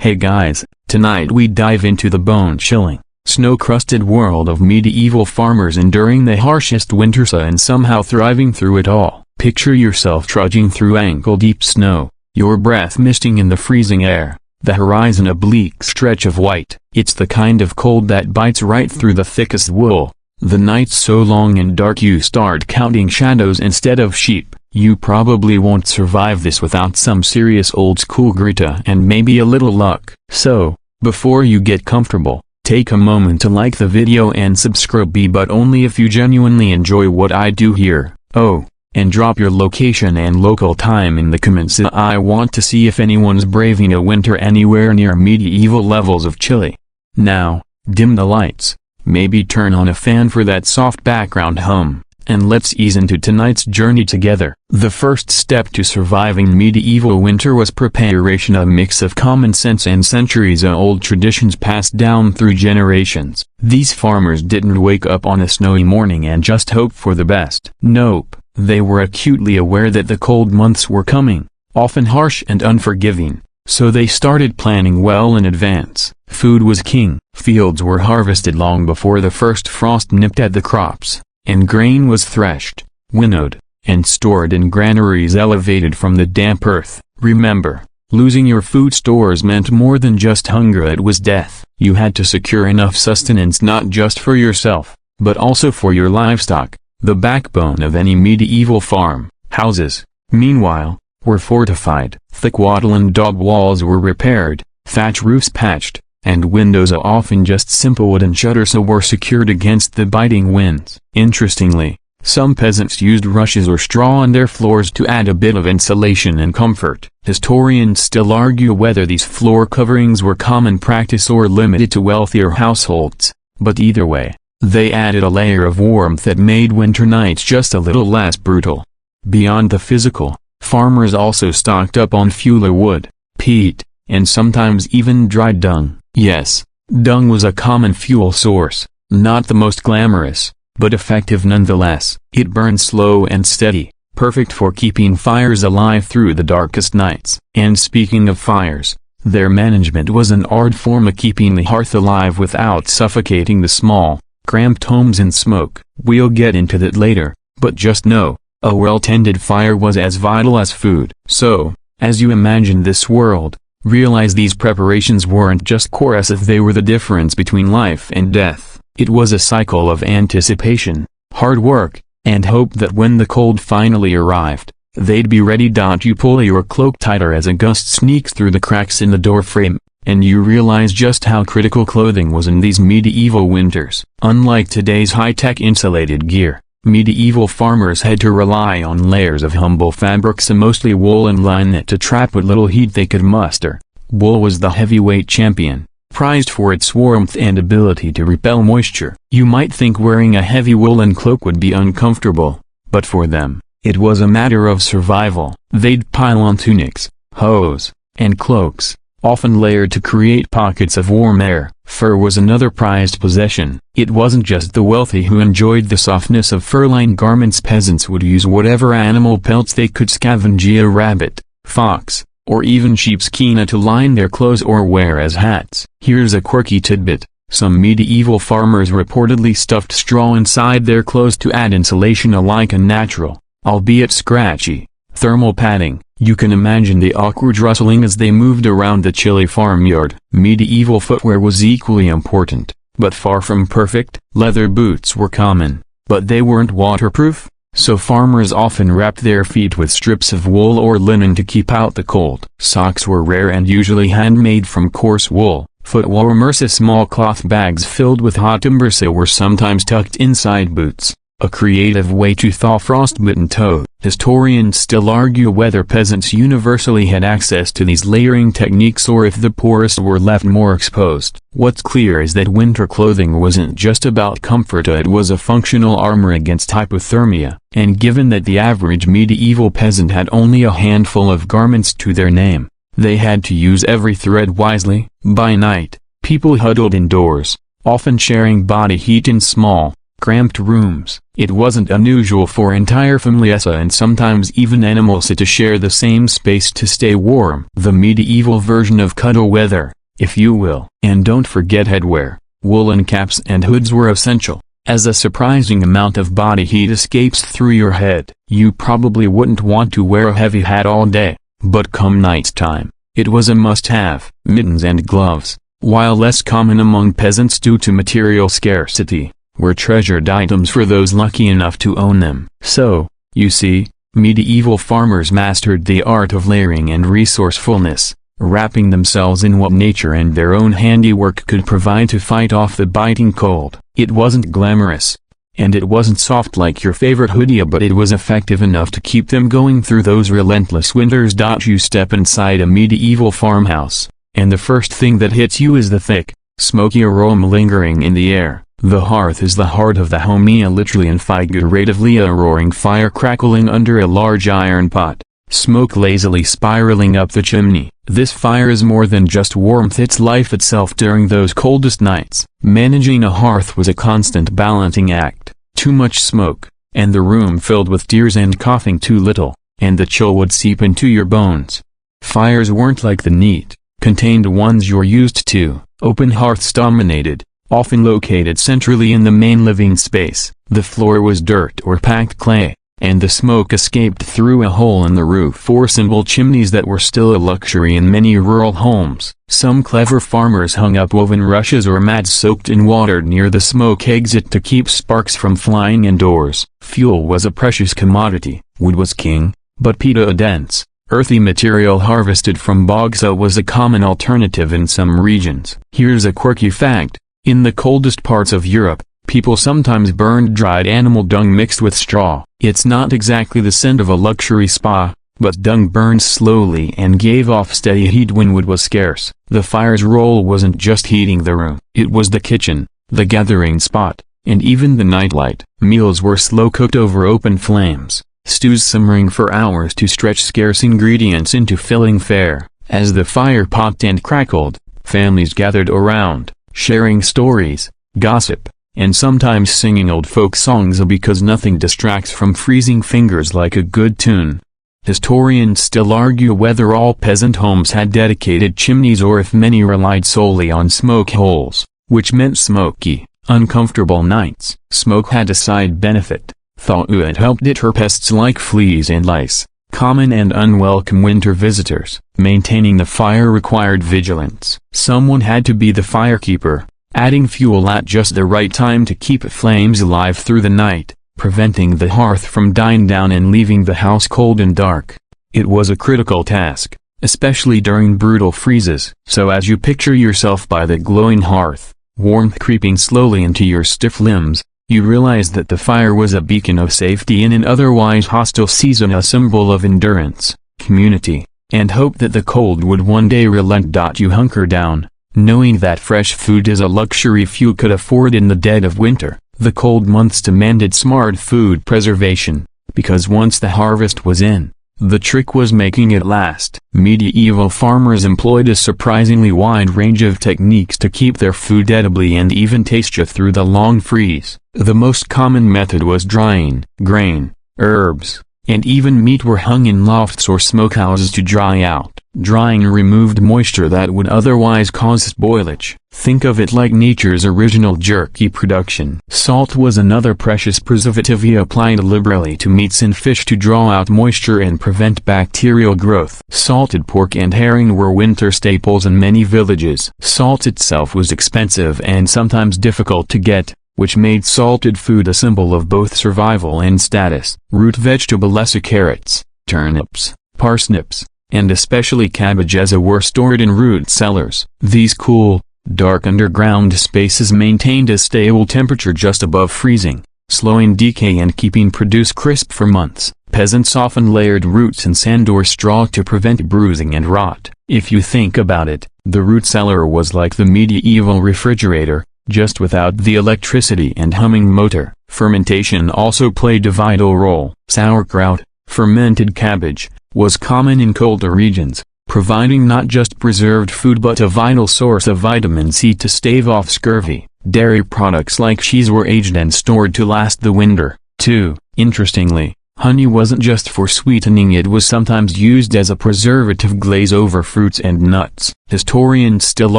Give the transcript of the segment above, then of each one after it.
Hey guys, tonight we dive into the bone-chilling, snow-crusted world of medieval farmers enduring the harshest winters and somehow thriving through it all. Picture yourself trudging through ankle-deep snow, your breath misting in the freezing air, the horizon a bleak stretch of white. It's the kind of cold that bites right through the thickest wool. The nights so long and dark you start counting shadows instead of sheep. You probably won't survive this without some serious old-school grit and maybe a little luck. So, before you get comfortable, take a moment to like the video and subscribe, but only if you genuinely enjoy what I do here. Oh, and drop your location and local time in the comments. I want to see if anyone's braving a winter anywhere near medieval levels of chilly. Now, dim the lights, maybe turn on a fan for that soft background hum, and let's ease into tonight's journey together. The first step to surviving medieval winter was preparation, a mix of common sense and centuries-old traditions passed down through generations. These farmers didn't wake up on a snowy morning and just hope for the best. Nope, they were acutely aware that the cold months were coming, often harsh and unforgiving, so they started planning well in advance. Food was king. Fields were harvested long before the first frost nipped at the crops, and grain was threshed, winnowed, and stored in granaries elevated from the damp earth. Remember, losing your food stores meant more than just hunger, it was death. You had to secure enough sustenance not just for yourself, but also for your livestock, the backbone of any medieval farm. Houses, meanwhile, were fortified. Thick wattle and daub walls were repaired, thatch roofs patched, and windows, often just simple wooden shutters, were secured against the biting winds. Interestingly, some peasants used rushes or straw on their floors to add a bit of insulation and comfort. Historians still argue whether these floor coverings were common practice or limited to wealthier households, but either way, they added a layer of warmth that made winter nights just a little less brutal. Beyond the physical, farmers also stocked up on fuel, wood, peat, and sometimes even dried dung. Yes, dung was a common fuel source, not the most glamorous, but effective nonetheless. It burned slow and steady, perfect for keeping fires alive through the darkest nights. And speaking of fires, their management was an art form of keeping the hearth alive without suffocating the small, cramped homes in smoke. We'll get into that later, but just know, a well-tended fire was as vital as food. So, as you imagine this world, realize these preparations weren't just chores, they were the difference between life and death. It was a cycle of anticipation, hard work, and hope that when the cold finally arrived, they'd be ready. You pull your cloak tighter as a gust sneaks through the cracks in the doorframe, and you realize just how critical clothing was in these medieval winters. Unlike today's high-tech insulated gear, medieval farmers had to rely on layers of humble fabrics, mostly wool and linen, to trap what little heat they could muster. Wool was the heavyweight champion, prized for its warmth and ability to repel moisture. You might think wearing a heavy woolen cloak would be uncomfortable, but for them, it was a matter of survival. They'd pile on tunics, hose, and cloaks, often layered to create pockets of warm air. Fur was another prized possession. It wasn't just the wealthy who enjoyed the softness of fur-lined garments. Peasants would use whatever animal pelts they could scavenge, a rabbit, fox, or even sheepskin, to line their clothes or wear as hats. Here's a quirky tidbit: some medieval farmers reportedly stuffed straw inside their clothes to add insulation, like a natural, albeit scratchy, thermal padding. You can imagine the awkward rustling as they moved around the chilly farmyard. Medieval footwear was equally important, but far from perfect. Leather boots were common, but they weren't waterproof, so farmers often wrapped their feet with strips of wool or linen to keep out the cold. Socks were rare and usually handmade from coarse wool. Foot warmers, small cloth bags filled with hot timbers, were sometimes tucked inside boots, a creative way to thaw frostbitten toes. Historians still argue whether peasants universally had access to these layering techniques or if the poorest were left more exposed. What's clear is that winter clothing wasn't just about comfort, it was a functional armor against hypothermia. And given that the average medieval peasant had only a handful of garments to their name, they had to use every thread wisely. By night, people huddled indoors, often sharing body heat in small, cramped rooms. It wasn't unusual for entire families and sometimes even animals to share the same space to stay warm. The medieval version of cuddle weather, if you will. And don't forget headwear. Woolen caps and hoods were essential, as a surprising amount of body heat escapes through your head. You probably wouldn't want to wear a heavy hat all day, but come nighttime, it was a must-have. Mittens and gloves, while less common among peasants due to material scarcity, were treasured items for those lucky enough to own them. So, you see, medieval farmers mastered the art of layering and resourcefulness, wrapping themselves in what nature and their own handiwork could provide to fight off the biting cold. It wasn't glamorous, and it wasn't soft like your favorite hoodie, but it was effective enough to keep them going through those relentless winters. You step inside a medieval farmhouse, and the first thing that hits you is the thick, smoky aroma lingering in the air. The hearth is the heart of the home, literally and figuratively a roaring fire crackling under a large iron pot, smoke lazily spiraling up the chimney. This fire is more than just warmth, it's life itself during those coldest nights. Managing a hearth was a constant balancing act. Too much smoke, and the room filled with tears, and coughing too little, and the chill would seep into your bones. Fires weren't like the neat, contained ones you're used to. Open hearths dominated, often located centrally in the main living space. The floor was dirt or packed clay, and the smoke escaped through a hole in the roof or simple chimneys that were still a luxury in many rural homes. Some clever farmers hung up woven rushes or mats soaked in water near the smoke exit to keep sparks from flying indoors. Fuel was a precious commodity. Wood was king, but peat, a dense, earthy material harvested from bogs, was a common alternative in some regions. Here's a quirky fact. In the coldest parts of Europe, people sometimes burned dried animal dung mixed with straw. It's not exactly the scent of a luxury spa, but dung burned slowly and gave off steady heat when wood was scarce. The fire's role wasn't just heating the room. It was the kitchen, the gathering spot, and even the nightlight. Meals were slow-cooked over open flames, stews simmering for hours to stretch scarce ingredients into filling fare. As the fire popped and crackled, families gathered around, sharing stories, gossip, and sometimes singing old folk songs, because nothing distracts from freezing fingers like a good tune. Historians still argue whether all peasant homes had dedicated chimneys or if many relied solely on smoke holes, which meant smoky, uncomfortable nights. Smoke had a side benefit, thought it helped deter pests like fleas and lice, common and unwelcome winter visitors. Maintaining the fire required vigilance. Someone had to be the firekeeper, adding fuel at just the right time to keep flames alive through the night, preventing the hearth from dying down and leaving the house cold and dark. It was a critical task, especially during brutal freezes. So as you picture yourself by the glowing hearth, warmth creeping slowly into your stiff limbs, you realize that the fire was a beacon of safety in an otherwise hostile season, a symbol of endurance, community, and hope that the cold would one day relent. You hunker down, knowing that fresh food is a luxury few could afford in the dead of winter. The cold months demanded smart food preservation, because once the harvest was in, the trick was making it last. Medieval farmers employed a surprisingly wide range of techniques to keep their food edibly and even tastious through the long freeze. The most common method was drying. Grain, herbs, and even meat were hung in lofts or smokehouses to dry out. Drying removed moisture that would otherwise cause spoilage. Think of it like nature's original jerky production. Salt was another precious preservative applied liberally to meats and fish to draw out moisture and prevent bacterial growth. Salted pork and herring were winter staples in many villages. Salt itself was expensive and sometimes difficult to get, which made salted food a symbol of both survival and status. Root vegetables, carrots, turnips, parsnips, and especially cabbages were stored in root cellars. These cool, dark underground spaces maintained a stable temperature just above freezing, slowing decay and keeping produce crisp for months. Peasants often layered roots in sand or straw to prevent bruising and rot. If you think about it, the root cellar was like the medieval refrigerator, just without the electricity and humming motor. Fermentation also played a vital role. Sauerkraut, fermented cabbage, was common in colder regions, providing not just preserved food but a vital source of vitamin C to stave off scurvy. Dairy products like cheese were aged and stored to last the winter, too. Interestingly, honey wasn't just for sweetening, it was sometimes used as a preservative glaze over fruits and nuts. Historians still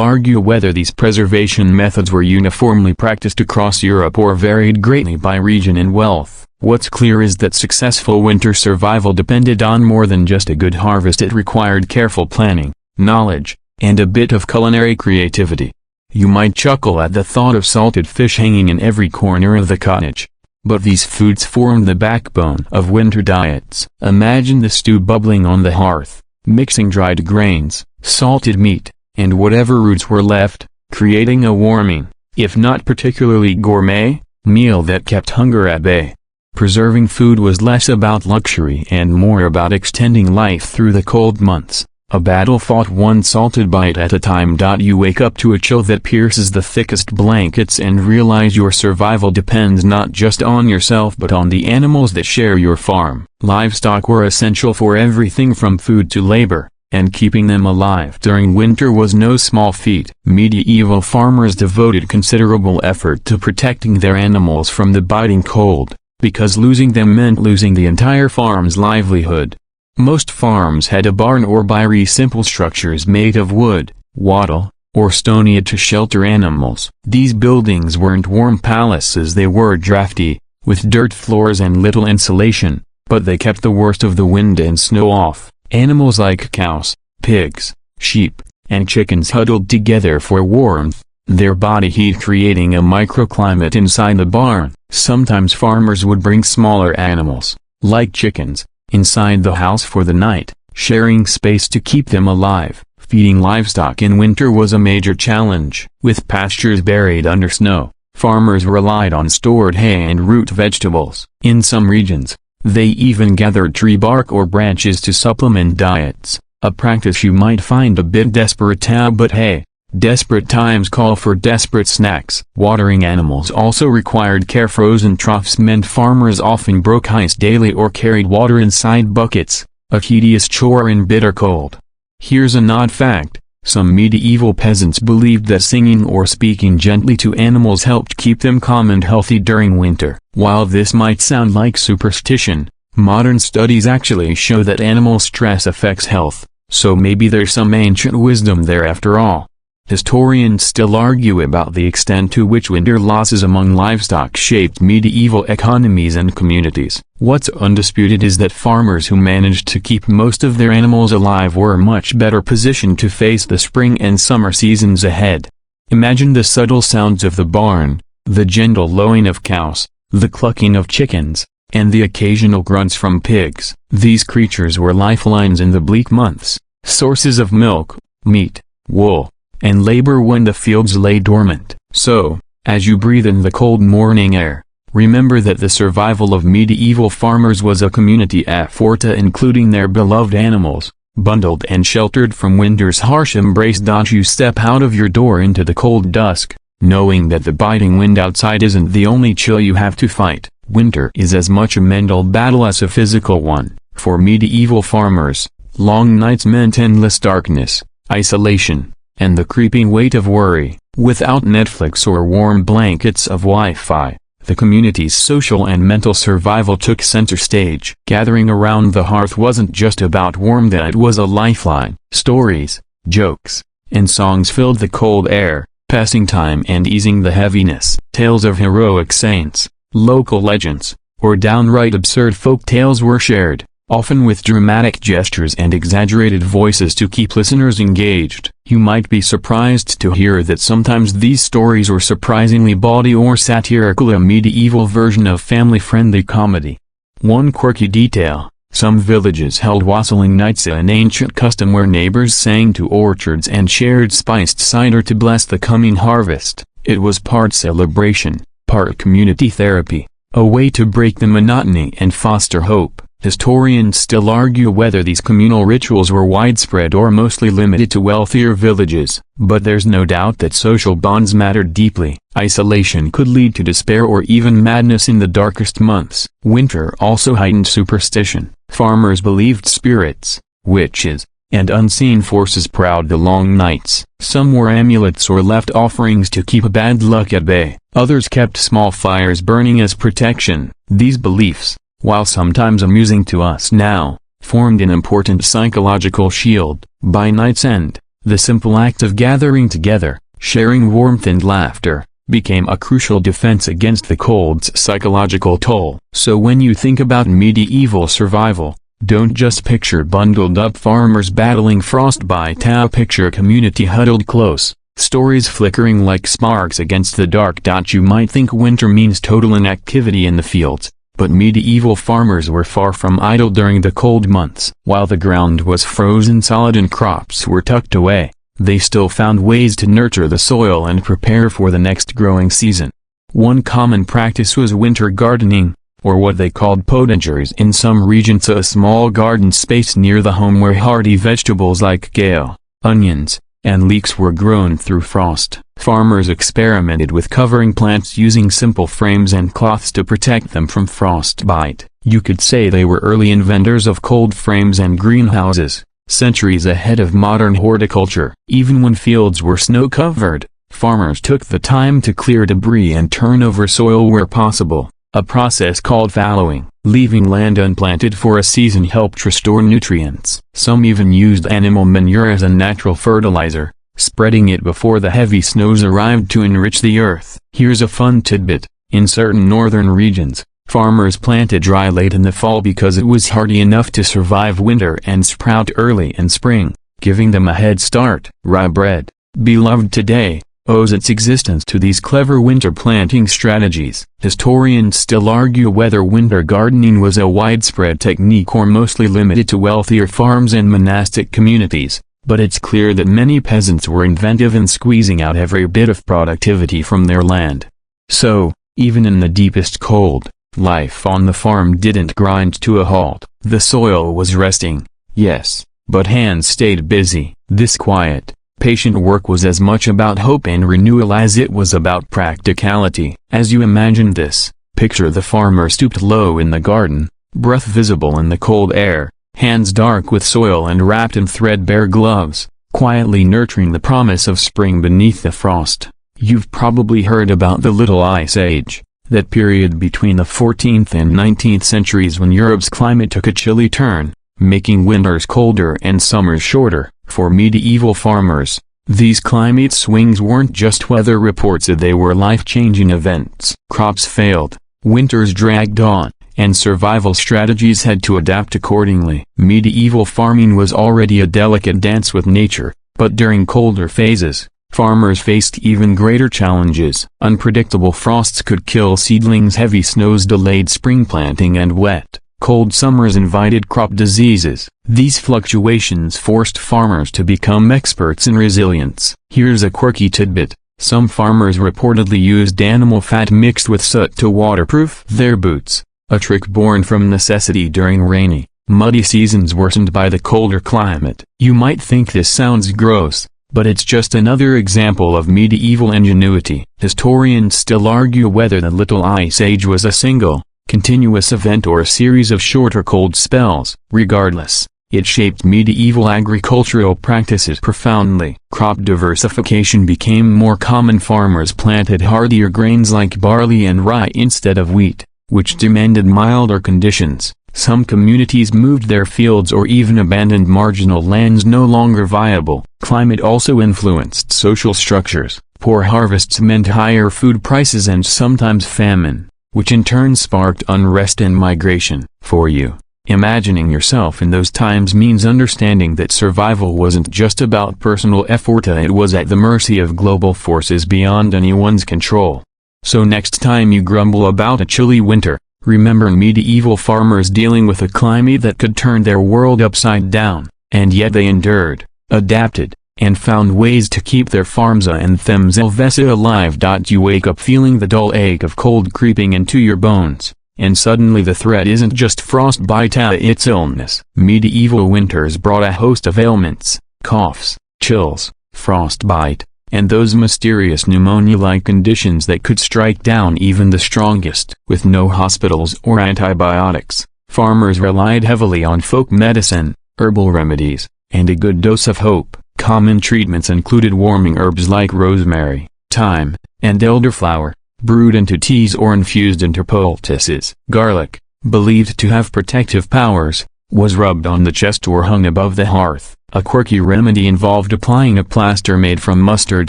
argue whether these preservation methods were uniformly practiced across Europe or varied greatly by region and wealth. What's clear is that successful winter survival depended on more than just a good harvest. It required careful planning, knowledge, and a bit of culinary creativity. You might chuckle at the thought of salted fish hanging in every corner of the cottage. But these foods formed the backbone of winter diets. Imagine the stew bubbling on the hearth, mixing dried grains, salted meat, and whatever roots were left, creating a warming, if not particularly gourmet, meal that kept hunger at bay. Preserving food was less about luxury and more about extending life through the cold months. A battle fought one salted bite at a time. You wake up to a chill that pierces the thickest blankets and realize your survival depends not just on yourself but on the animals that share your farm. Livestock were essential for everything from food to labor, and keeping them alive during winter was no small feat. Medieval farmers devoted considerable effort to protecting their animals from the biting cold, because losing them meant losing the entire farm's livelihood. Most farms had a barn or byre, simple structures made of wood, wattle, or stone to shelter animals. These buildings weren't warm palaces, they were drafty, with dirt floors and little insulation, but they kept the worst of the wind and snow off. Animals like cows, pigs, sheep, and chickens huddled together for warmth, their body heat creating a microclimate inside the barn. Sometimes farmers would bring smaller animals, like chickens, inside the house for the night, sharing space to keep them alive. Feeding livestock in winter was a major challenge. With pastures buried under snow, farmers relied on stored hay and root vegetables. In some regions, they even gathered tree bark or branches to supplement diets, a practice you might find a bit desperate, but hey, desperate times call for desperate snacks. Watering animals also required care. Frozen troughs meant farmers often broke ice daily or carried water inside buckets, a tedious chore in bitter cold. Here's an odd fact: some medieval peasants believed that singing or speaking gently to animals helped keep them calm and healthy during winter. While this might sound like superstition, modern studies actually show that animal stress affects health, so maybe there's some ancient wisdom there after all. Historians still argue about the extent to which winter losses among livestock shaped medieval economies and communities. What's undisputed is that farmers who managed to keep most of their animals alive were much better positioned to face the spring and summer seasons ahead. Imagine the subtle sounds of the barn, the gentle lowing of cows, the clucking of chickens, and the occasional grunts from pigs. These creatures were lifelines in the bleak months, sources of milk, meat, wool, and labor when the fields lay dormant. So, as you breathe in the cold morning air, remember that the survival of medieval farmers was a community effort, including their beloved animals, bundled and sheltered from winter's harsh embrace. You step out of your door into the cold dusk, knowing that the biting wind outside isn't the only chill you have to fight. Winter is as much a mental battle as a physical one. For medieval farmers, long nights meant endless darkness, isolation, and the creeping weight of worry. Without Netflix or warm blankets of Wi-Fi, the community's social and mental survival took center stage. Gathering around the hearth wasn't just about warmth, it was a lifeline. Stories, jokes, and songs filled the cold air, passing time and easing the heaviness. Tales of heroic saints, local legends, or downright absurd folk tales were shared, often with dramatic gestures and exaggerated voices to keep listeners engaged. You might be surprised to hear that sometimes these stories were surprisingly bawdy or satirical, a medieval version of family-friendly comedy. One quirky detail: some villages held wassailing nights, an ancient custom where neighbors sang to orchards and shared spiced cider to bless the coming harvest. It was part celebration, part community therapy, a way to break the monotony and foster hope. Historians still argue whether these communal rituals were widespread or mostly limited to wealthier villages, but there's no doubt that social bonds mattered deeply. Isolation could lead to despair or even madness in the darkest months. Winter also heightened superstition. Farmers believed spirits, witches, and unseen forces prowled the long nights. Some wore amulets or left offerings to keep bad luck at bay. Others kept small fires burning as protection. These beliefs, while sometimes amusing to us now, formed an important psychological shield. By night's end, the simple act of gathering together, sharing warmth and laughter, became a crucial defense against the cold's psychological toll. So when you think about medieval survival, don't just picture bundled up farmers battling frostbite. Picture a community huddled close, stories flickering like sparks against the dark. You might think winter means total inactivity in the fields, but medieval farmers were far from idle during the cold months. While the ground was frozen solid and crops were tucked away, they still found ways to nurture the soil and prepare for the next growing season. One common practice was winter gardening, or what they called potageries in some regions, a small garden space near the home where hardy vegetables like kale, onions, and leeks were grown through frost. Farmers experimented with covering plants using simple frames and cloths to protect them from frostbite. You could say they were early inventors of cold frames and greenhouses, centuries ahead of modern horticulture. Even when fields were snow-covered, farmers took the time to clear debris and turn over soil where possible. A process called fallowing, leaving land unplanted for a season, helped restore nutrients. Some even used animal manure as a natural fertilizer, spreading it before the heavy snows arrived to enrich the earth. Here's a fun tidbit: in certain northern regions, farmers planted rye late in the fall because it was hardy enough to survive winter and sprout early in spring, giving them a head start. Rye bread, beloved today, owes its existence to these clever winter planting strategies. Historians still argue whether winter gardening was a widespread technique or mostly limited to wealthier farms and monastic communities, but it's clear that many peasants were inventive in squeezing out every bit of productivity from their land. So, even in the deepest cold, life on the farm didn't grind to a halt. The soil was resting, yes, but hands stayed busy. This quiet, patient work was as much about hope and renewal as it was about practicality. As you imagine this, picture the farmer stooped low in the garden, breath visible in the cold air, hands dark with soil and wrapped in threadbare gloves, quietly nurturing the promise of spring beneath the frost. You've probably heard about the Little Ice Age, that period between the 14th and 19th centuries when Europe's climate took a chilly turn, making winters colder and summers shorter. For medieval farmers, these climate swings weren't just weather reports, they were life-changing events. Crops failed, winters dragged on, and survival strategies had to adapt accordingly. Medieval farming was already a delicate dance with nature, but during colder phases, farmers faced even greater challenges. Unpredictable frosts could kill seedlings, heavy snows delayed spring planting, and wet, cold summers invited crop diseases. These fluctuations forced farmers to become experts in resilience. Here's a quirky tidbit: some farmers reportedly used animal fat mixed with soot to waterproof their boots, a trick born from necessity during rainy, muddy seasons worsened by the colder climate. You might think this sounds gross, but it's just another example of medieval ingenuity. Historians still argue whether the Little Ice Age was a single, continuous event or a series of shorter cold spells. Regardless, it shaped medieval agricultural practices profoundly. Crop diversification became more common. Farmers planted hardier grains like barley and rye instead of wheat, which demanded milder conditions. Some communities moved their fields or even abandoned marginal lands no longer viable. Climate also influenced social structures. Poor harvests meant higher food prices and sometimes famine, which in turn sparked unrest and migration. For you, imagining yourself in those times means understanding that survival wasn't just about personal effort, it was at the mercy of global forces beyond anyone's control. So next time you grumble about a chilly winter, remember medieval farmers dealing with a climate that could turn their world upside down, and yet they endured, adapted, and found ways to keep their farms and themselves alive. You wake up feeling the dull ache of cold creeping into your bones, and suddenly the threat isn't just frostbite, it's illness. Medieval winters brought a host of ailments: coughs, chills, frostbite, and those mysterious pneumonia-like conditions that could strike down even the strongest. With no hospitals or antibiotics, farmers relied heavily on folk medicine, herbal remedies, and a good dose of hope. Common treatments included warming herbs like rosemary, thyme, and elderflower, brewed into teas or infused into poultices. Garlic, believed to have protective powers, was rubbed on the chest or hung above the hearth. A quirky remedy involved applying a plaster made from mustard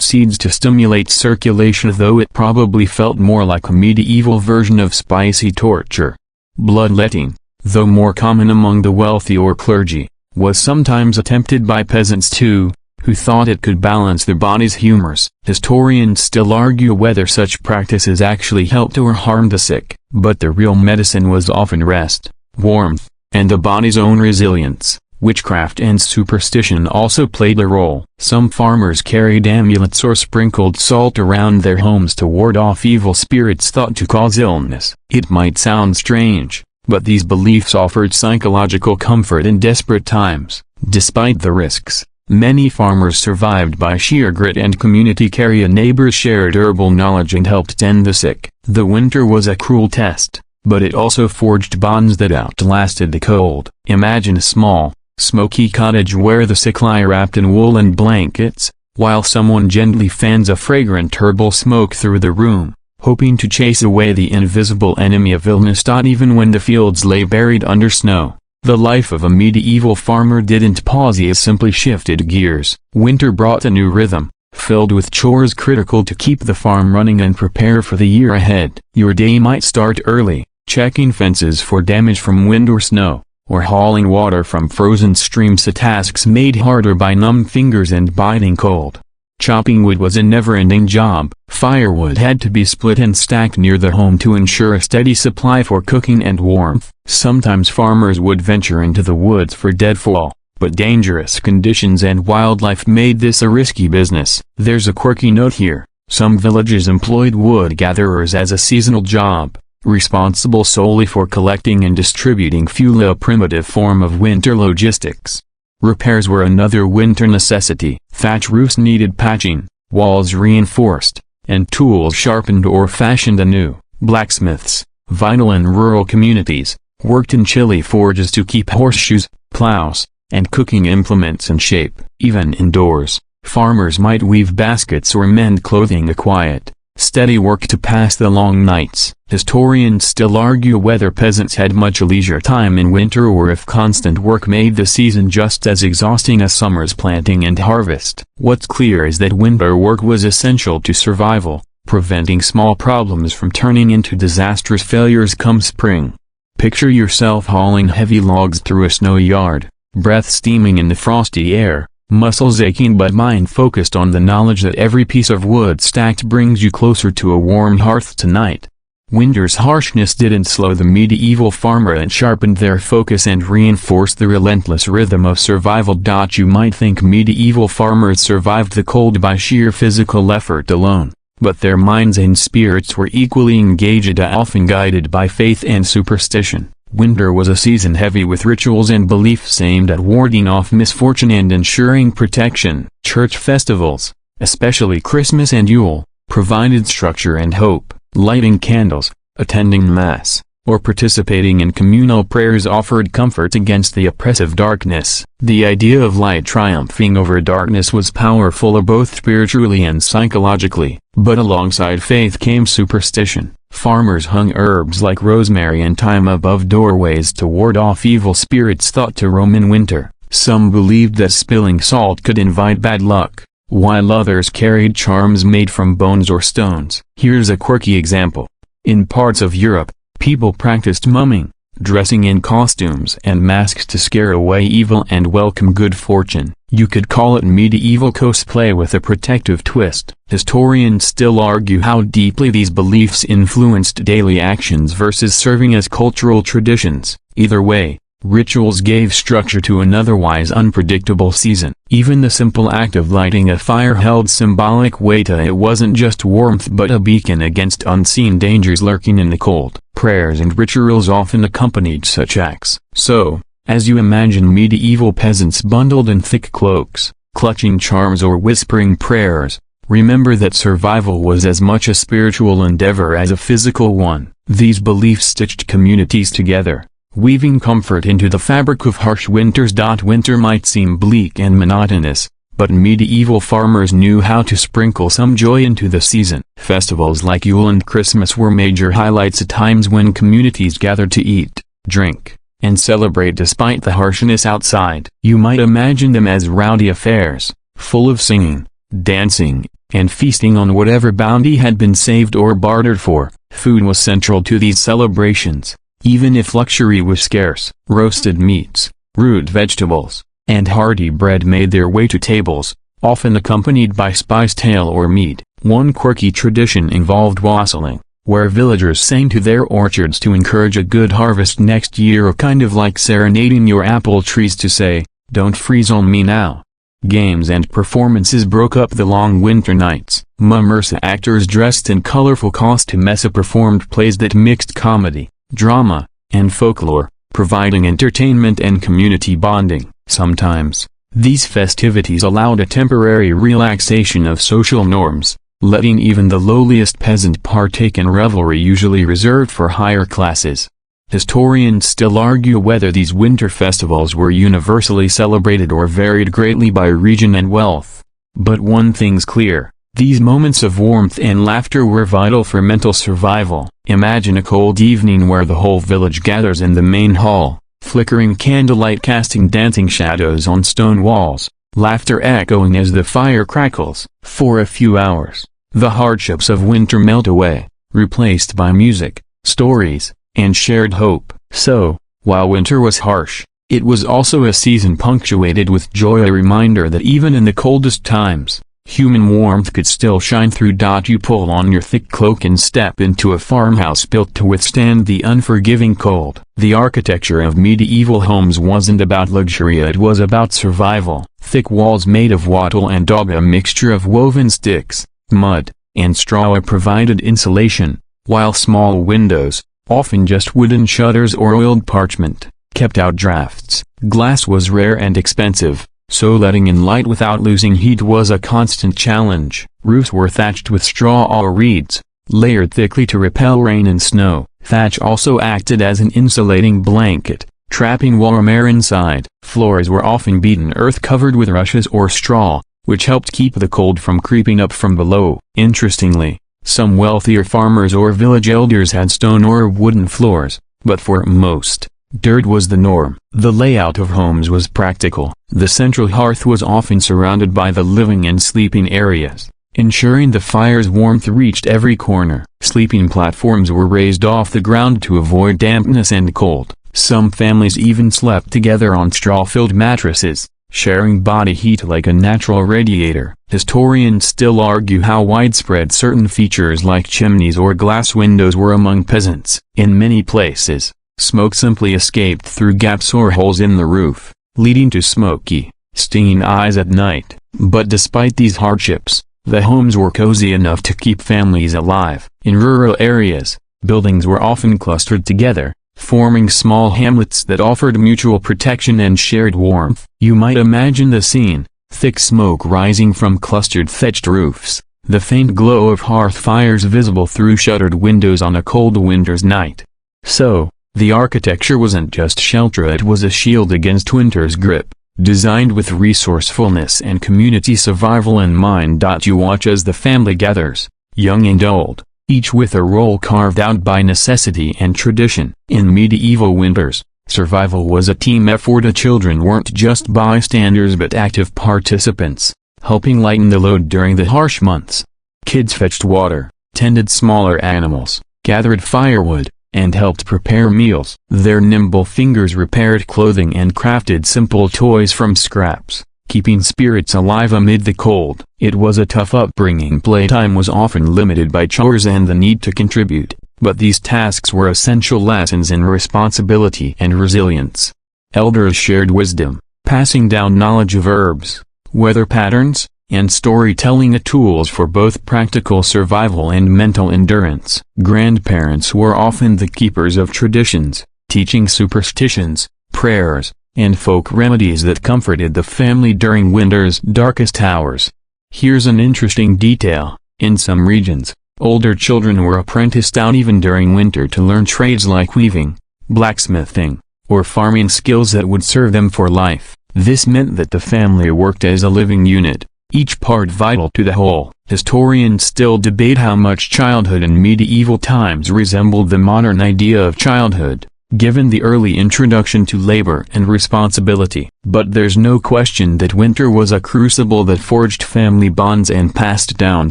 seeds to stimulate circulation, though it probably felt more like a medieval version of spicy torture. Bloodletting, though more common among the wealthy or clergy, was sometimes attempted by peasants too, who thought it could balance their body's humors. Historians still argue whether such practices actually helped or harmed the sick, but the real medicine was often rest, warmth, and the body's own resilience. Witchcraft and superstition also played a role. Some farmers carried amulets or sprinkled salt around their homes to ward off evil spirits thought to cause illness. It might sound strange, but these beliefs offered psychological comfort in desperate times. Despite the risks, many farmers survived by sheer grit and community care. Neighbors shared herbal knowledge and helped tend the sick. The winter was a cruel test, but it also forged bonds that outlasted the cold. Imagine a small, smoky cottage where the sick lie wrapped in woolen blankets, while someone gently fans a fragrant herbal smoke through the room, hoping to chase away the invisible enemy of illness. Even when the fields lay buried under snow, the life of a medieval farmer didn't pause, he simply shifted gears. Winter brought a new rhythm, filled with chores critical to keep the farm running and prepare for the year ahead. Your day might start early, checking fences for damage from wind or snow, or hauling water from frozen streams, tasks made harder by numb fingers and biting cold. Chopping wood was a never-ending job. Firewood had to be split and stacked near the home to ensure a steady supply for cooking and warmth. Sometimes farmers would venture into the woods for deadfall, but dangerous conditions and wildlife made this a risky business. There's a quirky note here. Some villages employed wood gatherers as a seasonal job, responsible solely for collecting and distributing fuel, a primitive form of winter logistics. Repairs were another winter necessity. Thatch roofs needed patching, walls reinforced, and tools sharpened or fashioned anew. Blacksmiths, vital in rural communities, worked in chilly forges to keep horseshoes, plows, and cooking implements in shape. Even indoors, farmers might weave baskets or mend clothing, a quiet, steady work to pass the long nights. Historians still argue whether peasants had much leisure time in winter or if constant work made the season just as exhausting as summer's planting and harvest. What's clear is that winter work was essential to survival, preventing small problems from turning into disastrous failures come spring. Picture yourself hauling heavy logs through a snowy yard, breath steaming in the frosty air, muscles aching but mind focused on the knowledge that every piece of wood stacked brings you closer to a warm hearth tonight. Winter's harshness didn't slow the medieval farmer, it sharpened their focus and reinforced the relentless rhythm of survival. You might think medieval farmers survived the cold by sheer physical effort alone, but their minds and spirits were equally engaged, often guided by faith and superstition. Winter was a season heavy with rituals and beliefs aimed at warding off misfortune and ensuring protection. Church festivals, especially Christmas and Yule, provided structure and hope. Lighting candles, attending Mass, or participating in communal prayers offered comfort against the oppressive darkness. The idea of light triumphing over darkness was powerful both spiritually and psychologically, but alongside faith came superstition. Farmers hung herbs like rosemary and thyme above doorways to ward off evil spirits thought to roam in winter. Some believed that spilling salt could invite bad luck, while others carried charms made from bones or stones. Here's a quirky example. In parts of Europe, people practiced mumming, dressing in costumes and masks to scare away evil and welcome good fortune. You could call it medieval cosplay with a protective twist. Historians still argue how deeply these beliefs influenced daily actions versus serving as cultural traditions. Either way, rituals gave structure to an otherwise unpredictable season. Even the simple act of lighting a fire held symbolic weight. It wasn't just warmth but a beacon against unseen dangers lurking in the cold. Prayers and rituals often accompanied such acts. So, as you imagine medieval peasants bundled in thick cloaks, clutching charms or whispering prayers, remember that survival was as much a spiritual endeavor as a physical one. These beliefs stitched communities together, weaving comfort into the fabric of harsh winters. Winter might seem bleak and monotonous, but medieval farmers knew how to sprinkle some joy into the season. Festivals like Yule and Christmas were major highlights at times when communities gathered to eat, drink, and celebrate despite the harshness outside. You might imagine them as rowdy affairs, full of singing, dancing, and feasting on whatever bounty had been saved or bartered for. Food was central to these celebrations, even if luxury was scarce. Roasted meats, root vegetables, and hearty bread made their way to tables, often accompanied by spiced ale or mead. One quirky tradition involved wassailing, where villagers sang to their orchards to encourage a good harvest next year, a kind of like serenading your apple trees to say, "Don't freeze on me now." Games and performances broke up the long winter nights. Mummers, actors dressed in colorful costumes, performed plays that mixed comedy, drama, and folklore, providing entertainment and community bonding. Sometimes, these festivities allowed a temporary relaxation of social norms, letting even the lowliest peasant partake in revelry usually reserved for higher classes. Historians still argue whether these winter festivals were universally celebrated or varied greatly by region and wealth. But one thing's clear: these moments of warmth and laughter were vital for mental survival. Imagine a cold evening where the whole village gathers in the main hall, flickering candlelight casting dancing shadows on stone walls, laughter echoing as the fire crackles. For a few hours, the hardships of winter melt away, replaced by music, stories, and shared hope. So, while winter was harsh, it was also a season punctuated with joy, a reminder that even in the coldest times, human warmth could still shine through. You pull on your thick cloak and step into a farmhouse built to withstand the unforgiving cold. The architecture of medieval homes wasn't about luxury, it was about survival. Thick walls made of wattle and daub, a mixture of woven sticks, mud, and straw, provided insulation, while small windows, often just wooden shutters or oiled parchment, kept out drafts. Glass was rare and expensive, so letting in light without losing heat was a constant challenge. Roofs were thatched with straw or reeds, layered thickly to repel rain and snow. Thatch also acted as an insulating blanket, trapping warm air inside. Floors were often beaten earth covered with rushes or straw, which helped keep the cold from creeping up from below. Interestingly, some wealthier farmers or village elders had stone or wooden floors, but for most, dirt was the norm. The layout of homes was practical. The central hearth was often surrounded by the living and sleeping areas, ensuring the fire's warmth reached every corner. Sleeping platforms were raised off the ground to avoid dampness and cold. Some families even slept together on straw-filled mattresses, sharing body heat like a natural radiator. Historians still argue how widespread certain features like chimneys or glass windows were among peasants. In many places, smoke simply escaped through gaps or holes in the roof, leading to smoky, stinging eyes at night. But despite these hardships, the homes were cozy enough to keep families alive. In rural areas, buildings were often clustered together, forming small hamlets that offered mutual protection and shared warmth. You might imagine the scene: thick smoke rising from clustered thatched roofs, the faint glow of hearth fires visible through shuttered windows on a cold winter's night. So, the architecture wasn't just shelter, it was a shield against winter's grip, designed with resourcefulness and community survival in mind. You watch as the family gathers, young and old, each with a role carved out by necessity and tradition. In medieval winters, survival was a team effort. Children weren't just bystanders but active participants, helping lighten the load during the harsh months. Kids fetched water, tended smaller animals, gathered firewood, and helped prepare meals. Their nimble fingers repaired clothing and crafted simple toys from scraps, keeping spirits alive amid the cold. It was a tough upbringing. Playtime was often limited by chores and the need to contribute, but these tasks were essential lessons in responsibility and resilience. Elders shared wisdom, passing down knowledge of herbs, weather patterns, and storytelling, tools for both practical survival and mental endurance. Grandparents were often the keepers of traditions, teaching superstitions, prayers, and folk remedies that comforted the family during winter's darkest hours. Here's an interesting detail: in some regions, older children were apprenticed out even during winter to learn trades like weaving, blacksmithing, or farming skills that would serve them for life. This meant that the family worked as a living unit, each part vital to the whole. Historians still debate how much childhood in medieval times resembled the modern idea of childhood, given the early introduction to labor and responsibility. But there's no question that winter was a crucible that forged family bonds and passed down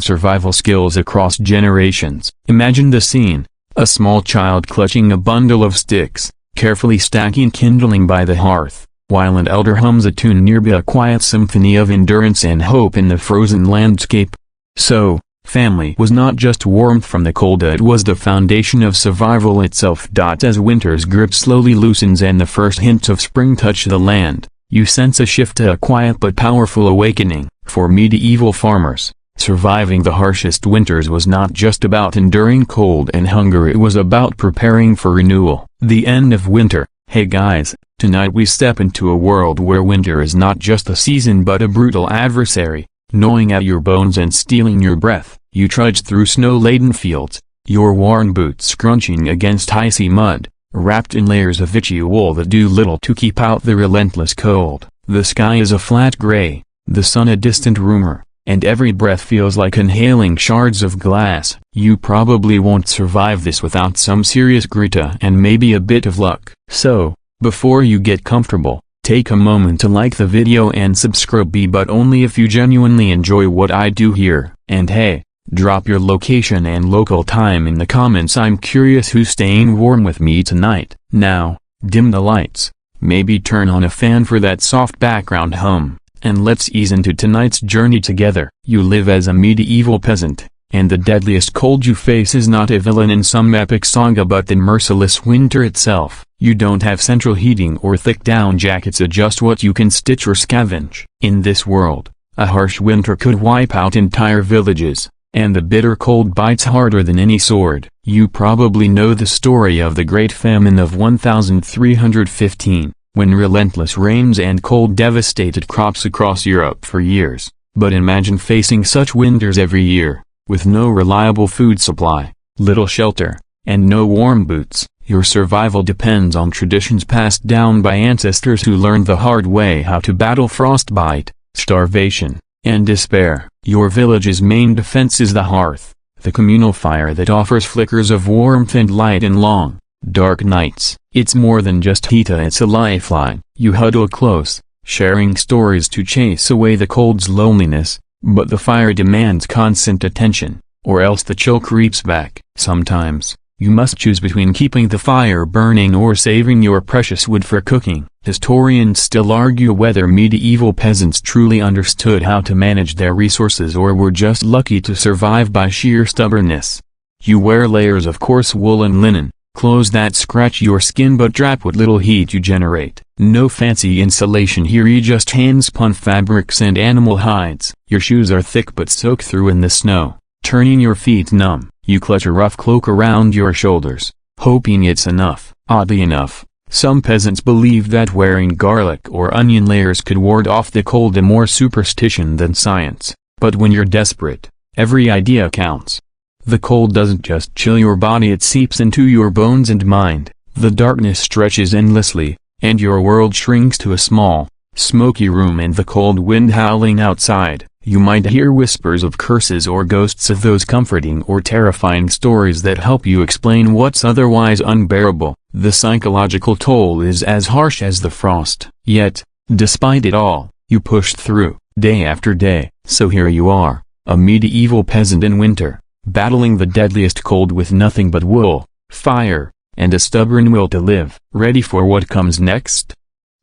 survival skills across generations. Imagine the scene: a small child clutching a bundle of sticks, carefully stacking kindling by the hearth, while an elder hums a tune nearby, a quiet symphony of endurance and hope in the frozen landscape. So, family was not just warmth from the cold, it was the foundation of survival itself. As winter's grip slowly loosens and the first hints of spring touch the land, you sense a shift, a quiet but powerful awakening. For medieval farmers, surviving the harshest winters was not just about enduring cold and hunger, it was about preparing for renewal. The end of winter. Hey guys, tonight we step into a world where winter is not just a season but a brutal adversary, gnawing at your bones and stealing your breath. You trudge through snow-laden fields, your worn boots scrunching against icy mud, wrapped in layers of itchy wool that do little to keep out the relentless cold. The sky is a flat gray, the sun a distant rumor, and every breath feels like inhaling shards of glass. You probably won't survive this without some serious grit and maybe a bit of luck. So, before you get comfortable, take a moment to like the video and subscribe, but only if you genuinely enjoy what I do here. And hey, drop your location and local time in the comments. I'm curious who's staying warm with me tonight. Now, dim the lights, maybe turn on a fan for that soft background hum, and let's ease into tonight's journey together. You live as a medieval peasant, and the deadliest cold you face is not a villain in some epic saga but the merciless winter itself. You don't have central heating or thick down jackets, just what you can stitch or scavenge. In this world, a harsh winter could wipe out entire villages, and the bitter cold bites harder than any sword. You probably know the story of the Great Famine of 1315, when relentless rains and cold devastated crops across Europe for years. But imagine facing such winters every year, with no reliable food supply, little shelter, and no warm boots. Your survival depends on traditions passed down by ancestors who learned the hard way how to battle frostbite, starvation, and despair. Your village's main defense is the hearth, the communal fire that offers flickers of warmth and light in long, dark nights. It's more than just heat, it's a lifeline. You huddle close, sharing stories to chase away the cold's loneliness, but the fire demands constant attention, or else the chill creeps back. Sometimes, you must choose between keeping the fire burning or saving your precious wood for cooking. Historians still argue whether medieval peasants truly understood how to manage their resources or were just lucky to survive by sheer stubbornness. You wear layers of coarse wool and linen, clothes that scratch your skin but trap what little heat you generate. No fancy insulation here, just hand-spun fabrics and animal hides. Your shoes are thick but soak through in the snow, turning your feet numb. You clutch a rough cloak around your shoulders, hoping it's enough. Oddly enough, some peasants believed that wearing garlic or onion layers could ward off the cold, a more superstition than science. But when you're desperate, every idea counts. The cold doesn't just chill your body, it seeps into your bones and mind. The darkness stretches endlessly, and your world shrinks to a small, smoky room and the cold wind howling outside. You might hear whispers of curses or ghosts of those comforting or terrifying stories that help you explain what's otherwise unbearable. The psychological toll is as harsh as the frost. Yet, despite it all, you pushed through, day after day. So here you are, a medieval peasant in winter, battling the deadliest cold with nothing but wool, fire, and a stubborn will to live. Ready for what comes next?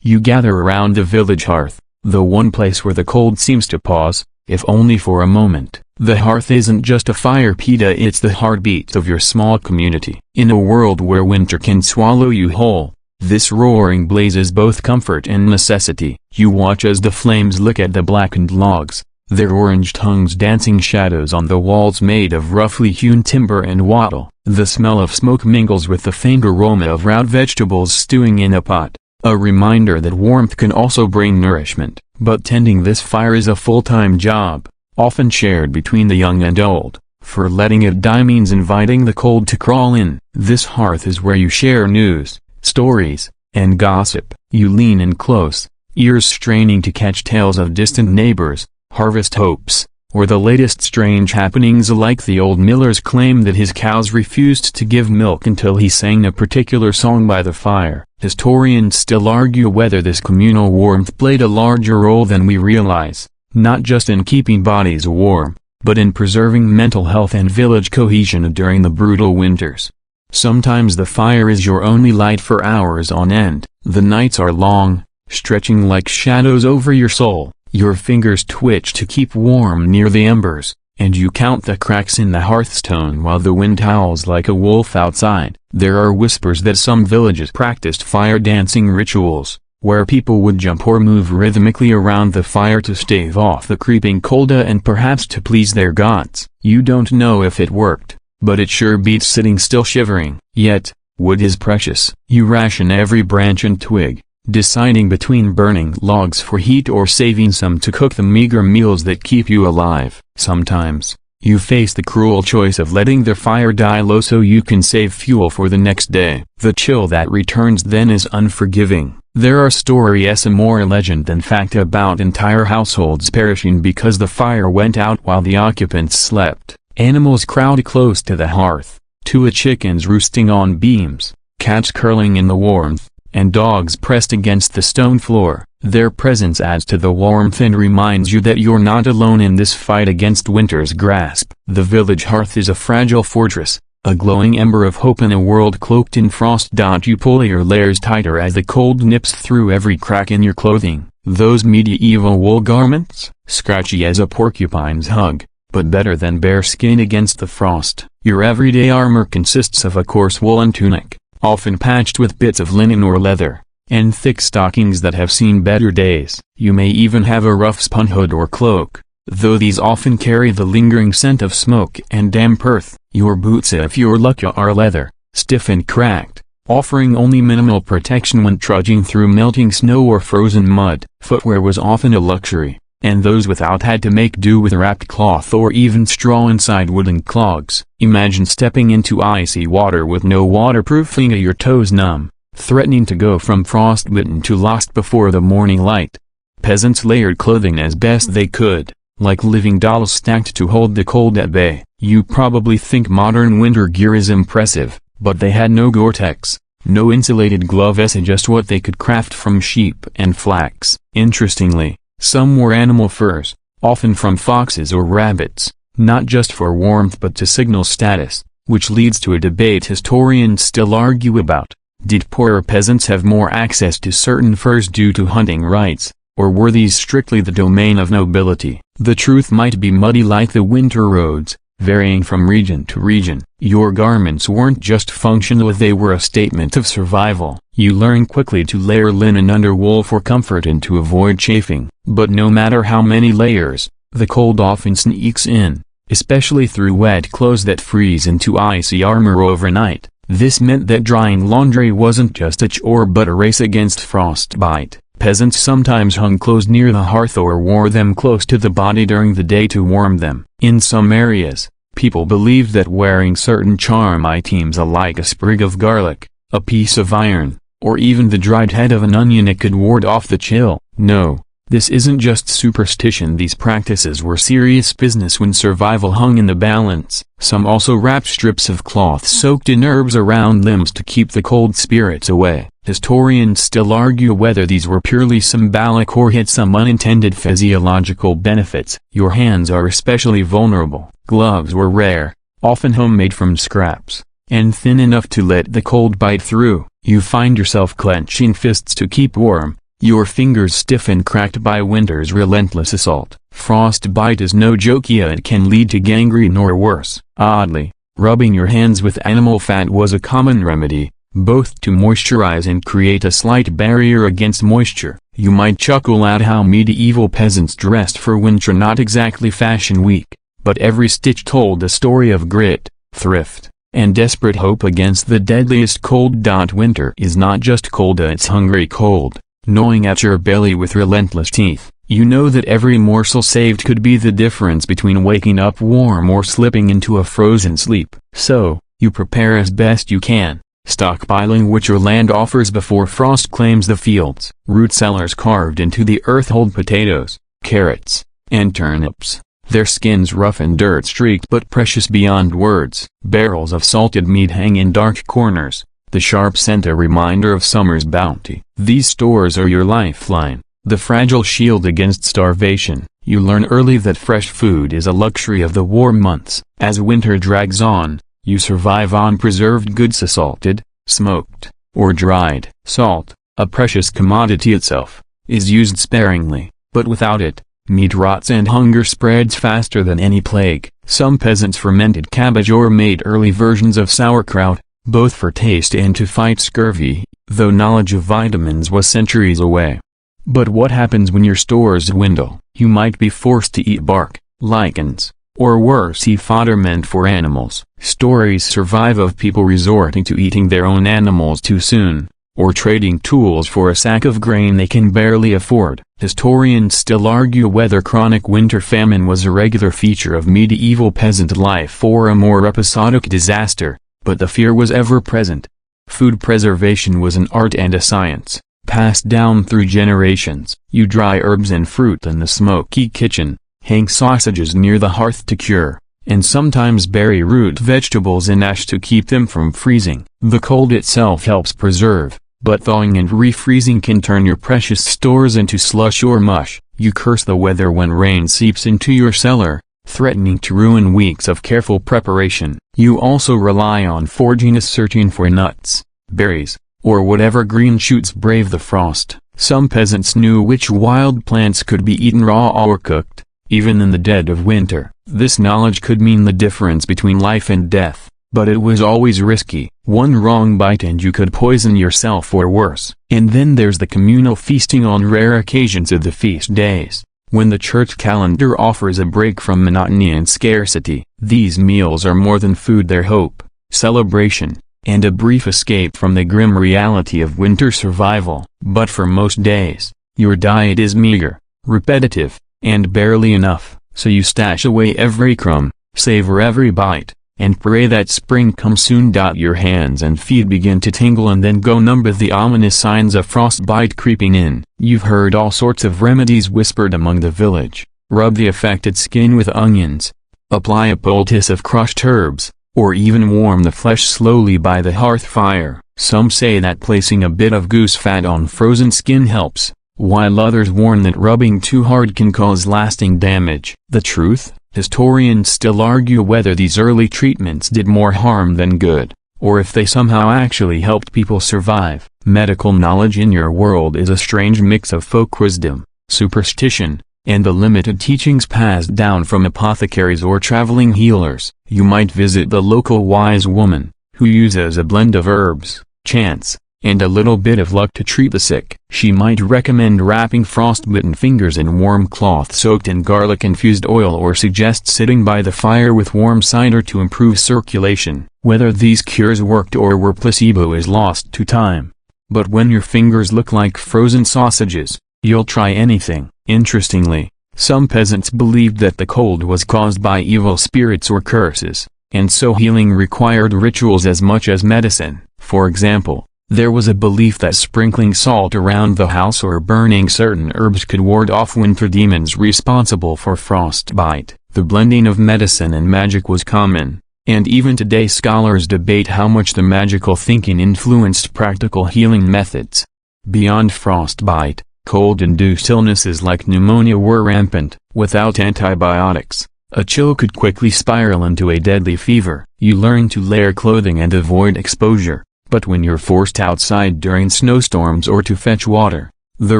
You gather around the village hearth, the one place where the cold seems to pause, if only for a moment. The hearth isn't just a fire pit, it's the heartbeat of your small community. In a world where winter can swallow you whole, this roaring blaze is both comfort and necessity. You watch as the flames lick at the blackened logs, their orange tongues dancing shadows on the walls made of roughly hewn timber and wattle. The smell of smoke mingles with the faint aroma of raw vegetables stewing in a pot, a reminder that warmth can also bring nourishment. But tending this fire is a full-time job, often shared between the young and old, for letting it die means inviting the cold to crawl in. This hearth is where you share news, stories, and gossip. You lean in close, ears straining to catch tales of distant neighbors, harvest hopes, or the latest strange happenings. Like the old miller's claim that his cows refused to give milk until he sang a particular song by the fire. Historians still argue whether this communal warmth played a larger role than we realize, not just in keeping bodies warm, but in preserving mental health and village cohesion during the brutal winters. Sometimes the fire is your only light for hours on end. The nights are long, stretching like shadows over your soul. Your fingers twitch to keep warm near the embers, and you count the cracks in the hearthstone while the wind howls like a wolf outside. There are whispers that some villages practiced fire dancing rituals, where people would jump or move rhythmically around the fire to stave off the creeping cold and perhaps to please their gods. You don't know if it worked, but it sure beats sitting still shivering. Yet, wood is precious. You ration every branch and twig, deciding between burning logs for heat or saving some to cook the meager meals that keep you alive. Sometimes, you face the cruel choice of letting the fire die low so you can save fuel for the next day. The chill that returns then is unforgiving. There are stories more legend than fact about entire households perishing because the fire went out while the occupants slept. Animals crowd close to the hearth, chickens roosting on beams, cats curling in the warmth, and dogs pressed against the stone floor. Their presence adds to the warmth and reminds you that you're not alone in this fight against winter's grasp. The village hearth is a fragile fortress, a glowing ember of hope in a world cloaked in frost. You pull your layers tighter as the cold nips through every crack in your clothing. Those medieval wool garments, scratchy as a porcupine's hug, but better than bare skin against the frost. Your everyday armor consists of a coarse woolen tunic, often patched with bits of linen or leather, and thick stockings that have seen better days. You may even have a rough spun hood or cloak, though these often carry the lingering scent of smoke and damp earth. Your boots, if you're lucky, are leather, stiff and cracked, offering only minimal protection when trudging through melting snow or frozen mud. Footwear was often a luxury, and those without had to make do with wrapped cloth or even straw inside wooden clogs. Imagine stepping into icy water with no waterproofing, your toes numb, threatening to go from frostbitten to lost before the morning light. Peasants layered clothing as best they could, like living dolls stacked to hold the cold at bay. You probably think modern winter gear is impressive, but they had no Gore-Tex, no insulated gloves, just what they could craft from sheep and flax. Interestingly, some wore animal furs, often from foxes or rabbits, not just for warmth but to signal status, which leads to a debate historians still argue about. Did poorer peasants have more access to certain furs due to hunting rights, or were these strictly the domain of nobility? The truth might be muddy like the winter roads, varying from region to region. Your garments weren't just functional, they were a statement of survival. You learn quickly to layer linen under wool for comfort and to avoid chafing. But no matter how many layers, the cold often sneaks in, especially through wet clothes that freeze into icy armor overnight. This meant that drying laundry wasn't just a chore but a race against frostbite. Peasants sometimes hung clothes near the hearth or wore them close to the body during the day to warm them. In some areas, people believed that wearing certain charm items like a sprig of garlic, a piece of iron, or even the dried head of an onion could ward off the chill. No, this isn't just superstition. These practices were serious business when survival hung in the balance. Some also wrapped strips of cloth soaked in herbs around limbs to keep the cold spirits away. Historians still argue whether these were purely symbolic or had some unintended physiological benefits. Your hands are especially vulnerable. Gloves were rare, often homemade from scraps, and thin enough to let the cold bite through. You find yourself clenching fists to keep warm, your fingers stiff and cracked by winter's relentless assault. Frostbite is no joke. It can lead to gangrene or worse. Oddly, rubbing your hands with animal fat was a common remedy, both to moisturize and create a slight barrier against moisture. You might chuckle at how medieval peasants dressed for winter, not exactly fashion week, but every stitch told a story of grit, thrift, and desperate hope against the deadliest cold. Winter is not just cold, it's hungry cold, gnawing at your belly with relentless teeth. You know that every morsel saved could be the difference between waking up warm or slipping into a frozen sleep. So, you prepare as best you can. stockpiling what your land offers before frost claims the fields. Root cellars carved into the earth hold potatoes, carrots, and turnips, their skins rough and dirt-streaked but precious beyond words. Barrels of salted meat hang in dark corners, the sharp scent a reminder of summer's bounty. These stores are your lifeline, the fragile shield against starvation. You learn early that fresh food is a luxury of the warm months. As winter drags on, you survive on preserved goods, salted, smoked, or dried. Salt, a precious commodity itself, is used sparingly, but without it, meat rots and hunger spreads faster than any plague. Some peasants fermented cabbage or made early versions of sauerkraut, both for taste and to fight scurvy, though knowledge of vitamins was centuries away. But what happens when your stores dwindle? You might be forced to eat bark, lichens, or worse, eat fodder meant for animals. Stories survive of people resorting to eating their own animals too soon, or trading tools for a sack of grain they can barely afford. Historians still argue whether chronic winter famine was a regular feature of medieval peasant life or a more episodic disaster, but the fear was ever present. Food preservation was an art and a science, passed down through generations. You dry herbs and fruit in the smoky kitchen, hang sausages near the hearth to cure, and sometimes bury root vegetables in ash to keep them from freezing. The cold itself helps preserve, but thawing and refreezing can turn your precious stores into slush or mush. You curse the weather when rain seeps into your cellar, threatening to ruin weeks of careful preparation. You also rely on foraging, searching for nuts, berries, or whatever green shoots brave the frost. Some peasants knew which wild plants could be eaten raw or cooked, even in the dead of winter. This knowledge could mean the difference between life and death, but it was always risky. One wrong bite and you could poison yourself or worse. And then there's the communal feasting on rare occasions of the feast days, when the church calendar offers a break from monotony and scarcity. These meals are more than food, they're hope, celebration, and a brief escape from the grim reality of winter survival. But for most days, your diet is meager, repetitive, and barely enough, so you stash away every crumb, savor every bite, and pray that spring comes soon. Your hands and feet begin to tingle and then go numb with the ominous signs of frostbite creeping in. You've heard all sorts of remedies whispered among the village. Rub the affected skin with onions, apply a poultice of crushed herbs, or even warm the flesh slowly by the hearth fire. Some say that placing a bit of goose fat on frozen skin helps, while others warn that rubbing too hard can cause lasting damage. The truth? Historians still argue whether these early treatments did more harm than good, or if they somehow actually helped people survive. Medical knowledge in your world is a strange mix of folk wisdom, superstition, and the limited teachings passed down from apothecaries or traveling healers. You might visit the local wise woman, who uses a blend of herbs, chants, and a little bit of luck to treat the sick. She might recommend wrapping frostbitten fingers in warm cloth soaked in garlic-infused oil, or suggest sitting by the fire with warm cider to improve circulation. Whether these cures worked or were placebo is lost to time. But when your fingers look like frozen sausages, you'll try anything. Interestingly, some peasants believed that the cold was caused by evil spirits or curses, and so healing required rituals as much as medicine. For example, there was a belief that sprinkling salt around the house or burning certain herbs could ward off winter demons responsible for frostbite. The blending of medicine and magic was common, and even today scholars debate how much the magical thinking influenced practical healing methods. Beyond frostbite, cold-induced illnesses like pneumonia were rampant. Without antibiotics, a chill could quickly spiral into a deadly fever. You learn to layer clothing and avoid exposure. But when you're forced outside during snowstorms or to fetch water, the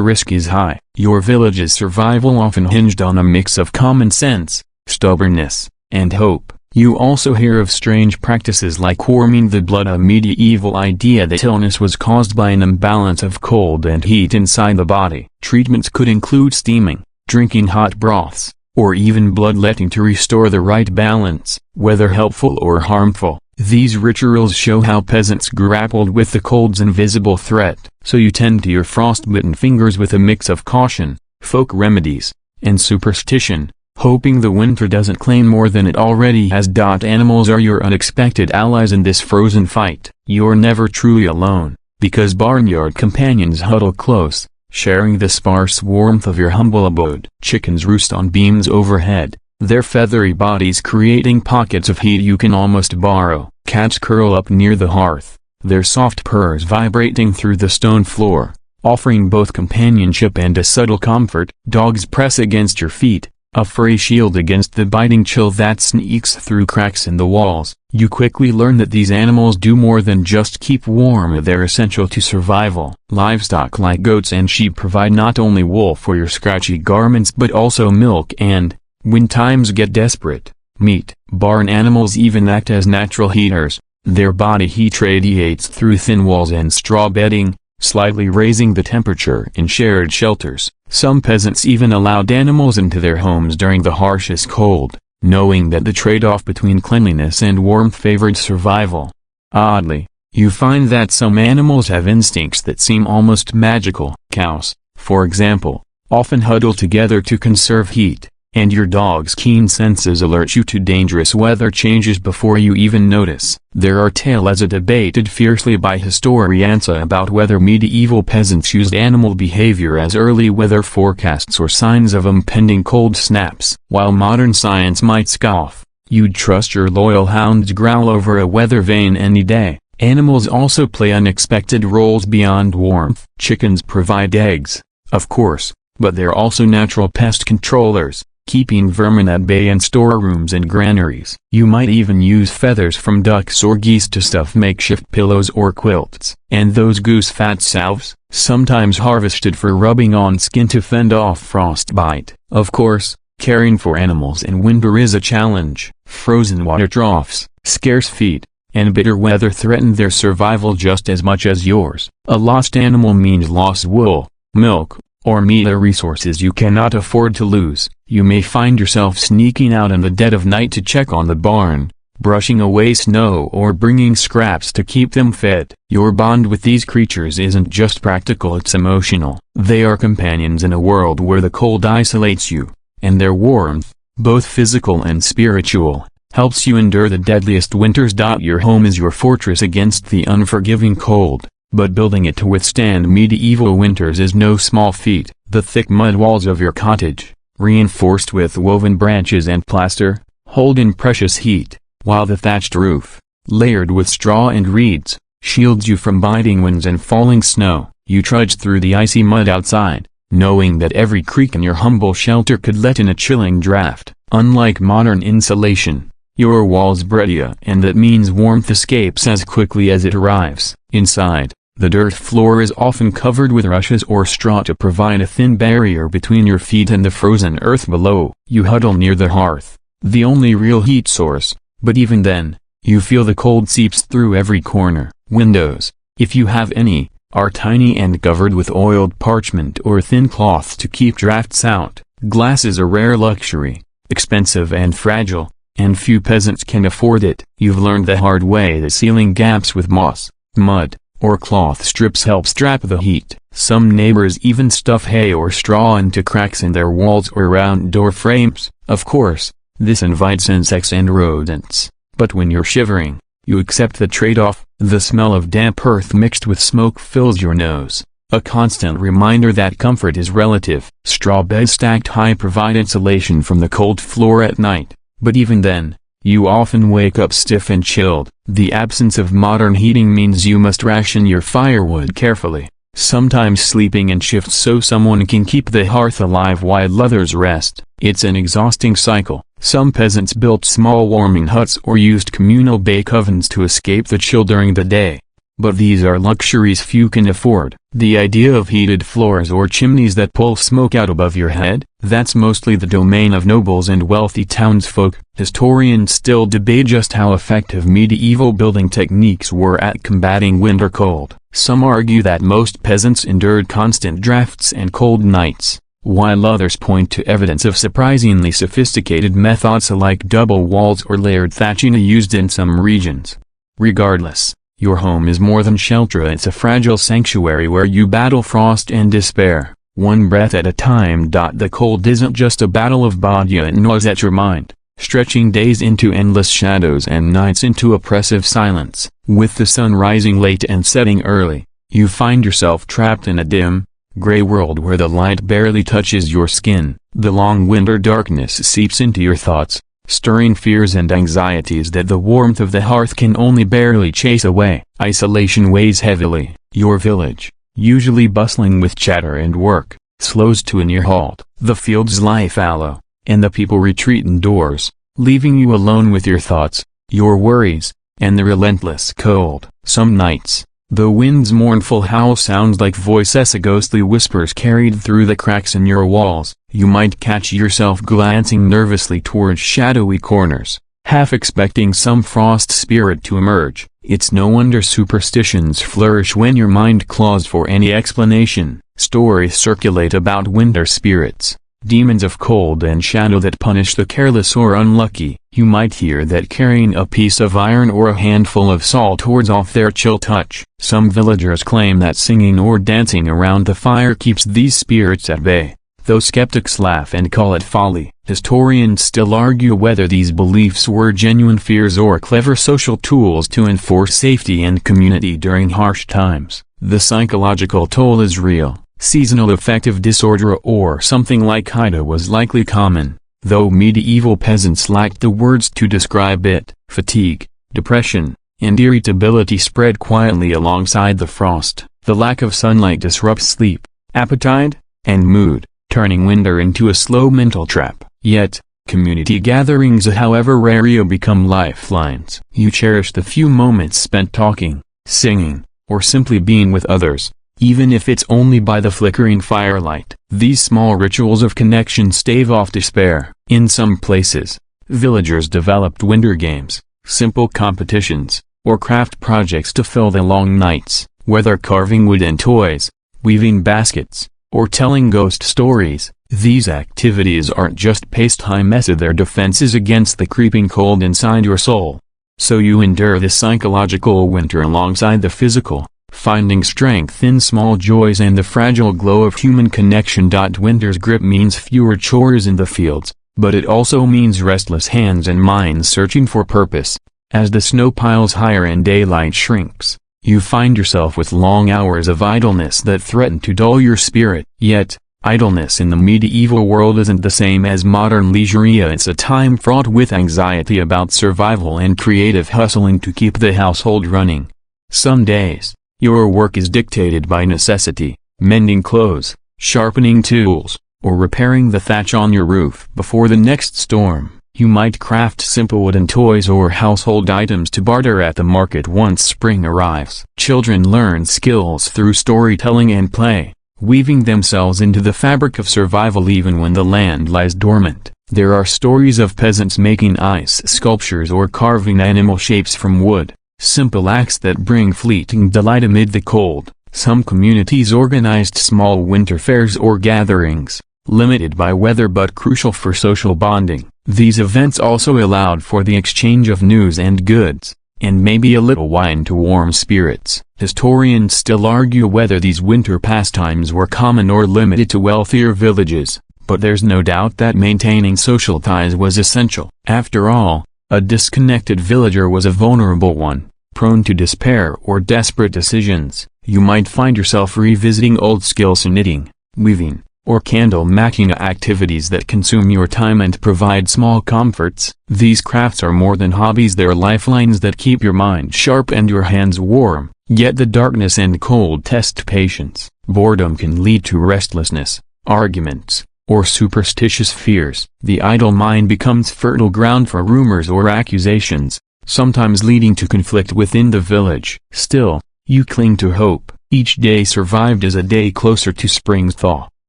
risk is high. Your village's survival often hinged on a mix of common sense, stubbornness, and hope. You also hear of strange practices like warming the blood, a medieval idea that illness was caused by an imbalance of cold and heat inside the body. Treatments could include steaming, drinking hot broths, or even bloodletting to restore the right balance. Whether helpful or harmful, these rituals show how peasants grappled with the cold's invisible threat. So you tend to your frostbitten fingers with a mix of caution, folk remedies, and superstition, hoping the winter doesn't claim more than it already has. Animals are your unexpected allies in this frozen fight. You're never truly alone, because barnyard companions huddle close, sharing the sparse warmth of your humble abode. Chickens roost on beams overhead, their feathery bodies creating pockets of heat you can almost borrow. Cats curl up near the hearth, their soft purrs vibrating through the stone floor, offering both companionship and a subtle comfort. Dogs press against your feet, a furry shield against the biting chill that sneaks through cracks in the walls. You quickly learn that these animals do more than just keep warm, they're essential to survival. Livestock like goats and sheep provide not only wool for your scratchy garments but also milk and, when times get desperate, meat. Barn animals even act as natural heaters. Their body heat radiates through thin walls and straw bedding, slightly raising the temperature in shared shelters. Some peasants even allowed animals into their homes during the harshest cold, knowing that the trade-off between cleanliness and warmth favored survival. Oddly, you find that some animals have instincts that seem almost magical. Cows, for example, often huddle together to conserve heat, and your dog's keen senses alert you to dangerous weather changes before you even notice. There are tales debated fiercely by historians about whether medieval peasants used animal behavior as early weather forecasts or signs of impending cold snaps. While modern science might scoff, you'd trust your loyal hound's growl over a weather vane any day. Animals also play unexpected roles beyond warmth. Chickens provide eggs, of course, but they're also natural pest controllers, keeping vermin at bay in storerooms and granaries. You might even use feathers from ducks or geese to stuff makeshift pillows or quilts. And those goose fat salves, sometimes harvested for rubbing on skin to fend off frostbite. Of course, caring for animals in winter is a challenge. Frozen water troughs, scarce feed, and bitter weather threaten their survival just as much as yours. A lost animal means lost wool, milk, or meat, resources you cannot afford to lose. You may find yourself sneaking out in the dead of night to check on the barn, brushing away snow or bringing scraps to keep them fed. Your bond with these creatures isn't just practical, it's emotional. They are companions in a world where the cold isolates you, and their warmth, both physical and spiritual, helps you endure the deadliest winters. Your home is your fortress against the unforgiving cold. But building it to withstand medieval winters is no small feat. The thick mud walls of your cottage, reinforced with woven branches and plaster, hold in precious heat, while the thatched roof, layered with straw and reeds, shields you from biting winds and falling snow. You trudge through the icy mud outside, knowing that every creak in your humble shelter could let in a chilling draft. Unlike modern insulation, your walls breccia, and that means warmth escapes as quickly as it arrives. Inside, the dirt floor is often covered with rushes or straw to provide a thin barrier between your feet and the frozen earth below. You huddle near the hearth, the only real heat source, but even then, you feel the cold seeps through every corner. Windows, if you have any, are tiny and covered with oiled parchment or thin cloth to keep drafts out. Glass is a rare luxury, expensive and fragile, and few peasants can afford it. You've learned the hard way that sealing gaps with moss, mud, or cloth strips helps trap the heat. Some neighbors even stuff hay or straw into cracks in their walls or around door frames. Of course, this invites insects and rodents, but when you're shivering, you accept the trade-off. The smell of damp earth mixed with smoke fills your nose, a constant reminder that comfort is relative. Straw beds stacked high provide insulation from the cold floor at night, but even then, you often wake up stiff and chilled. The absence of modern heating means you must ration your firewood carefully, sometimes sleeping in shifts so someone can keep the hearth alive while others rest. It's an exhausting cycle. Some peasants built small warming huts or used communal bake ovens to escape the chill during the day. But these are luxuries few can afford. The idea of heated floors or chimneys that pull smoke out above your head, that's mostly the domain of nobles and wealthy townsfolk. Historians still debate just how effective medieval building techniques were at combating winter cold. Some argue that most peasants endured constant drafts and cold nights, while others point to evidence of surprisingly sophisticated methods like double walls or layered thatching used in some regions. Regardless, your home is more than shelter, it's a fragile sanctuary where you battle frost and despair. one breath at a time. The cold isn't just a battle of body, it gnaws at your mind, stretching days into endless shadows and nights into oppressive silence. With the sun rising late and setting early, you find yourself trapped in a dim, gray world where the light barely touches your skin. The long winter darkness seeps into your thoughts, stirring fears and anxieties that the warmth of the hearth can only barely chase away. Isolation weighs heavily. Your village, usually bustling with chatter and work, slows to a near halt. The fields lie fallow, and the people retreat indoors, leaving you alone with your thoughts, your worries, and the relentless cold. Some nights, the wind's mournful howl sounds like voices, ghostly whispers carried through the cracks in your walls. You might catch yourself glancing nervously towards shadowy corners, half expecting some frost spirit to emerge. It's no wonder superstitions flourish when your mind claws for any explanation. Stories circulate about winter spirits, demons of cold and shadow that punish the careless or unlucky. You might hear that carrying a piece of iron or a handful of salt wards off their chill touch. Some villagers claim that singing or dancing around the fire keeps these spirits at bay, though skeptics laugh and call it folly. Historians still argue whether these beliefs were genuine fears or clever social tools to enforce safety and community during harsh times. The psychological toll is real. Seasonal affective disorder or something like Haida was likely common, though medieval peasants lacked the words to describe it. Fatigue, depression, and irritability spread quietly alongside the frost. The lack of sunlight disrupts sleep, appetite, and mood, turning winter into a slow mental trap. Yet, community gatherings, however rare, become lifelines. You cherish the few moments spent talking, singing, or simply being with others, even if it's only by the flickering firelight. These small rituals of connection stave off despair. In some places, villagers developed winter games, simple competitions, or craft projects to fill the long nights. Whether carving wood and toys, weaving baskets, or telling ghost stories, these activities aren't just pastime, they're defenses against the creeping cold inside your soul. So you endure the psychological winter alongside the physical, finding strength in small joys and the fragile glow of human connection. Winter's grip means fewer chores in the fields, but it also means restless hands and minds searching for purpose. As the snow piles higher and daylight shrinks, you find yourself with long hours of idleness that threaten to dull your spirit. Yet, idleness in the medieval world isn't the same as modern leisure. It's a time fraught with anxiety about survival and creative hustling to keep the household running. Some days, your work is dictated by necessity, mending clothes, sharpening tools, or repairing the thatch on your roof before the next storm. You might craft simple wooden toys or household items to barter at the market once spring arrives. Children learn skills through storytelling and play, weaving themselves into the fabric of survival even when the land lies dormant. There are stories of peasants making ice sculptures or carving animal shapes from wood, simple acts that bring fleeting delight amid the cold. Some communities organized small winter fairs or gatherings, limited by weather but crucial for social bonding. These events also allowed for the exchange of news and goods, and maybe a little wine to warm spirits. Historians still argue whether these winter pastimes were common or limited to wealthier villages, but there's no doubt that maintaining social ties was essential. After all, a disconnected villager was a vulnerable one, prone to despair or desperate decisions. You might find yourself revisiting old skills in knitting, weaving, or candle-making, activities that consume your time and provide small comforts. These crafts are more than hobbies, they're lifelines that keep your mind sharp and your hands warm. Yet the darkness and cold test patience. Boredom can lead to restlessness, arguments, or superstitious fears. The idle mind becomes fertile ground for rumors or accusations, sometimes leading to conflict within the village. Still, you cling to hope. Each day survived is a day closer to spring's thaw,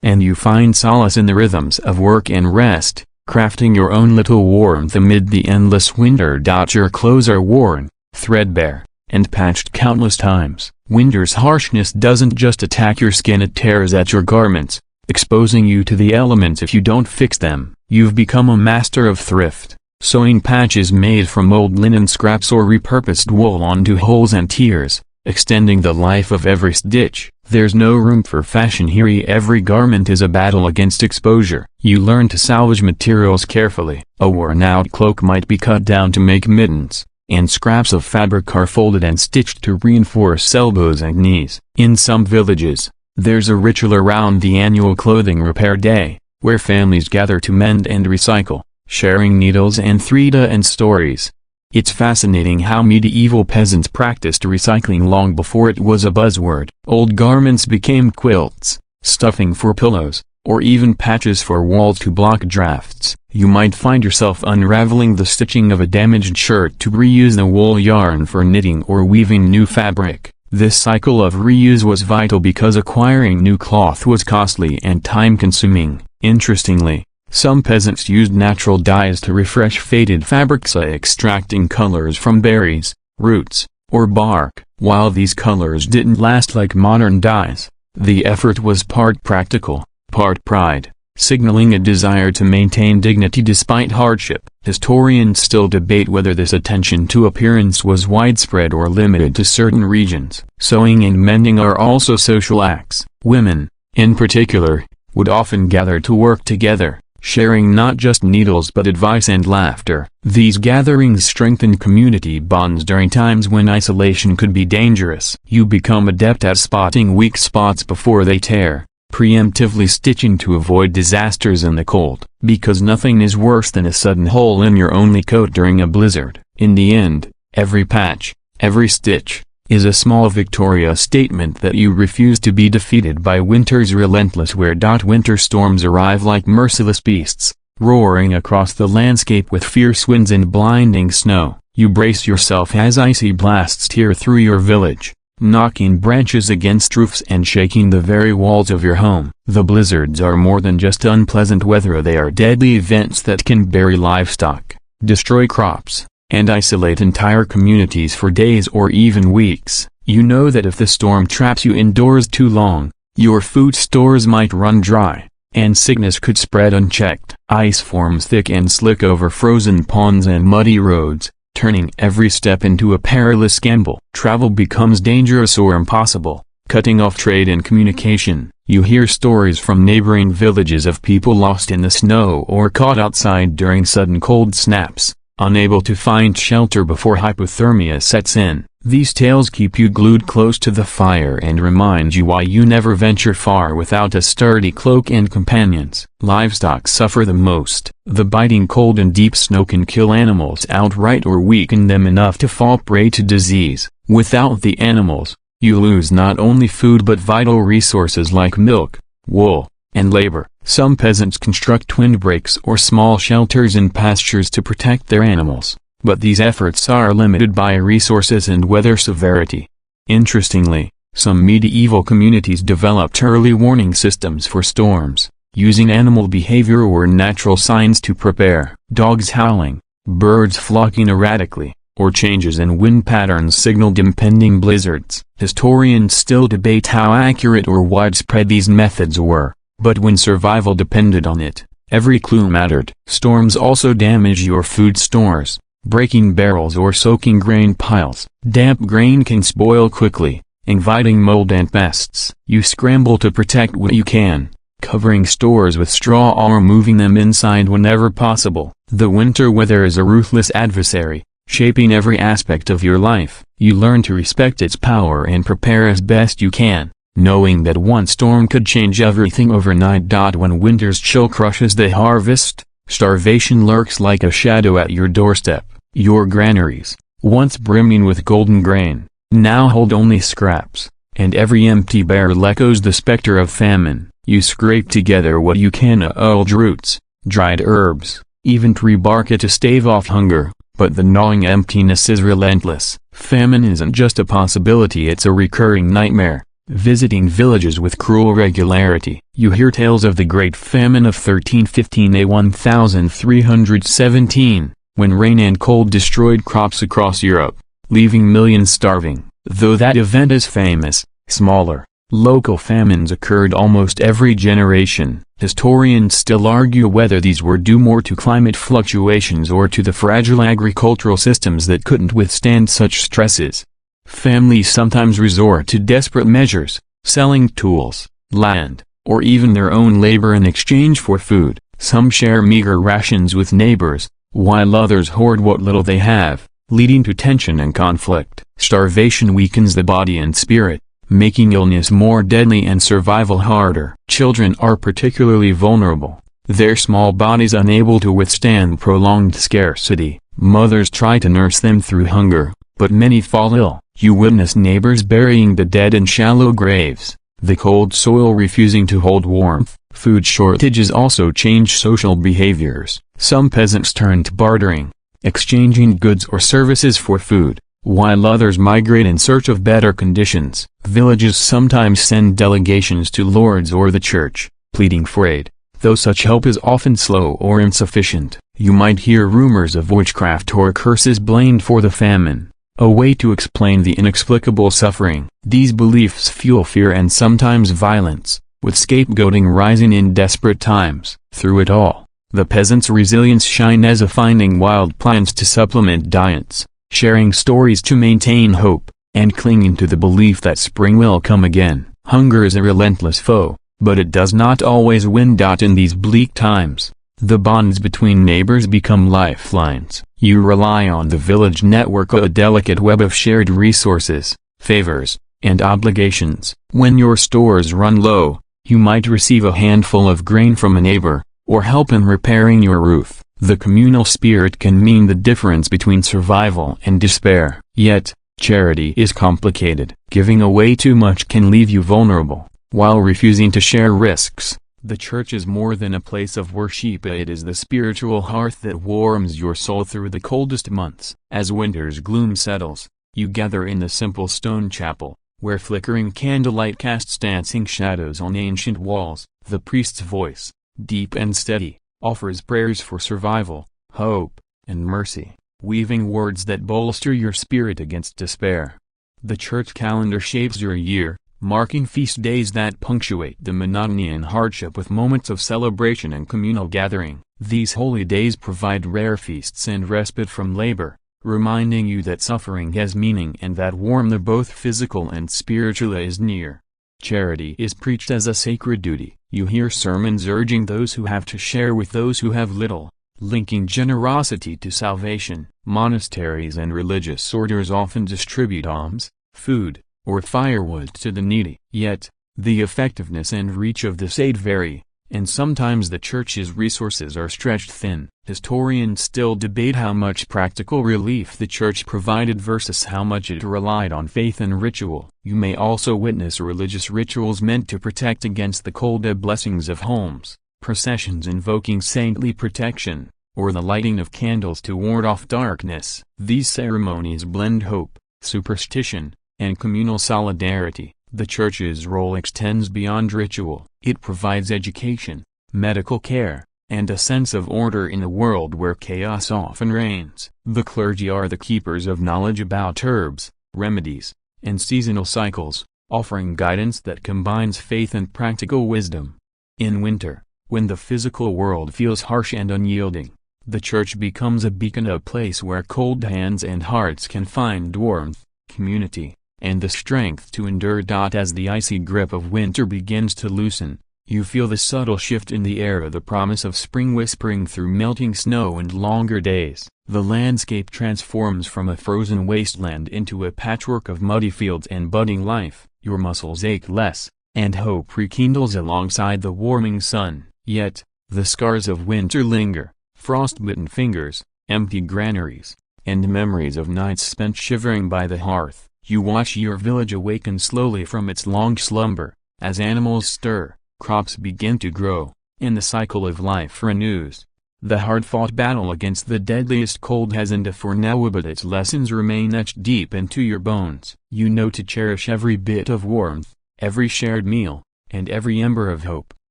and you find solace in the rhythms of work and rest, crafting your own little warmth amid the endless winter. Your clothes are worn, threadbare, and patched countless times. Winter's harshness doesn't just attack your skin, it tears at your garments, exposing you to the elements if you don't fix them. You've become a master of thrift, sewing patches made from old linen scraps or repurposed wool onto holes and tears, extending the life of every stitch. There's no room for fashion here. Every garment is a battle against exposure. You learn to salvage materials carefully. A worn-out cloak might be cut down to make mittens, and scraps of fabric are folded and stitched to reinforce elbows and knees. In some villages, there's a ritual around the annual clothing repair day, where families gather to mend and recycle, sharing needles and thread and stories. It's fascinating how medieval peasants practiced recycling long before it was a buzzword. Old garments became quilts, stuffing for pillows, or even patches for walls to block drafts. You might find yourself unraveling the stitching of a damaged shirt to reuse the wool yarn for knitting or weaving new fabric. This cycle of reuse was vital because acquiring new cloth was costly and time-consuming. Interestingly, some peasants used natural dyes to refresh faded fabrics by extracting colors from berries, roots, or bark. While these colors didn't last like modern dyes, the effort was part practical, part pride, signaling a desire to maintain dignity despite hardship. Historians still debate whether this attention to appearance was widespread or limited to certain regions. Sewing and mending are also social acts. Women, in particular, would often gather to work together, sharing not just needles but advice and laughter. These gatherings strengthened community bonds during times when isolation could be dangerous. You become adept at spotting weak spots before they tear, preemptively stitching to avoid disasters in the cold. Because nothing is worse than a sudden hole in your only coat during a blizzard. In the end, every patch, every stitch, is a small victory, a statement that you refuse to be defeated by winter's relentless wear. Winter storms arrive like merciless beasts, roaring across the landscape with fierce winds and blinding snow. You brace yourself as icy blasts tear through your village, knocking branches against roofs and shaking the very walls of your home. The blizzards are more than just unpleasant weather. They are deadly events that can bury livestock, destroy crops, and isolate entire communities for days or even weeks. You know that if the storm traps you indoors too long, your food stores might run dry, and sickness could spread unchecked. Ice forms thick and slick over frozen ponds and muddy roads, turning every step into a perilous gamble. Travel becomes dangerous or impossible, cutting off trade and communication. You hear stories from neighboring villages of people lost in the snow or caught outside during sudden cold snaps, unable to find shelter before hypothermia sets in. These tales keep you glued close to the fire and remind you why you never venture far without a sturdy cloak and companions. Livestock suffer the most. The biting cold and deep snow can kill animals outright or weaken them enough to fall prey to disease. Without the animals, you lose not only food but vital resources like milk, wool, and labor. Some peasants construct windbreaks or small shelters in pastures to protect their animals, but these efforts are limited by resources and weather severity. Interestingly, some medieval communities developed early warning systems for storms, using animal behavior or natural signs to prepare. Dogs howling, birds flocking erratically, or changes in wind patterns signaled impending blizzards. Historians still debate how accurate or widespread these methods were, but when survival depended on it, every clue mattered. Storms also damage your food stores, breaking barrels or soaking grain piles. Damp grain can spoil quickly, inviting mold and pests. You scramble to protect what you can, covering stores with straw or moving them inside whenever possible. The winter weather is a ruthless adversary, shaping every aspect of your life. You learn to respect its power and prepare as best you can, knowing that one storm could change everything overnight. When winter's chill crushes the harvest, starvation lurks like a shadow at your doorstep. Your granaries, once brimming with golden grain, now hold only scraps, and every empty barrel echoes the specter of famine. You scrape together what you can: old roots, dried herbs, even tree bark to stave off hunger, but the gnawing emptiness is relentless. Famine isn't just a possibility, it's a recurring nightmare, visiting villages with cruel regularity. You hear tales of the Great Famine of 1315 1317, when rain and cold destroyed crops across Europe, leaving millions starving. Though that event is famous, smaller, local famines occurred almost every generation. Historians still argue whether these were due more to climate fluctuations or to the fragile agricultural systems that couldn't withstand such stresses. Families sometimes resort to desperate measures, selling tools, land, or even their own labor in exchange for food. Some share meager rations with neighbors, while others hoard what little they have, leading to tension and conflict. Starvation weakens the body and spirit, making illness more deadly and survival harder. Children are particularly vulnerable, their small bodies unable to withstand prolonged scarcity. Mothers try to nurse them through hunger, but many fall ill. You witness neighbors burying the dead in shallow graves, the cold soil refusing to hold warmth. Food shortages also change social behaviors. Some peasants turn to bartering, exchanging goods or services for food, while others migrate in search of better conditions. Villages sometimes send delegations to lords or the church, pleading for aid, though such help is often slow or insufficient. You might hear rumors of witchcraft or curses blamed for the famine, a way to explain the inexplicable suffering. These beliefs fuel fear and sometimes violence, with scapegoating rising in desperate times. Through it all, the peasants' resilience shines as a finding wild plants to supplement diets, sharing stories to maintain hope, and clinging to the belief that spring will come again. Hunger is a relentless foe, but it does not always win. In these bleak times, the bonds between neighbors become lifelines. You rely on the village network, a delicate web of shared resources, favors, and obligations. When your stores run low, you might receive a handful of grain from a neighbor, or help in repairing your roof. The communal spirit can mean the difference between survival and despair. Yet, charity is complicated. Giving away too much can leave you vulnerable, while refusing to share risks. The church is more than a place of worship. It is the spiritual hearth that warms your soul through the coldest months. As winter's gloom settles, you gather in the simple stone chapel, where flickering candlelight casts dancing shadows on ancient walls. The priest's voice, deep and steady, offers prayers for survival, hope, and mercy, weaving words that bolster your spirit against despair. The church calendar shapes your year, marking feast days that punctuate the monotony and hardship with moments of celebration and communal gathering. These holy days provide rare feasts and respite from labor, reminding you that suffering has meaning and that warmth, both physical and spiritual, is near. Charity is preached as a sacred duty. You hear sermons urging those who have to share with those who have little, linking generosity to salvation. Monasteries and religious orders often distribute alms, food, or firewood to the needy. Yet, the effectiveness and reach of this aid vary, and sometimes the church's resources are stretched thin. Historians still debate how much practical relief the church provided versus how much it relied on faith and ritual. You may also witness religious rituals meant to protect against the cold blessings of homes, processions invoking saintly protection, or the lighting of candles to ward off darkness. These ceremonies blend hope, superstition, and communal solidarity. The church's role extends beyond ritual. It provides education, medical care, and a sense of order in a world where chaos often reigns. The clergy are the keepers of knowledge about herbs, remedies, and seasonal cycles, offering guidance that combines faith and practical wisdom. In winter, when the physical world feels harsh and unyielding, the church becomes a beacon, a place where cold hands and hearts can find warmth, community, and the strength to endure. As the icy grip of winter begins to loosen, you feel the subtle shift in the air, the promise of spring whispering through melting snow and longer days. The landscape transforms from a frozen wasteland into a patchwork of muddy fields and budding life. Your muscles ache less, and hope rekindles alongside the warming sun. Yet, the scars of winter linger, frostbitten fingers, empty granaries, and memories of nights spent shivering by the hearth. You watch your village awaken slowly from its long slumber, as animals stir, crops begin to grow, and the cycle of life renews. The hard-fought battle against the deadliest cold has ended for now, but its lessons remain etched deep into your bones. You know to cherish every bit of warmth, every shared meal, and every ember of hope.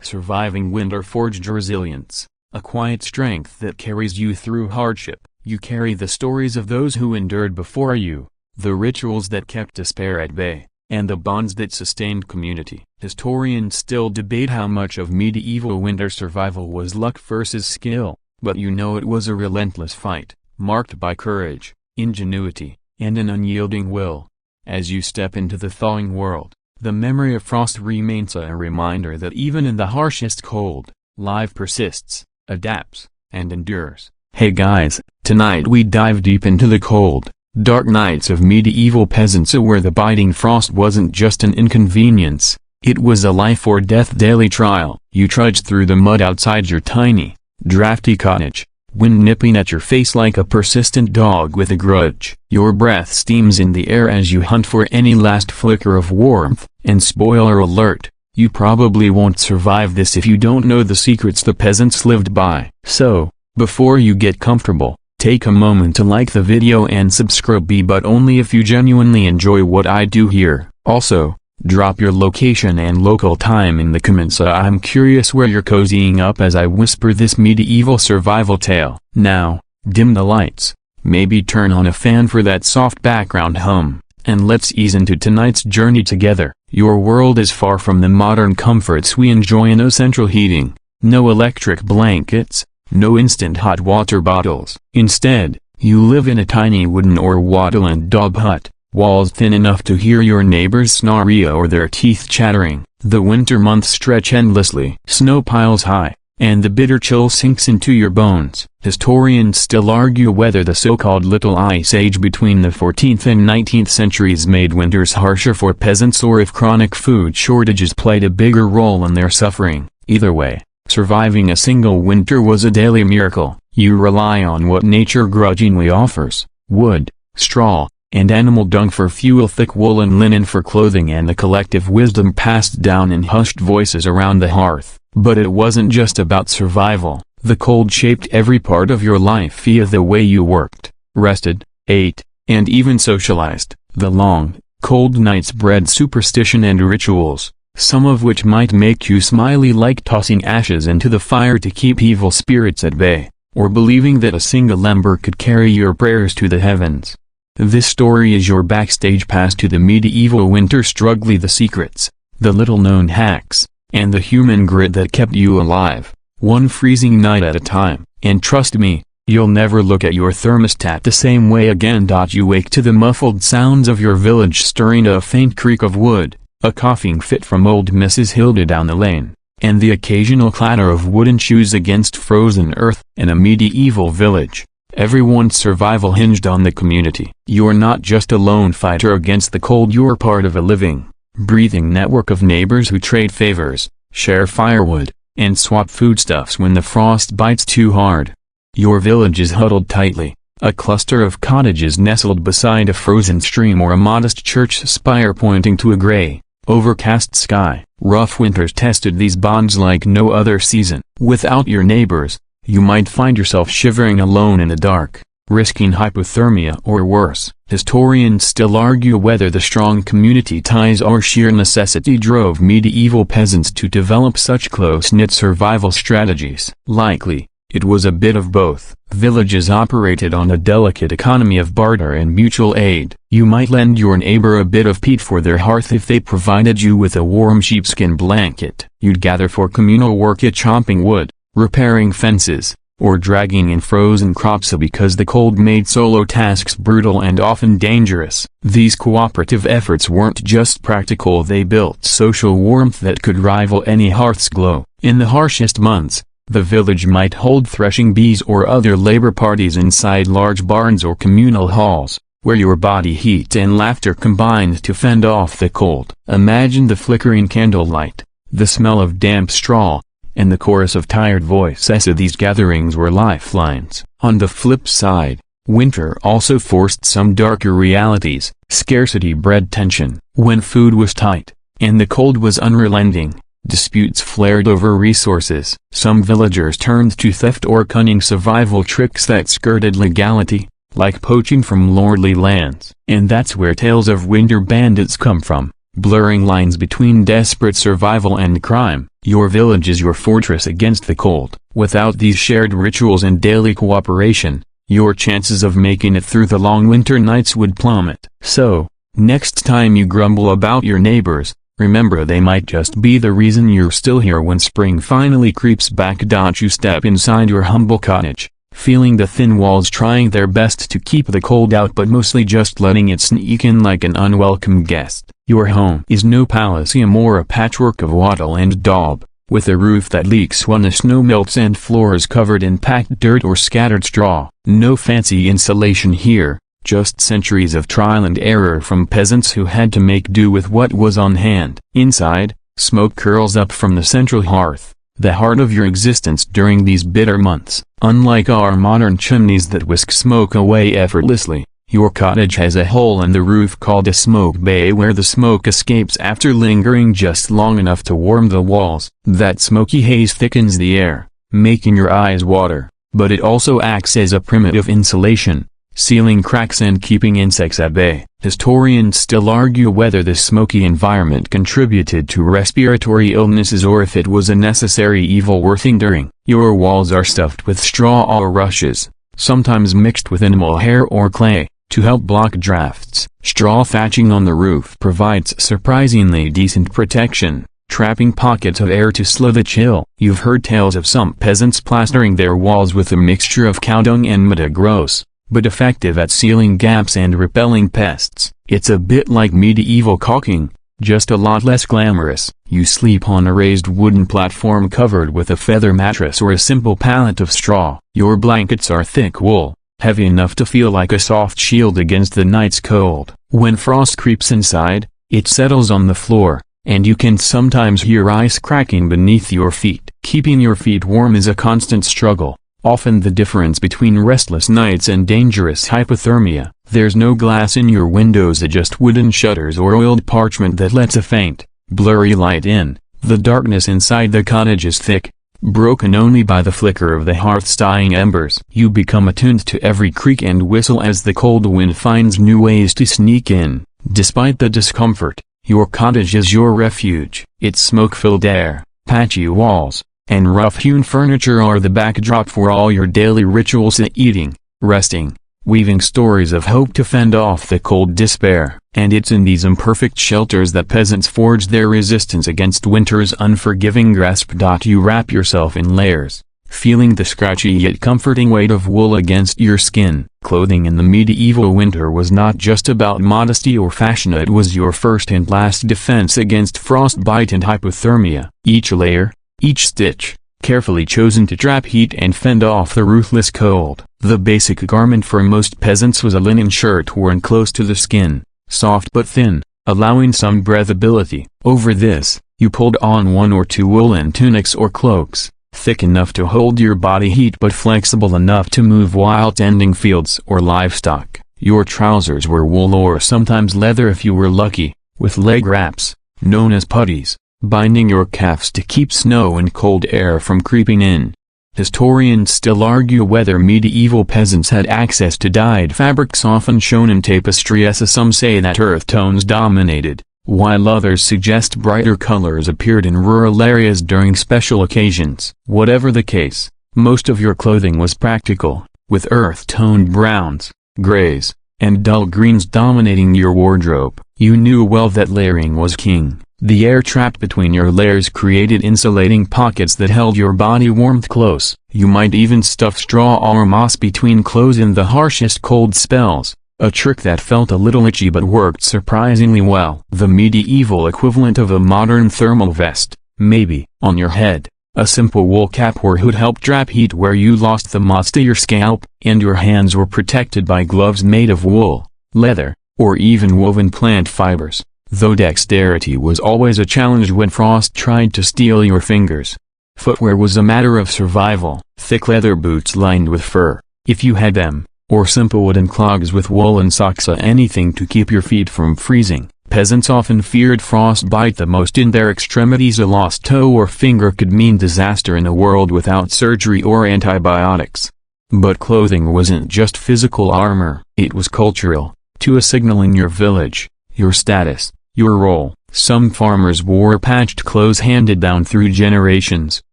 Surviving winter forged resilience, a quiet strength that carries you through hardship. You carry the stories of those who endured before you, the rituals that kept despair at bay, and the bonds that sustained community. Historians still debate how much of medieval winter survival was luck versus skill, but you know it was a relentless fight, marked by courage, ingenuity, and an unyielding will. As you step into the thawing world, The memory of frost remains a reminder that even in the harshest cold, life persists, adapts, and endures. Hey guys, tonight we dive deep into the cold, dark nights of medieval peasants where the biting frost wasn't just an inconvenience, it was a life-or-death daily trial. You trudged through the mud outside your tiny, drafty cottage, wind nipping at your face like a persistent dog with a grudge. Your breath steams in the air as you hunt for any last flicker of warmth, and spoiler alert, you probably won't survive this if you don't know the secrets the peasants lived by. So, before you get comfortable, take a moment to like the video and subscribe, but only if you genuinely enjoy what I do here. Also, drop your location and local time in the comments. I'm curious where you're cozying up as I whisper this medieval survival tale. Now, dim the lights, maybe turn on a fan for that soft background hum, and let's ease into tonight's journey together. Your world is far from the modern comforts we enjoy. No central heating, no electric blankets, no instant hot water bottles. Instead, you live in a tiny wooden or wattle and daub hut, walls thin enough to hear your neighbors snore or their teeth chattering. The winter months stretch endlessly. Snow piles high, and the bitter chill sinks into your bones. Historians still argue whether the so-called Little Ice Age between the 14th and 19th centuries made winters harsher for peasants or if chronic food shortages played a bigger role in their suffering. Either way, surviving a single winter was a daily miracle. You rely on what nature grudgingly offers: wood, straw, and animal dung for fuel, thick wool and linen for clothing, and the collective wisdom passed down in hushed voices around the hearth. But it wasn't just about survival. The cold shaped every part of your life via the way you worked, rested, ate, and even socialized. The long, cold nights bred superstition and rituals, some of which might make you smiley, like tossing ashes into the fire to keep evil spirits at bay, or believing that a single ember could carry your prayers to the heavens. This story is your backstage pass to the medieval winter struggle, the secrets, the little-known hacks, and the human grit that kept you alive, one freezing night at a time. And trust me, you'll never look at your thermostat the same way again. You wake to the muffled sounds of your village stirring, a faint creak of wood, a coughing fit from old Mrs. Hilda down the lane, and the occasional clatter of wooden shoes against frozen earth. In a medieval village, everyone's survival hinged on the community. You're not just a lone fighter against the cold, you're part of a living, breathing network of neighbors who trade favors, share firewood, and swap foodstuffs when the frost bites too hard. Your village is huddled tightly, a cluster of cottages nestled beside a frozen stream or a modest church spire pointing to a gray, overcast sky. Rough winters tested these bonds like no other season. Without your neighbors, you might find yourself shivering alone in the dark, risking hypothermia or worse. Historians still argue whether the strong community ties or sheer necessity drove medieval peasants to develop such close-knit survival strategies. Likely, it was a bit of both. Villages operated on a delicate economy of barter and mutual aid. You might lend your neighbor a bit of peat for their hearth if they provided you with a warm sheepskin blanket. You'd gather for communal work at chopping wood, repairing fences, or dragging in frozen crops because the cold made solo tasks brutal and often dangerous. These cooperative efforts weren't just practical, they built social warmth that could rival any hearth's glow. In the harshest months, the village might hold threshing bees or other labor parties inside large barns or communal halls, where your body heat and laughter combined to fend off the cold. Imagine the flickering candlelight, the smell of damp straw, and the chorus of tired voices. These gatherings were lifelines. On the flip side, winter also forced some darker realities. Scarcity bred tension. When food was tight, and the cold was unrelenting, disputes flared over resources. Some villagers turned to theft or cunning survival tricks that skirted legality, like poaching from lordly lands. And that's where tales of winter bandits come from, blurring lines between desperate survival and crime. Your village is your fortress against the cold. Without these shared rituals and daily cooperation, your chances of making it through the long winter nights would plummet. So, next time you grumble about your neighbors, remember they might just be the reason you're still here when spring finally creeps back. You step inside your humble cottage, feeling the thin walls trying their best to keep the cold out but mostly just letting it sneak in like an unwelcome guest. Your home is no palaceum or a patchwork of wattle and daub, with a roof that leaks when the snow melts and floors covered in packed dirt or scattered straw. No fancy insulation here, just centuries of trial and error from peasants who had to make do with what was on hand. Inside, smoke curls up from the central hearth, the heart of your existence during these bitter months. Unlike our modern chimneys that whisk smoke away effortlessly, your cottage has a hole in the roof called a smoke bay where the smoke escapes after lingering just long enough to warm the walls. That smoky haze thickens the air, making your eyes water, but it also acts as a primitive insulation, sealing cracks and keeping insects at bay. Historians still argue whether this smoky environment contributed to respiratory illnesses or if it was a necessary evil worth enduring. Your walls are stuffed with straw or rushes, sometimes mixed with animal hair or clay, to help block drafts. Straw thatching on the roof provides surprisingly decent protection, trapping pockets of air to slow the chill. You've heard tales of some peasants plastering their walls with a mixture of cow dung and mud, gross, but effective at sealing gaps and repelling pests. It's a bit like medieval caulking, just a lot less glamorous. You sleep on a raised wooden platform covered with a feather mattress or a simple pallet of straw. Your blankets are thick wool, heavy enough to feel like a soft shield against the night's cold. When frost creeps inside, it settles on the floor, and you can sometimes hear ice cracking beneath your feet. Keeping your feet warm is a constant struggle, often the difference between restless nights and dangerous hypothermia. There's no glass in your windows, just wooden shutters or oiled parchment that lets a faint, blurry light in. The darkness inside the cottage is thick, broken only by the flicker of the hearth's dying embers. You become attuned to every creak and whistle as the cold wind finds new ways to sneak in. Despite the discomfort, your cottage is your refuge. Its smoke-filled air, patchy walls, and rough-hewn furniture are the backdrop for all your daily rituals: eating, resting, weaving stories of hope to fend off the cold despair. And it's in these imperfect shelters that peasants forged their resistance against winter's unforgiving grasp. You wrap yourself in layers, feeling the scratchy yet comforting weight of wool against your skin. Clothing in the medieval winter was not just about modesty or fashion, it was your first and last defense against frostbite and hypothermia. Each layer, each stitch, carefully chosen to trap heat and fend off the ruthless cold. The basic garment for most peasants was a linen shirt worn close to the skin, soft but thin, allowing some breathability. Over this, you pulled on one or two woolen tunics or cloaks, thick enough to hold your body heat but flexible enough to move while tending fields or livestock. Your trousers were wool or sometimes leather if you were lucky, with leg wraps, known as puttees, binding your calves to keep snow and cold air from creeping in. Historians still argue whether medieval peasants had access to dyed fabrics, often shown in tapestry, as some say that earth tones dominated, while others suggest brighter colors appeared in rural areas during special occasions. Whatever the case, most of your clothing was practical, with earth-toned browns, grays, and dull greens dominating your wardrobe. You knew well that layering was king. The air trapped between your layers created insulating pockets that held your body warmth close. You might even stuff straw or moss between clothes in the harshest cold spells, a trick that felt a little itchy but worked surprisingly well. The medieval equivalent of a modern thermal vest, maybe. On your head, a simple wool cap or hood helped trap heat where you lost the moss to your scalp, and your hands were protected by gloves made of wool, leather, or even woven plant fibers. Though dexterity was always a challenge when frost tried to steal your fingers. Footwear was a matter of survival. Thick leather boots lined with fur, if you had them, or simple wooden clogs with woolen socks, anything to keep your feet from freezing. Peasants often feared frostbite the most in their extremities. A lost toe or finger could mean disaster in a world without surgery or antibiotics. But clothing wasn't just physical armor, it was cultural, to a signal in your village, your status, your role. Some farmers wore patched clothes handed down through generations,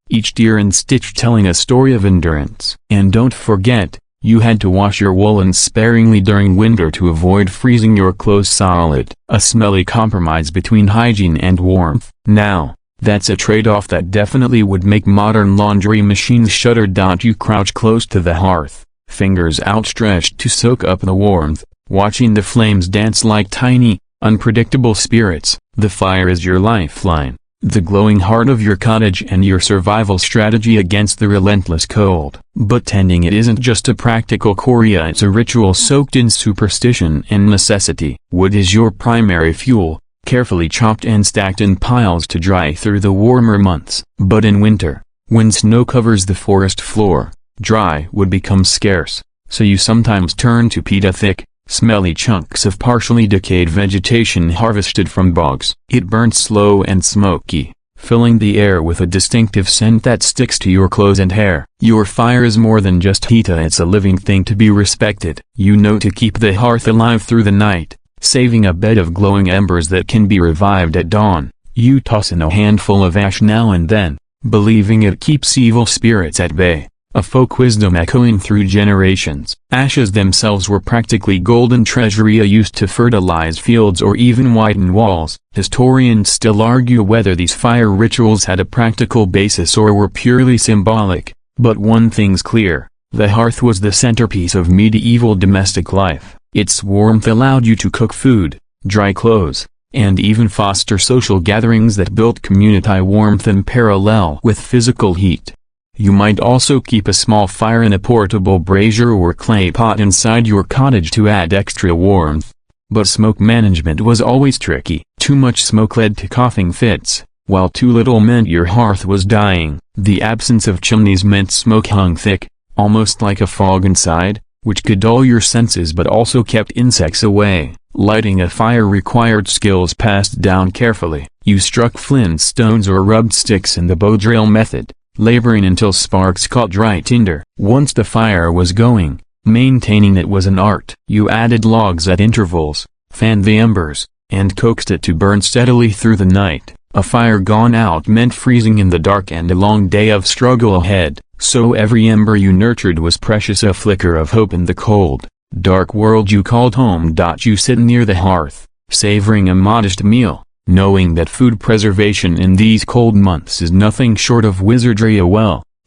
each tear and stitch telling a story of endurance. And don't forget, you had to wash your woolens sparingly during winter to avoid freezing your clothes solid. A smelly compromise between hygiene and warmth. Now, that's a trade-off that definitely would make modern laundry machines shudder. You crouch close to the hearth, fingers outstretched to soak up the warmth, watching the flames dance like tiny, Unpredictable spirits. The fire is your lifeline, the glowing heart of your cottage and your survival strategy against the relentless cold. But tending it isn't just a practical chore, it's a ritual soaked in superstition and necessity. Wood is your primary fuel, carefully chopped and stacked in piles to dry through the warmer months. But in winter, when snow covers the forest floor, dry wood becomes scarce, so you sometimes turn to thick, smelly chunks of partially decayed vegetation harvested from bogs. It burns slow and smoky, filling the air with a distinctive scent that sticks to your clothes and hair. Your fire is more than just heat, it's a living thing to be respected. You know to keep the hearth alive through the night, saving a bed of glowing embers that can be revived at dawn. You toss in a handful of ash now and then, believing it keeps evil spirits at bay. A folk wisdom echoing through generations. Ashes themselves were practically golden treasury used to fertilize fields or even widen walls. Historians still argue whether these fire rituals had a practical basis or were purely symbolic, but one thing's clear: the hearth was the centerpiece of medieval domestic life. Its warmth allowed you to cook food, dry clothes, and even foster social gatherings that built community warmth in parallel with physical heat. You might also keep a small fire in a portable brazier or clay pot inside your cottage to add extra warmth. But smoke management was always tricky. Too much smoke led to coughing fits, while too little meant your hearth was dying. The absence of chimneys meant smoke hung thick, almost like a fog inside, which could dull your senses but also kept insects away. Lighting a fire required skills passed down carefully. You struck flint stones or rubbed sticks in the bow drill method, laboring until sparks caught dry tinder. Once the fire was going, maintaining it was an art. You added logs at intervals, fanned the embers, and coaxed it to burn steadily through the night. A fire gone out meant freezing in the dark and a long day of struggle ahead, so every ember you nurtured was precious, a flicker of hope in the cold, dark world you called home. You sit near the hearth, savoring a modest meal, knowing that food preservation in these cold months is nothing short of wizardry.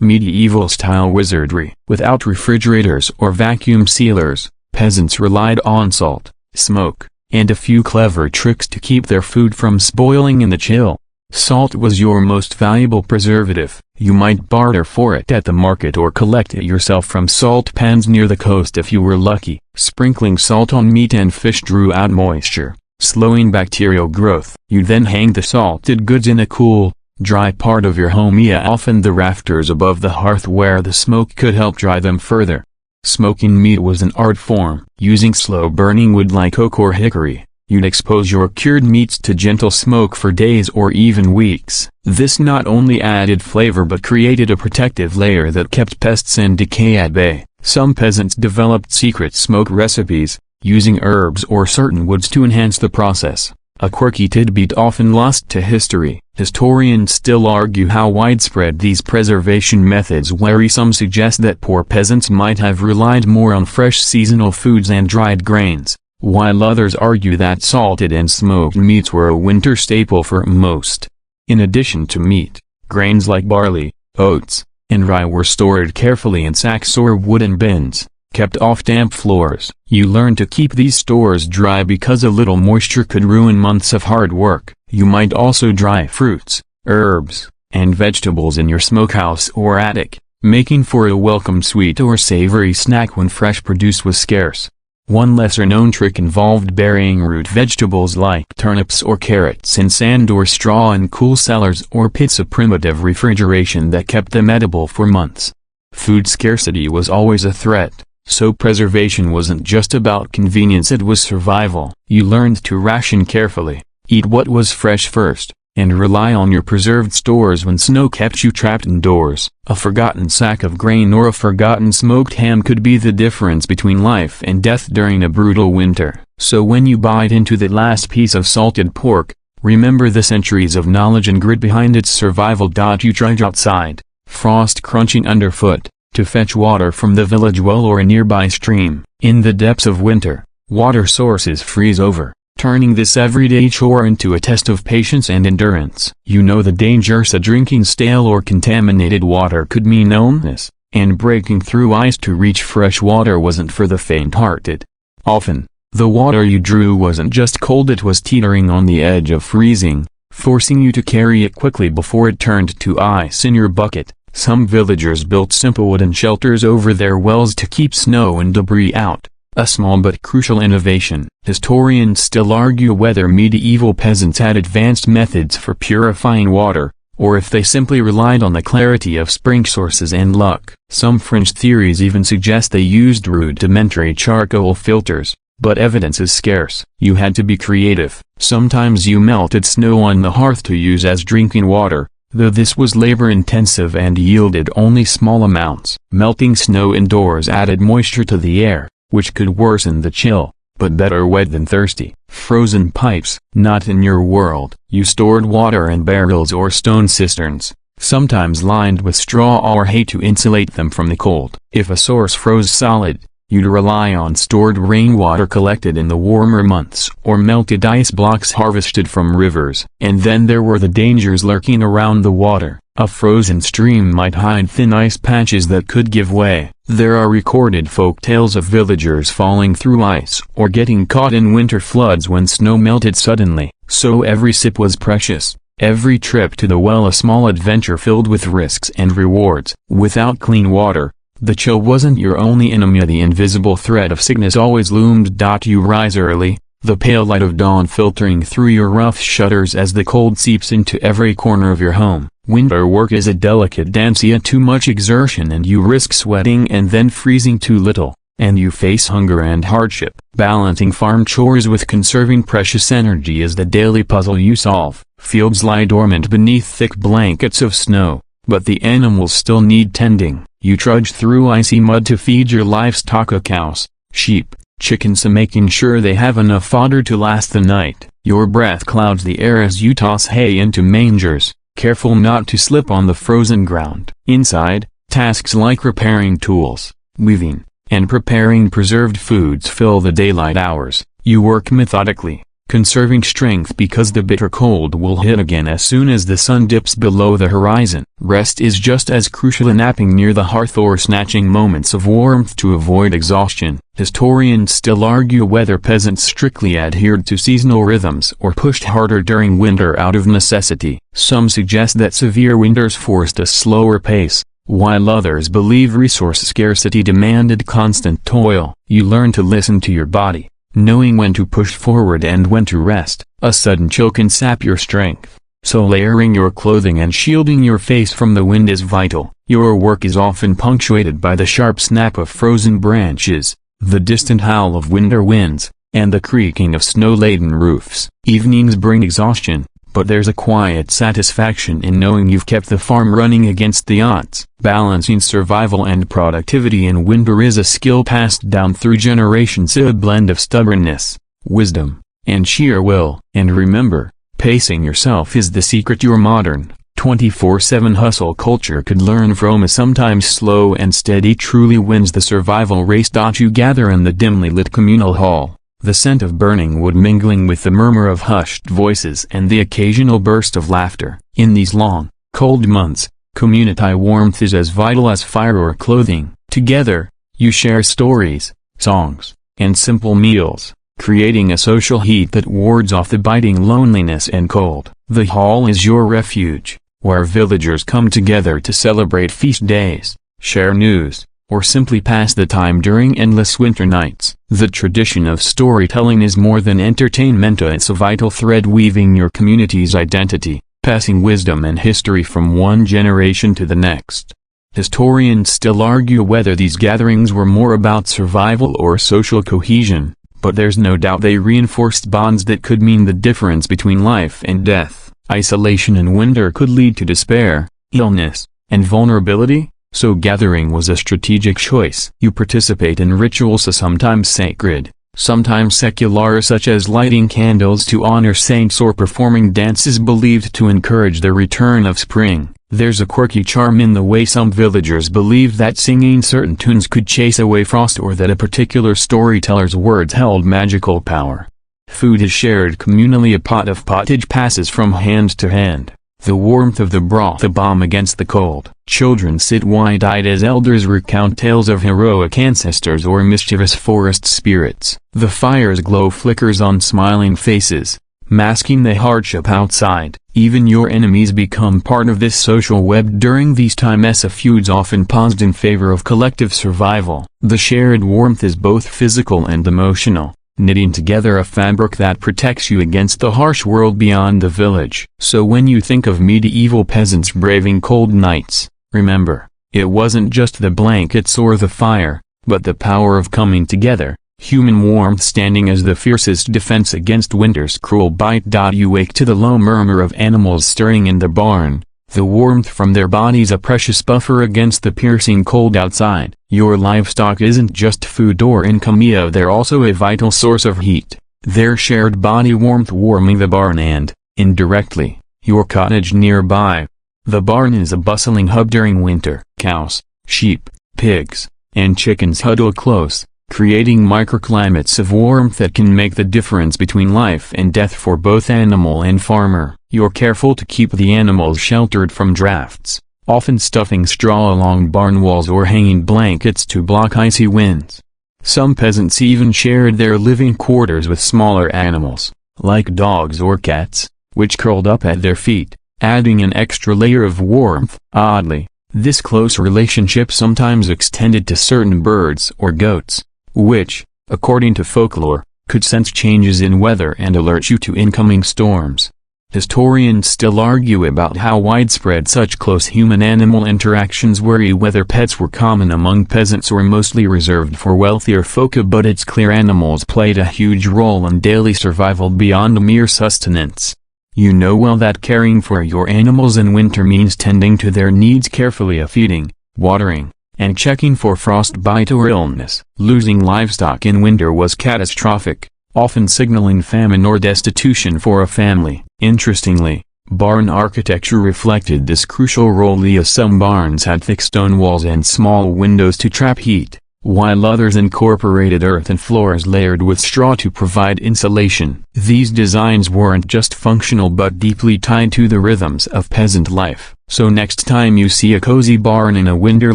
Medieval-style wizardry. Without refrigerators or vacuum sealers, peasants relied on salt, smoke, and a few clever tricks to keep their food from spoiling in the chill. Salt was your most valuable preservative. You might barter for it at the market or collect it yourself from salt pans near the coast if you were lucky. Sprinkling salt on meat and fish drew out moisture, slowing bacterial growth. You then hang the salted goods in a cool, dry part of your home, often the rafters above the hearth where the smoke could help dry them further. Smoking meat was an art form. Using slow-burning wood like oak or hickory, you'd expose your cured meats to gentle smoke for days or even weeks. This not only added flavor but created a protective layer that kept pests and decay at bay. Some peasants developed secret smoke recipes, using herbs or certain woods to enhance the process. A quirky tidbit often lost to history. Historians still argue how widespread these preservation methods were. Some suggest that poor peasants might have relied more on fresh seasonal foods and dried grains, while others argue that salted and smoked meats were a winter staple for most. In addition to meat, grains like barley, oats, and rye were stored carefully in sacks or wooden bins, kept off damp floors. You learned to keep these stores dry because a little moisture could ruin months of hard work. You might also dry fruits, herbs, and vegetables in your smokehouse or attic, making for a welcome sweet or savory snack when fresh produce was scarce. One lesser-known trick involved burying root vegetables like turnips or carrots in sand or straw in cool cellars or pits, a primitive refrigeration that kept them edible for months. Food scarcity was always a threat, so preservation wasn't just about convenience, it was survival. You learned to ration carefully, eat what was fresh first, and rely on your preserved stores when snow kept you trapped indoors. A forgotten sack of grain or a forgotten smoked ham could be the difference between life and death during a brutal winter. So when you bite into the last piece of salted pork, remember the centuries of knowledge and grit behind its survival. You trudge outside, frost crunching underfoot, to fetch water from the village well or a nearby stream. In the depths of winter, water sources freeze over, turning this everyday chore into a test of patience and endurance. You know the dangers. Drinking stale or contaminated water could mean illness, and breaking through ice to reach fresh water wasn't for the faint-hearted. Often, The water you drew wasn't just cold, it was teetering on the edge of freezing, forcing you to carry it quickly before it turned to ice in your bucket. Some villagers built simple wooden shelters over their wells to keep snow and debris out, a small but crucial innovation. Historians still argue whether medieval peasants had advanced methods for purifying water, or if they simply relied on the clarity of spring sources and luck. Some French theories even suggest they used rudimentary charcoal filters, but evidence is scarce. You had to be creative. Sometimes you melted snow on the hearth to use as drinking water, though this was labor-intensive and yielded only small amounts. Melting snow indoors added moisture to the air, which could worsen the chill, but better wet than thirsty. Frozen pipes. Not in your world. You stored water in barrels or stone cisterns, sometimes lined with straw or hay to insulate them from the cold. If a source froze solid, you'd rely on stored rainwater collected in the warmer months or melted ice blocks harvested from rivers. And then there were the dangers lurking around the water. A frozen stream might hide thin ice patches that could give way. There are recorded folk tales of villagers falling through ice or getting caught in winter floods when snow melted suddenly. So every sip was precious, every trip to the well a small adventure filled with risks and rewards. Without clean water, the chill wasn't your only enemy. The invisible threat of sickness always loomed. You rise early, the pale light of dawn filtering through your rough shutters as the cold seeps into every corner of your home. Winter work is a delicate dance. Too much exertion and you risk sweating and then freezing too little, and you face hunger and hardship. Balancing farm chores with conserving precious energy is the daily puzzle you solve. Fields lie dormant beneath thick blankets of snow, but the animals still need tending. You trudge through icy mud to feed your livestock, cows, sheep, chickens, making sure they have enough fodder to last the night. Your breath clouds the air as you toss hay into mangers, careful not to slip on the frozen ground. Inside, tasks like repairing tools, weaving, and preparing preserved foods fill the daylight hours. You work methodically, conserving strength because the bitter cold will hit again as soon as the sun dips below the horizon. Rest is just as crucial, napping near the hearth or snatching moments of warmth to avoid exhaustion. Historians still argue whether peasants strictly adhered to seasonal rhythms or pushed harder during winter out of necessity. Some suggest that severe winters forced a slower pace, while others believe resource scarcity demanded constant toil. You learn to listen to your body, knowing when to push forward and when to rest. A sudden chill can sap your strength, so layering your clothing and shielding your face from the wind is vital. Your work is often punctuated by the sharp snap of frozen branches, the distant howl of winter winds, and the creaking of snow-laden roofs. Evenings bring exhaustion, but there's a quiet satisfaction in knowing you've kept the farm running against the odds. Balancing survival and productivity in winter is a skill passed down through generations, a blend of stubbornness, wisdom, and sheer will. And remember, pacing yourself is the secret your modern, 24/7 hustle culture could learn from. A sometimes slow and steady truly wins the survival race. You gather in the dimly lit communal hall, the scent of burning wood mingling with the murmur of hushed voices and the occasional burst of laughter. In these long, cold months, community warmth is as vital as fire or clothing. Together, you share stories, songs, and simple meals, creating a social heat that wards off the biting loneliness and cold. The hall is your refuge, where villagers come together to celebrate feast days, share news, or simply pass the time during endless winter nights. The tradition of storytelling is more than entertainment, it's a vital thread weaving your community's identity, passing wisdom and history from one generation to the next. Historians still argue whether these gatherings were more about survival or social cohesion, but there's no doubt they reinforced bonds that could mean the difference between life and death. Isolation in winter could lead to despair, illness, and vulnerability, so gathering was a strategic choice. You participate in rituals, sometimes sacred, sometimes secular, such as lighting candles to honor saints or performing dances believed to encourage the return of spring. There's a quirky charm in the way some villagers believed that singing certain tunes could chase away frost, or that a particular storyteller's words held magical power. Food is shared communally. A pot of pottage passes from hand to hand, The warmth of the broth a balm against the cold. Children sit wide-eyed as elders recount tales of heroic ancestors or mischievous forest spirits. The fire's glow flickers on smiling faces, masking the hardship outside. Even your enemies become part of this social web during these times. Feuds often paused in favor of collective survival. The shared warmth is both physical and emotional, knitting together a fabric that protects you against the harsh world beyond the village. So when you think of medieval peasants braving cold nights, remember, it wasn't just the blankets or the fire, but the power of coming together, human warmth standing as the fiercest defense against winter's cruel bite. You wake to the low murmur of animals stirring in the barn, the warmth from their bodies a precious buffer against the piercing cold outside. Your livestock isn't just food or income, they're also a vital source of heat, their shared body warmth warming the barn and, indirectly, your cottage nearby. The barn is a bustling hub during winter. Cows, sheep, pigs, and chickens huddle close, creating microclimates of warmth that can make the difference between life and death for both animal and farmer. You're careful to keep the animals sheltered from drafts, often stuffing straw along barn walls or hanging blankets to block icy winds. Some peasants even shared their living quarters with smaller animals, like dogs or cats, which curled up at their feet, adding an extra layer of warmth. Oddly, this close relationship sometimes extended to certain birds or goats, which, according to folklore, could sense changes in weather and alert you to incoming storms. Historians still argue about how widespread such close human-animal interactions were, whether pets were common among peasants or mostly reserved for wealthier folk, but it's clear animals played a huge role in daily survival beyond mere sustenance. You know well that caring for your animals in winter means tending to their needs carefully, feeding, watering, and checking for frostbite or illness. Losing livestock in winter was catastrophic, often signaling famine or destitution for a family. Interestingly, barn architecture reflected this crucial role, as some barns had thick stone walls and small windows to trap heat, while others incorporated earthen floors layered with straw to provide insulation. These designs weren't just functional but deeply tied to the rhythms of peasant life. So next time you see a cozy barn in a winter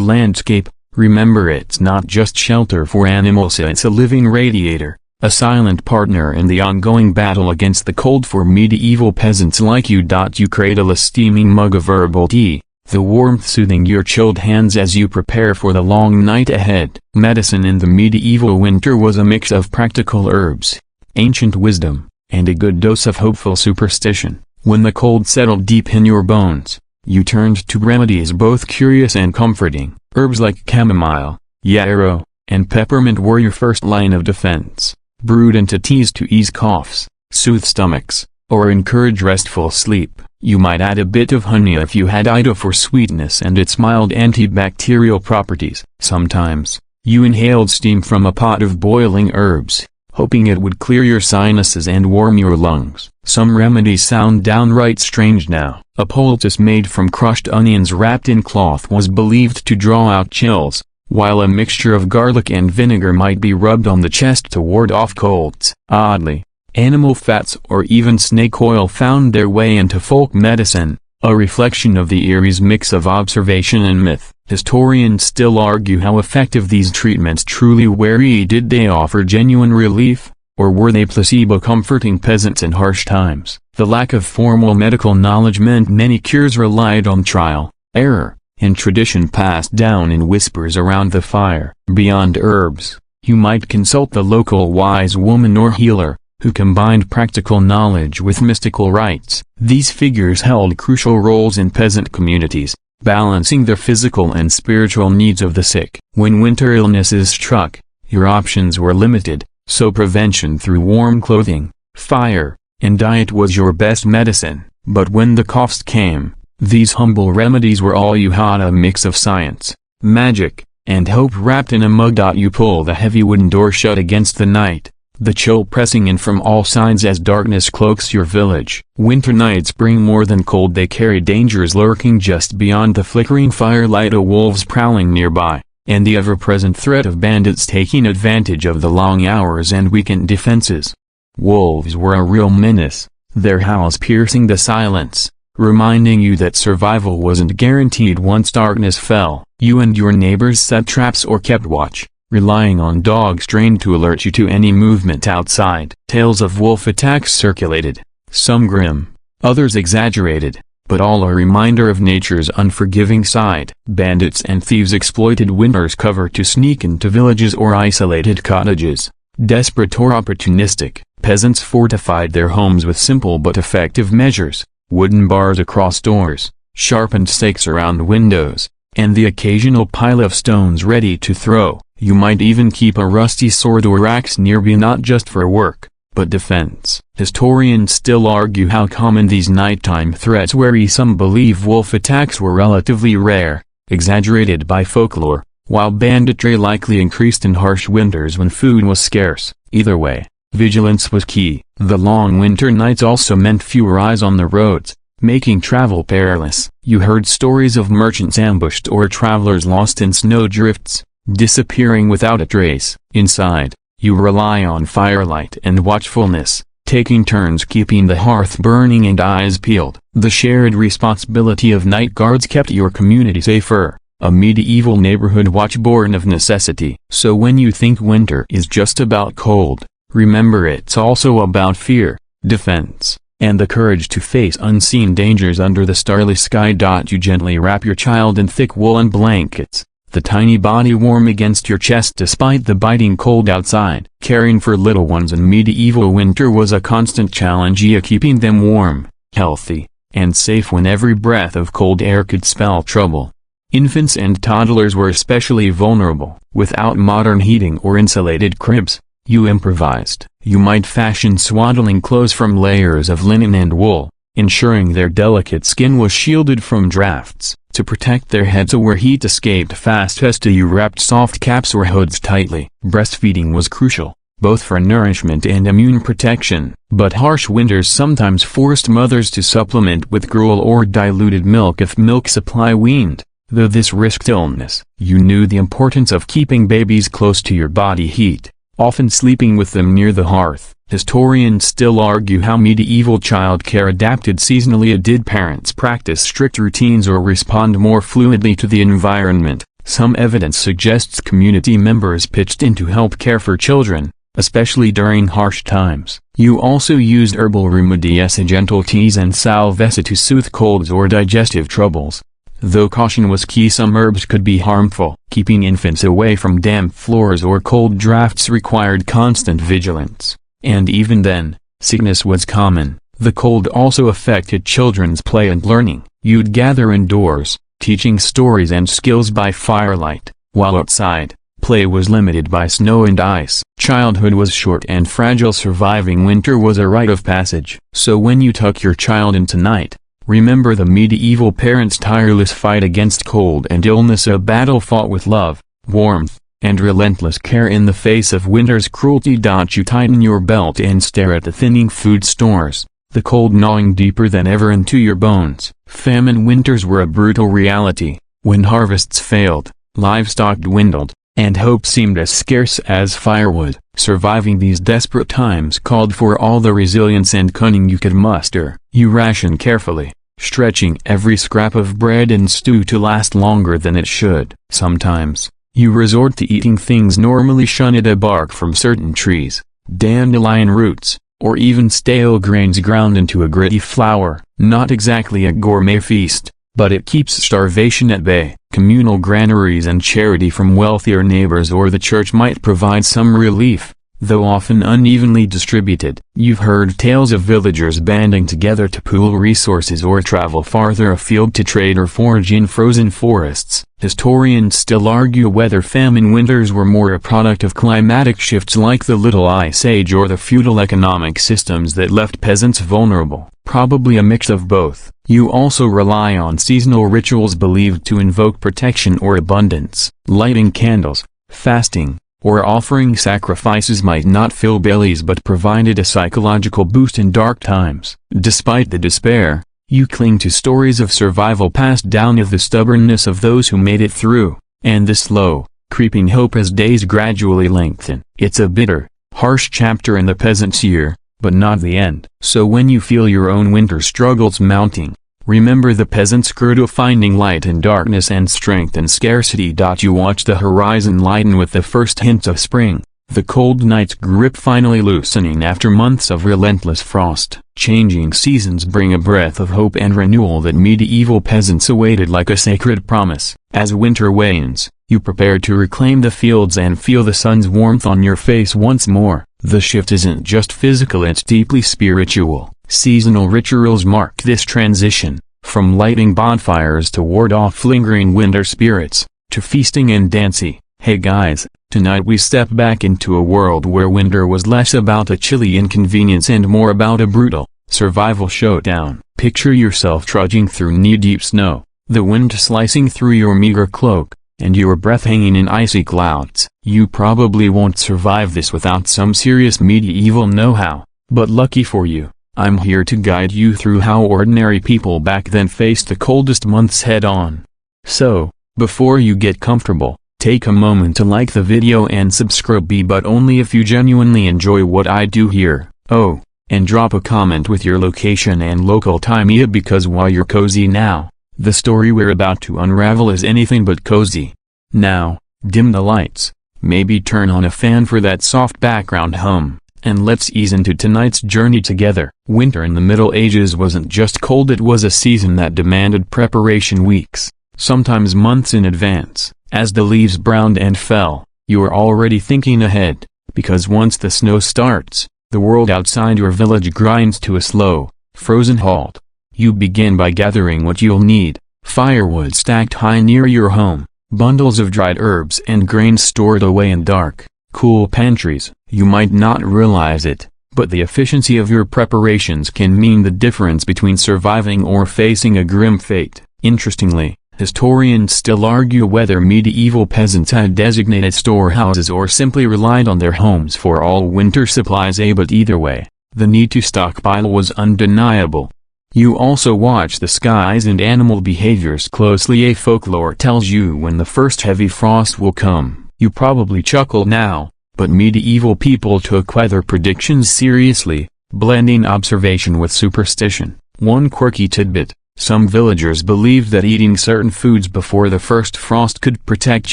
landscape, remember it's not just shelter for animals, it's a living radiator, a silent partner in the ongoing battle against the cold for medieval peasants like you. You cradle a steaming mug of herbal tea, the warmth soothing your chilled hands as you prepare for the long night ahead. Medicine in the medieval winter was a mix of practical herbs, ancient wisdom, and a good dose of hopeful superstition. When the cold settled deep in your bones, you turned to remedies both curious and comforting. Herbs like chamomile, yarrow, and peppermint were your first line of defense, brewed into teas to ease coughs, soothe stomachs, or encourage restful sleep. You might add a bit of honey if you had ida for sweetness and its mild antibacterial properties. Sometimes, you inhaled steam from a pot of boiling herbs, hoping it would clear your sinuses and warm your lungs. Some remedies sound downright strange now. A poultice made from crushed onions wrapped in cloth was believed to draw out chills, while a mixture of garlic and vinegar might be rubbed on the chest to ward off colds. Oddly, animal fats or even snake oil found their way into folk medicine, a reflection of the eerie's mix of observation and myth. Historians still argue how effective these treatments truly were. Did they offer genuine relief, or were they placebo comforting peasants in harsh times? The lack of formal medical knowledge meant many cures relied on trial, error, and tradition passed down in whispers around the fire. Beyond herbs, you might consult the local wise woman or healer, who combined practical knowledge with mystical rites. These figures held crucial roles in peasant communities, balancing the physical and spiritual needs of the sick. When winter illnesses struck, your options were limited, so prevention through warm clothing, fire, and diet was your best medicine. But when the coughs came, these humble remedies were all you had, a mix of science, magic, and hope wrapped in a mug. You pull the heavy wooden door shut against the night, the chill pressing in from all sides as darkness cloaks your village. Winter nights bring more than cold, they carry dangers lurking just beyond the flickering firelight, wolves prowling nearby, and the ever-present threat of bandits taking advantage of the long hours and weakened defenses. Wolves were a real menace, their howls piercing the silence, reminding you that survival wasn't guaranteed once darkness fell. You and your neighbors set traps or kept watch, relying on dogs trained to alert you to any movement outside. Tales of wolf attacks circulated, some grim, others exaggerated, but all a reminder of nature's unforgiving side. Bandits and thieves exploited winter's cover to sneak into villages or isolated cottages. Desperate or opportunistic, peasants fortified their homes with simple but effective measures: wooden bars across doors, sharpened stakes around windows, and the occasional pile of stones ready to throw. You might even keep a rusty sword or axe nearby, not just for work, but defense. Historians still argue how common these nighttime threats were. Some believe wolf attacks were relatively rare, exaggerated by folklore, while banditry likely increased in harsh winters when food was scarce. Either way, vigilance was key. The long winter nights also meant fewer eyes on the roads, making travel perilous. You heard stories of merchants ambushed or travelers lost in snowdrifts, disappearing without a trace. Inside, you rely on firelight and watchfulness, taking turns keeping the hearth burning and eyes peeled. The shared responsibility of night guards kept your community safer, a medieval neighborhood watch born of necessity. So when you think winter is just about cold, remember it's also about fear, defense, and the courage to face unseen dangers under the starless sky. You gently wrap your child in thick woolen blankets, the tiny body warm against your chest despite the biting cold outside. Caring for little ones in medieval winter was a constant challenge, keeping them warm, healthy, and safe when every breath of cold air could spell trouble. Infants and toddlers were especially vulnerable. Without modern heating or insulated cribs, you improvised. You might fashion swaddling clothes from layers of linen and wool, ensuring their delicate skin was shielded from drafts. To protect their heads where heat escaped fastest, you wrapped soft caps or hoods tightly. Breastfeeding was crucial, both for nourishment and immune protection. But harsh winters sometimes forced mothers to supplement with gruel or diluted milk if milk supply waned. Though this risked illness, you knew the importance of keeping babies close to your body heat, often sleeping with them near the hearth. Historians still argue how medieval childcare adapted seasonally. Did parents practice strict routines or respond more fluidly to the environment? Some evidence suggests community members pitched in to help care for children, especially during harsh times. You also used herbal remedies, gentle teas and salves to soothe colds or digestive troubles. Though caution was key, some herbs could be harmful. Keeping infants away from damp floors or cold drafts required constant vigilance. And even then, sickness was common. The cold also affected children's play and learning. You'd gather indoors, teaching stories and skills by firelight, while outside, play was limited by snow and ice. Childhood was short and fragile. Surviving winter was a rite of passage. So when you tuck your child into night, remember the medieval parents' tireless fight against cold and illness, a battle fought with love, warmth, and relentless care in the face of winter's cruelty. You tighten your belt and stare at the thinning food stores, the cold gnawing deeper than ever into your bones. Famine winters were a brutal reality. When harvests failed, livestock dwindled, and hope seemed as scarce as firewood. Surviving these desperate times called for all the resilience and cunning you could muster. You ration carefully, stretching every scrap of bread and stew to last longer than it should. Sometimes, you resort to eating things normally shunned, a bark from certain trees, dandelion roots, or even stale grains ground into a gritty flour. Not exactly a gourmet feast, but it keeps starvation at bay. Communal granaries and charity from wealthier neighbors or the church might provide some relief, though often unevenly distributed. You've heard tales of villagers banding together to pool resources or travel farther afield to trade or forage in frozen forests. Historians still argue whether famine winters were more a product of climatic shifts like the Little Ice Age or the feudal economic systems that left peasants vulnerable. Probably a mix of both. You also rely on seasonal rituals believed to invoke protection or abundance. Lighting candles, fasting, or offering sacrifices might not fill bellies but provided a psychological boost in dark times. Despite the despair, you cling to stories of survival passed down of the stubbornness of those who made it through, and the slow, creeping hope as days gradually lengthen. It's a bitter, harsh chapter in the peasant's year, but not the end. So when you feel your own winter struggles mounting, Remember the peasant's credo, finding light in darkness and strength in scarcity. You watch the horizon lighten with the first hints of spring, the cold night's grip finally loosening after months of relentless frost. Changing seasons bring a breath of hope and renewal that medieval peasants awaited like a sacred promise. As winter wanes, you prepare to reclaim the fields and feel the sun's warmth on your face once more. The shift isn't just physical, it's deeply spiritual. Seasonal rituals mark this transition, from lighting bonfires to ward off lingering winter spirits, to feasting and dancing. Hey guys, tonight we step back into a world where winter was less about a chilly inconvenience and more about a brutal, survival showdown. Picture yourself trudging through knee-deep snow, the wind slicing through your meager cloak, and your breath hanging in icy clouds. You probably won't survive this without some serious medieval know-how, but lucky for you, I'm here to guide you through how ordinary people back then faced the coldest months head-on. So, before you get comfortable, take a moment to like the video and subscribe, but only if you genuinely enjoy what I do here. Oh, and drop a comment with your location and local time, because while you're cozy now, the story we're about to unravel is anything but cozy. Now, dim the lights, maybe turn on a fan for that soft background hum, and let's ease into tonight's journey together. Winter in the Middle Ages wasn't just cold, it was a season that demanded preparation weeks, sometimes months in advance. As the leaves browned and fell, you are already thinking ahead, because once the snow starts, the world outside your village grinds to a slow, frozen halt. You begin by gathering what you'll need: firewood stacked high near your home, bundles of dried herbs and grains stored away in dark, cool pantries. You might not realize it, but the efficiency of your preparations can mean the difference between surviving or facing a grim fate. Interestingly, historians still argue whether medieval peasants had designated storehouses or simply relied on their homes for all winter supplies. But either way, the need to stockpile was undeniable. You also watch the skies and animal behaviors closely. Folklore tells you when the first heavy frost will come. You probably chuckle now, but medieval people took weather predictions seriously, blending observation with superstition. One quirky tidbit: some villagers believed that eating certain foods before the first frost could protect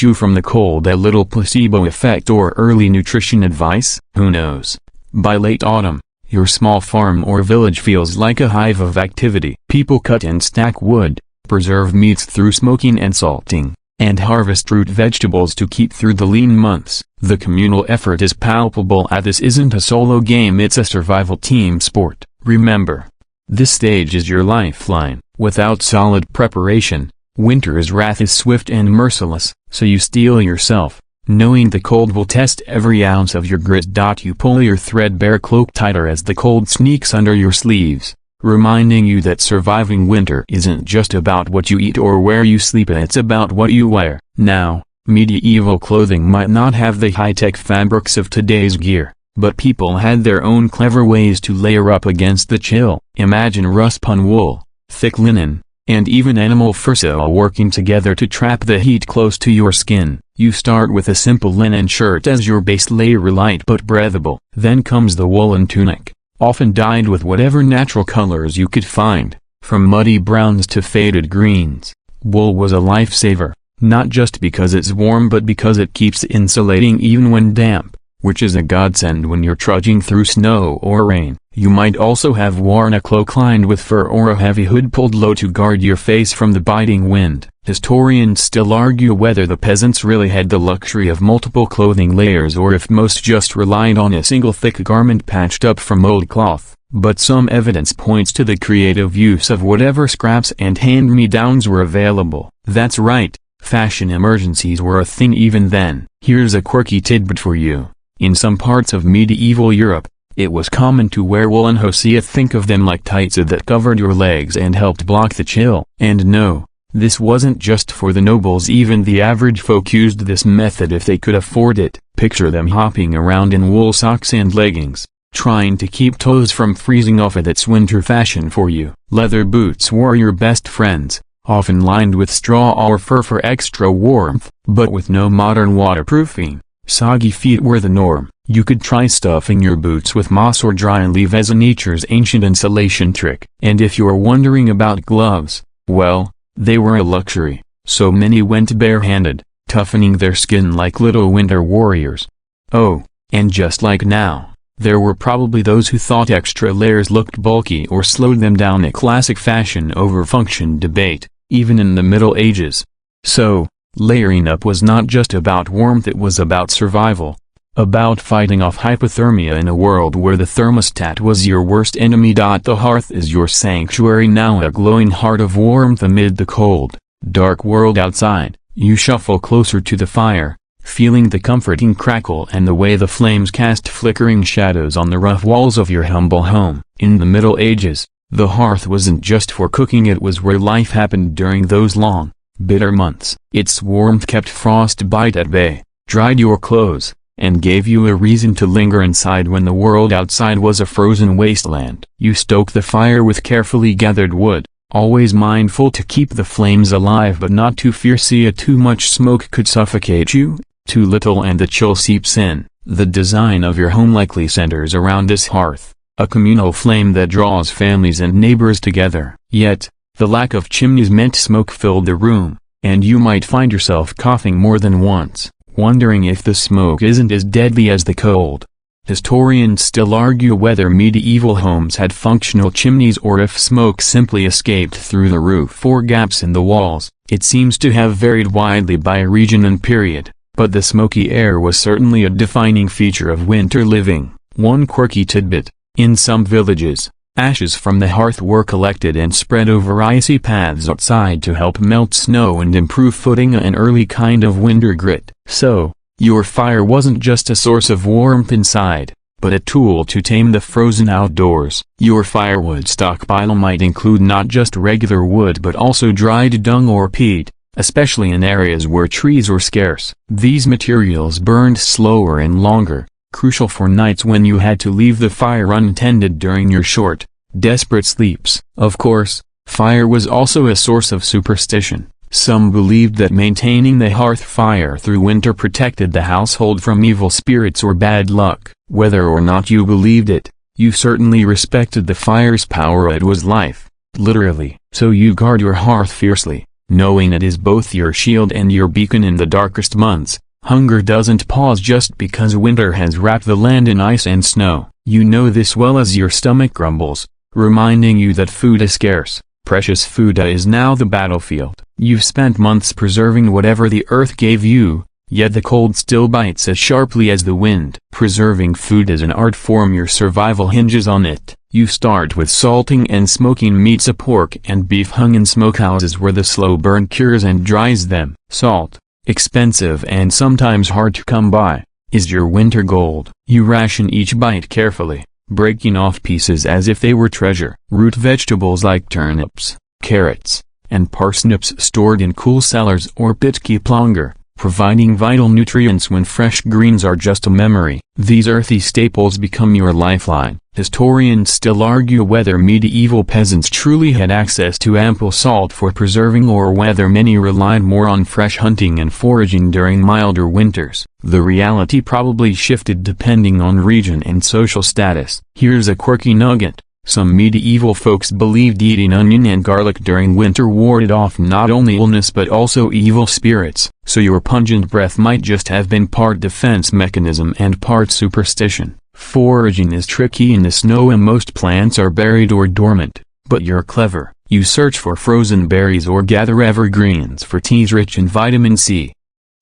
you from the cold. A little placebo effect or early nutrition advice? Who knows? By late autumn, your small farm or village feels like a hive of activity. People cut and stack wood, preserve meats through smoking and salting, and harvest root vegetables to keep through the lean months. The communal effort is palpable. This isn't a solo game, it's a survival team sport. Remember, this stage is your lifeline. Without solid preparation, winter's wrath is swift and merciless, so you steel yourself, knowing the cold will test every ounce of your grit. You pull your threadbare cloak tighter as the cold sneaks under your sleeves, reminding you that surviving winter isn't just about what you eat or where you sleep, it's about what you wear. Now, medieval clothing might not have the high-tech fabrics of today's gear, but people had their own clever ways to layer up against the chill. Imagine rust-spun wool, thick linen, and even animal fur all working together to trap the heat close to your skin. You start with a simple linen shirt as your base layer, light but breathable. Then comes the woolen tunic, often dyed with whatever natural colors you could find, from muddy browns to faded greens. Wool was a lifesaver, not just because it's warm but because it keeps insulating even when damp, which is a godsend when you're trudging through snow or rain. You might also have worn a cloak lined with fur or a heavy hood pulled low to guard your face from the biting wind. Historians still argue whether the peasants really had the luxury of multiple clothing layers or if most just relied on a single thick garment patched up from old cloth. But some evidence points to the creative use of whatever scraps and hand-me-downs were available. That's right, fashion emergencies were a thing even then. Here's a quirky tidbit for you. In some parts of medieval Europe, it was common to wear woolen hosea. Think of them like tights that covered your legs and helped block the chill. And no, this wasn't just for the nobles. Even the average folk used this method if they could afford it. Picture them hopping around in wool socks and leggings, trying to keep toes from freezing off. That's winter fashion for you. Leather boots were your best friends, often lined with straw or fur for extra warmth, but with no modern waterproofing. Soggy feet were the norm. You could try stuffing your boots with moss or dry leaf as a nature's ancient insulation trick. And if you're wondering about gloves, well, they were a luxury, so many went barehanded, toughening their skin like little winter warriors. Oh, and just like now, there were probably those who thought extra layers looked bulky or slowed them down, a classic fashion over function debate, even in the Middle Ages. So, layering up was not just about warmth, it was about survival. About fighting off hypothermia in a world where the thermostat was your worst enemy. The hearth is your sanctuary now, a glowing heart of warmth amid the cold, dark world outside. You shuffle closer to the fire, feeling the comforting crackle and the way the flames cast flickering shadows on the rough walls of your humble home. In the Middle Ages, the hearth wasn't just for cooking, it was where life happened during those long, bitter months. Its warmth kept frostbite at bay, dried your clothes, and gave you a reason to linger inside when the world outside was a frozen wasteland. You stoke the fire with carefully gathered wood, always mindful to keep the flames alive but not too fiercely. Too much smoke could suffocate you, too little and the chill seeps in. The design of your home likely centers around this hearth, a communal flame that draws families and neighbors together. Yet, the lack of chimneys meant smoke filled the room, and you might find yourself coughing more than once, wondering if the smoke isn't as deadly as the cold. Historians still argue whether medieval homes had functional chimneys or if smoke simply escaped through the roof or gaps in the walls. It seems to have varied widely by region and period, but the smoky air was certainly a defining feature of winter living. One quirky tidbit: in some villages, ashes from the hearth were collected and spread over icy paths outside to help melt snow and improve footing, an early kind of winter grit. So, your fire wasn't just a source of warmth inside, but a tool to tame the frozen outdoors. Your firewood stockpile might include not just regular wood but also dried dung or peat, especially in areas where trees were scarce. These materials burned slower and longer, crucial for nights when you had to leave the fire untended during your short, desperate sleeps. Of course, fire was also a source of superstition. Some believed that maintaining the hearth fire through winter protected the household from evil spirits or bad luck. Whether or not you believed it, you certainly respected the fire's power. It was life, literally. So you guard your hearth fiercely, knowing it is both your shield and your beacon in the darkest months. Hunger doesn't pause just because winter has wrapped the land in ice and snow. You know this well as your stomach grumbles, reminding you that food is scarce. Precious food is now the battlefield. You've spent months preserving whatever the earth gave you, yet the cold still bites as sharply as the wind. Preserving food is an art form. Your survival hinges on it. You start with salting and smoking meats. A pork and beef hung in smokehouses where the slow burn cures and dries them. Salt, expensive and sometimes hard to come by, is your winter gold. You ration each bite carefully, breaking off pieces as if they were treasure. Root vegetables like turnips, carrots, and parsnips stored in cool cellars or pit keep longer, providing vital nutrients when fresh greens are just a memory. These earthy staples become your lifeline. Historians still argue whether medieval peasants truly had access to ample salt for preserving or whether many relied more on fresh hunting and foraging during milder winters. The reality probably shifted depending on region and social status. Here's a quirky nugget. Some medieval folks believed eating onion and garlic during winter warded off not only illness but also evil spirits. So your pungent breath might just have been part defense mechanism and part superstition. Foraging is tricky in the snow and most plants are buried or dormant, but you're clever. You search for frozen berries or gather evergreens for teas rich in vitamin C.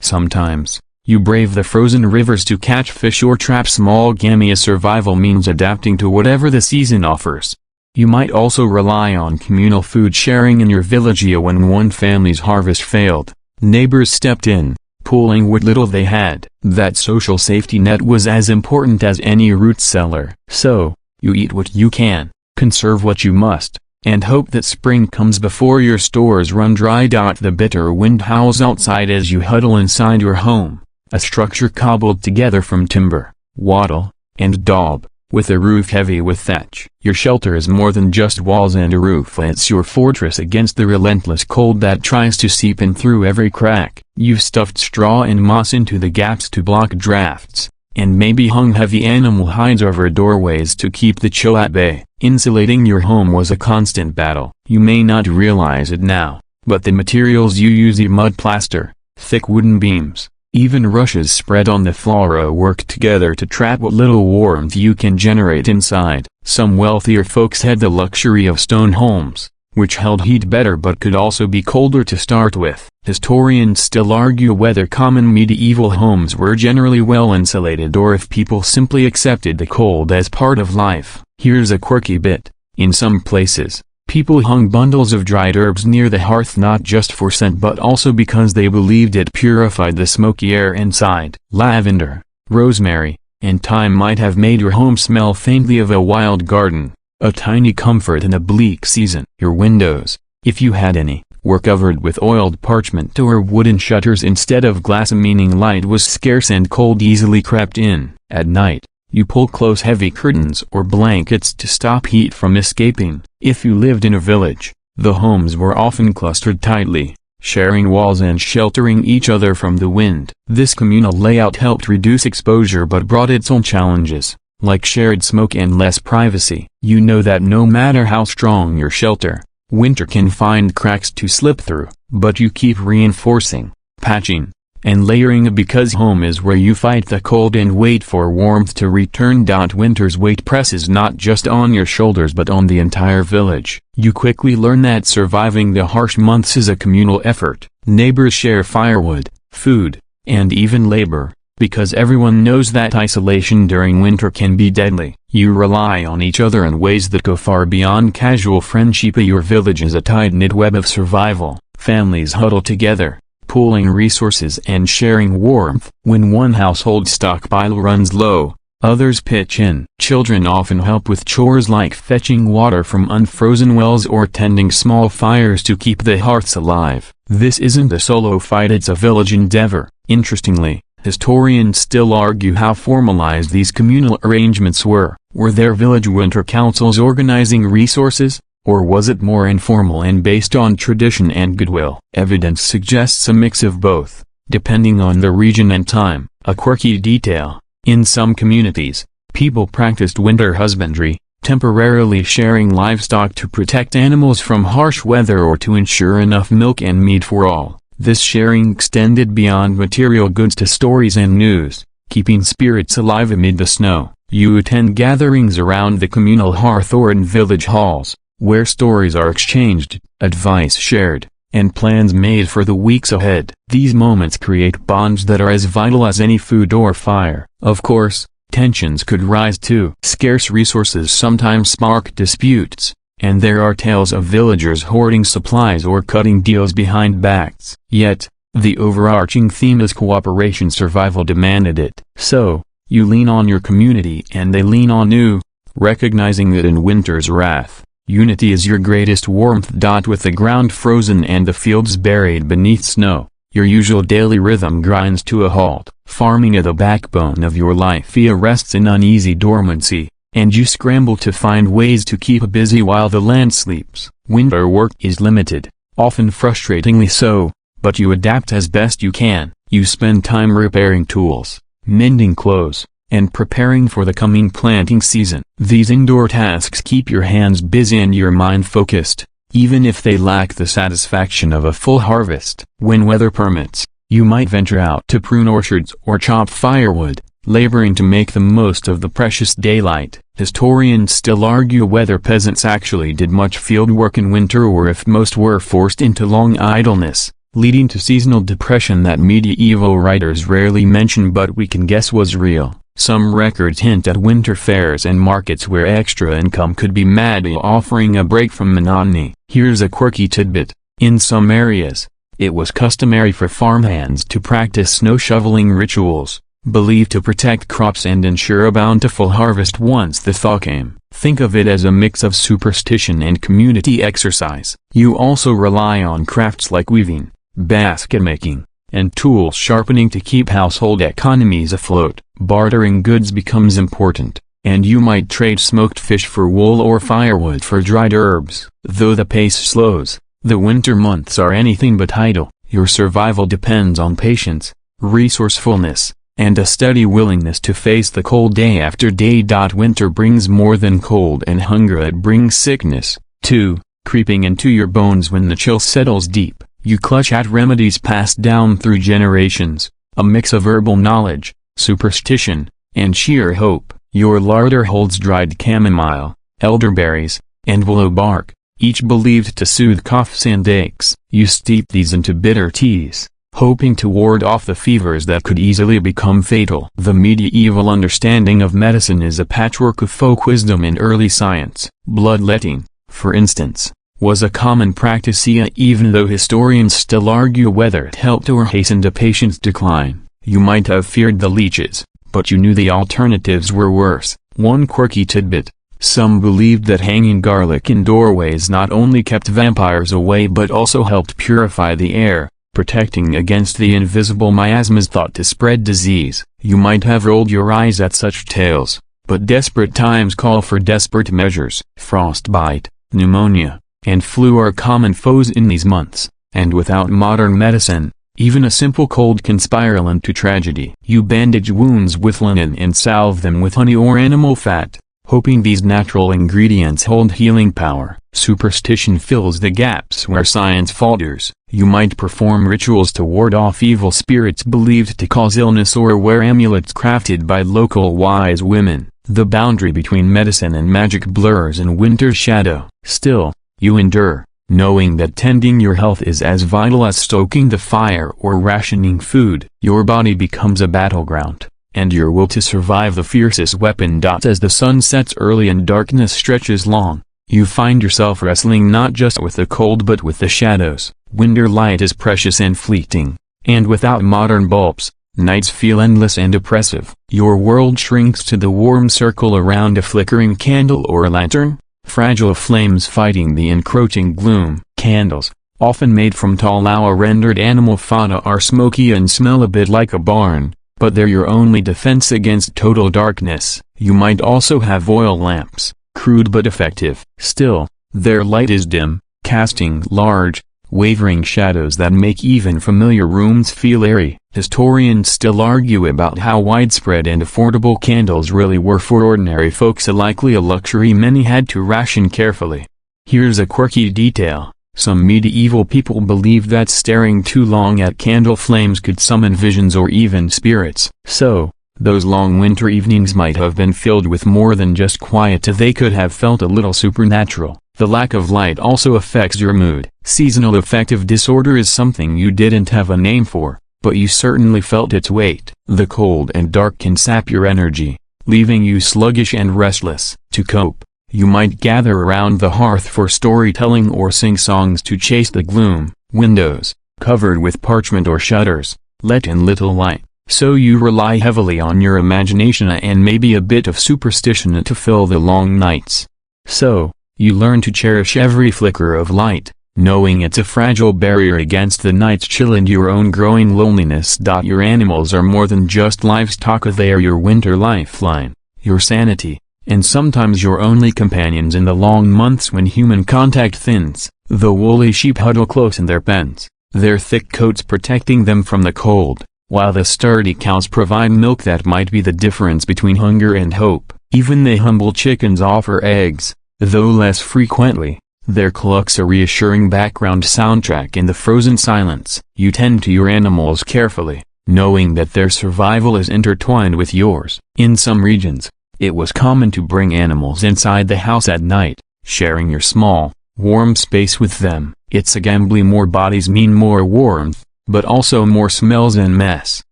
Sometimes, you brave the frozen rivers to catch fish or trap small game. Survival means adapting to whatever the season offers. You might also rely on communal food sharing in your village. When one family's harvest failed, neighbors stepped in, pooling what little they had. That social safety net was as important as any root cellar. So, you eat what you can, conserve what you must, and hope that spring comes before your stores run dry. The bitter wind howls outside as you huddle inside your home, a structure cobbled together from timber, wattle, and daub, with a roof heavy with thatch. Your shelter is more than just walls and a roof. It's your fortress against the relentless cold that tries to seep in through every crack. You've stuffed straw and moss into the gaps to block drafts, and maybe hung heavy animal hides over doorways to keep the chill at bay. Insulating your home was a constant battle. You may not realize it now, but the materials you use, mud plaster, thick wooden beams, even rushes spread on the floor, work together to trap what little warmth you can generate inside. Some wealthier folks had the luxury of stone homes, which held heat better but could also be colder to start with. Historians still argue whether common medieval homes were generally well insulated or if people simply accepted the cold as part of life. Here's a quirky bit. In some places, people hung bundles of dried herbs near the hearth not just for scent but also because they believed it purified the smoky air inside. Lavender, rosemary, and thyme might have made your home smell faintly of a wild garden, a tiny comfort in a bleak season. Your windows, if you had any, were covered with oiled parchment or wooden shutters instead of glass, meaning light was scarce and cold easily crept in. At night, you pull close heavy curtains or blankets to stop heat from escaping. If you lived in a village, the homes were often clustered tightly, sharing walls and sheltering each other from the wind. This communal layout helped reduce exposure but brought its own challenges, like shared smoke and less privacy. You know that no matter how strong your shelter, winter can find cracks to slip through, but you keep reinforcing, patching, and layering because home is where you fight the cold and wait for warmth to return. Winter's weight presses not just on your shoulders but on the entire village. You quickly learn that surviving the harsh months is a communal effort. Neighbors share firewood, food, and even labor, because everyone knows that isolation during winter can be deadly. You rely on each other in ways that go far beyond casual friendship. Your village is a tight-knit web of survival. Families huddle together, pooling resources and sharing warmth. When one household stockpile runs low, others pitch in. Children often help with chores like fetching water from unfrozen wells or tending small fires to keep the hearths alive. This isn't a solo fight, it's a village endeavor. Interestingly, historians still argue how formalized these communal arrangements were. Were there village winter councils organizing resources? Or was it more informal and based on tradition and goodwill? Evidence suggests a mix of both, depending on the region and time. A quirky detail: in some communities, people practiced winter husbandry, temporarily sharing livestock to protect animals from harsh weather or to ensure enough milk and meat for all. This sharing extended beyond material goods to stories and news, keeping spirits alive amid the snow. You attend gatherings around the communal hearth or in village halls, where stories are exchanged, advice shared, and plans made for the weeks ahead. These moments create bonds that are as vital as any food or fire. Of course, tensions could rise too. Scarce resources sometimes spark disputes, and there are tales of villagers hoarding supplies or cutting deals behind backs. Yet, the overarching theme is cooperation. Survival demanded it. So, you lean on your community and they lean on you, recognizing that in winter's wrath, unity is your greatest warmth. With the ground frozen and the fields buried beneath snow, your usual daily rhythm grinds to a halt. Farming is the backbone of your life. Rests in uneasy dormancy, and you scramble to find ways to keep busy while the land sleeps. Winter work is limited, often frustratingly so, but you adapt as best you can. You spend time repairing tools, mending clothes, and preparing for the coming planting season. These indoor tasks keep your hands busy and your mind focused, even if they lack the satisfaction of a full harvest. When weather permits, you might venture out to prune orchards or chop firewood, laboring to make the most of the precious daylight. Historians still argue whether peasants actually did much field work in winter or if most were forced into long idleness, leading to seasonal depression that medieval writers rarely mention but we can guess was real. Some records hint at winter fairs and markets where extra income could be made, offering a break from monotony. Here's a quirky tidbit: in some areas, it was customary for farmhands to practice snow shoveling rituals, believed to protect crops and ensure a bountiful harvest once the thaw came. Think of it as a mix of superstition and community exercise. You also rely on crafts like weaving, basket making, and tool sharpening to keep household economies afloat. Bartering goods becomes important, and you might trade smoked fish for wool or firewood for dried herbs. Though the pace slows, the winter months are anything but idle. Your survival depends on patience, resourcefulness, and a steady willingness to face the cold day after day. Winter brings more than cold and hunger, it brings sickness, too, creeping into your bones. When the chill settles deep, you clutch at remedies passed down through generations, a mix of herbal knowledge, superstition, and sheer hope. Your larder holds dried chamomile, elderberries, and willow bark, each believed to soothe coughs and aches. You steep these into bitter teas, hoping to ward off the fevers that could easily become fatal. The medieval understanding of medicine is a patchwork of folk wisdom and early science. Bloodletting, for instance, was a common practice, even though historians still argue whether it helped or hastened a patient's decline. You might have feared the leeches, but you knew the alternatives were worse. One quirky tidbit: some believed that hanging garlic in doorways not only kept vampires away but also helped purify the air, protecting against the invisible miasmas thought to spread disease. You might have rolled your eyes at such tales, but desperate times call for desperate measures. Frostbite, pneumonia, and flu are common foes in these months, and without modern medicine, even a simple cold can spiral into tragedy. You bandage wounds with linen and salve them with honey or animal fat, hoping these natural ingredients hold healing power. Superstition fills the gaps where science falters. You might perform rituals to ward off evil spirits believed to cause illness or wear amulets crafted by local wise women. The boundary between medicine and magic blurs in winter's shadow. Still, you endure, knowing that tending your health is as vital as stoking the fire or rationing food. Your body becomes a battleground, and your will to survive the fiercest weapon. As the sun sets early and darkness stretches long, you find yourself wrestling not just with the cold but with the shadows. Winter light is precious and fleeting, and without modern bulbs, nights feel endless and oppressive. Your world shrinks to the warm circle around a flickering candle or a lantern, fragile flames fighting the encroaching gloom. Candles, often made from tall rendered animal fodder, are smoky and smell a bit like a barn, but they're your only defense against total darkness. You might also have oil lamps, crude but effective. Still, their light is dim, casting large, wavering shadows that make even familiar rooms feel airy. Historians still argue about how widespread and affordable candles really were for ordinary folks, likely a luxury many had to ration carefully. Here's a quirky detail: some medieval people believed that staring too long at candle flames could summon visions or even spirits. So, those long winter evenings might have been filled with more than just quiet. They could have felt a little supernatural. The lack of light also affects your mood. Seasonal affective disorder is something you didn't have a name for, but you certainly felt its weight. The cold and dark can sap your energy, leaving you sluggish and restless. To cope, you might gather around the hearth for storytelling or sing songs to chase the gloom. Windows, covered with parchment or shutters, let in little light, so you rely heavily on your imagination and maybe a bit of superstition to fill the long nights. So, you learn to cherish every flicker of light, knowing it's a fragile barrier against the night's chill and your own growing loneliness. Your animals are more than just livestock, they are your winter lifeline, your sanity, and sometimes your only companions in the long months when human contact thins. The woolly sheep huddle close in their pens, their thick coats protecting them from the cold, while the sturdy cows provide milk that might be the difference between hunger and hope. Even the humble chickens offer eggs, though less frequently. Their clucks a reassuring background soundtrack in the frozen silence. You tend to your animals carefully, knowing that their survival is intertwined with yours. In some regions, it was common to bring animals inside the house at night, sharing your small, warm space with them. It's a gamble. More bodies mean more warmth, but also more smells and mess.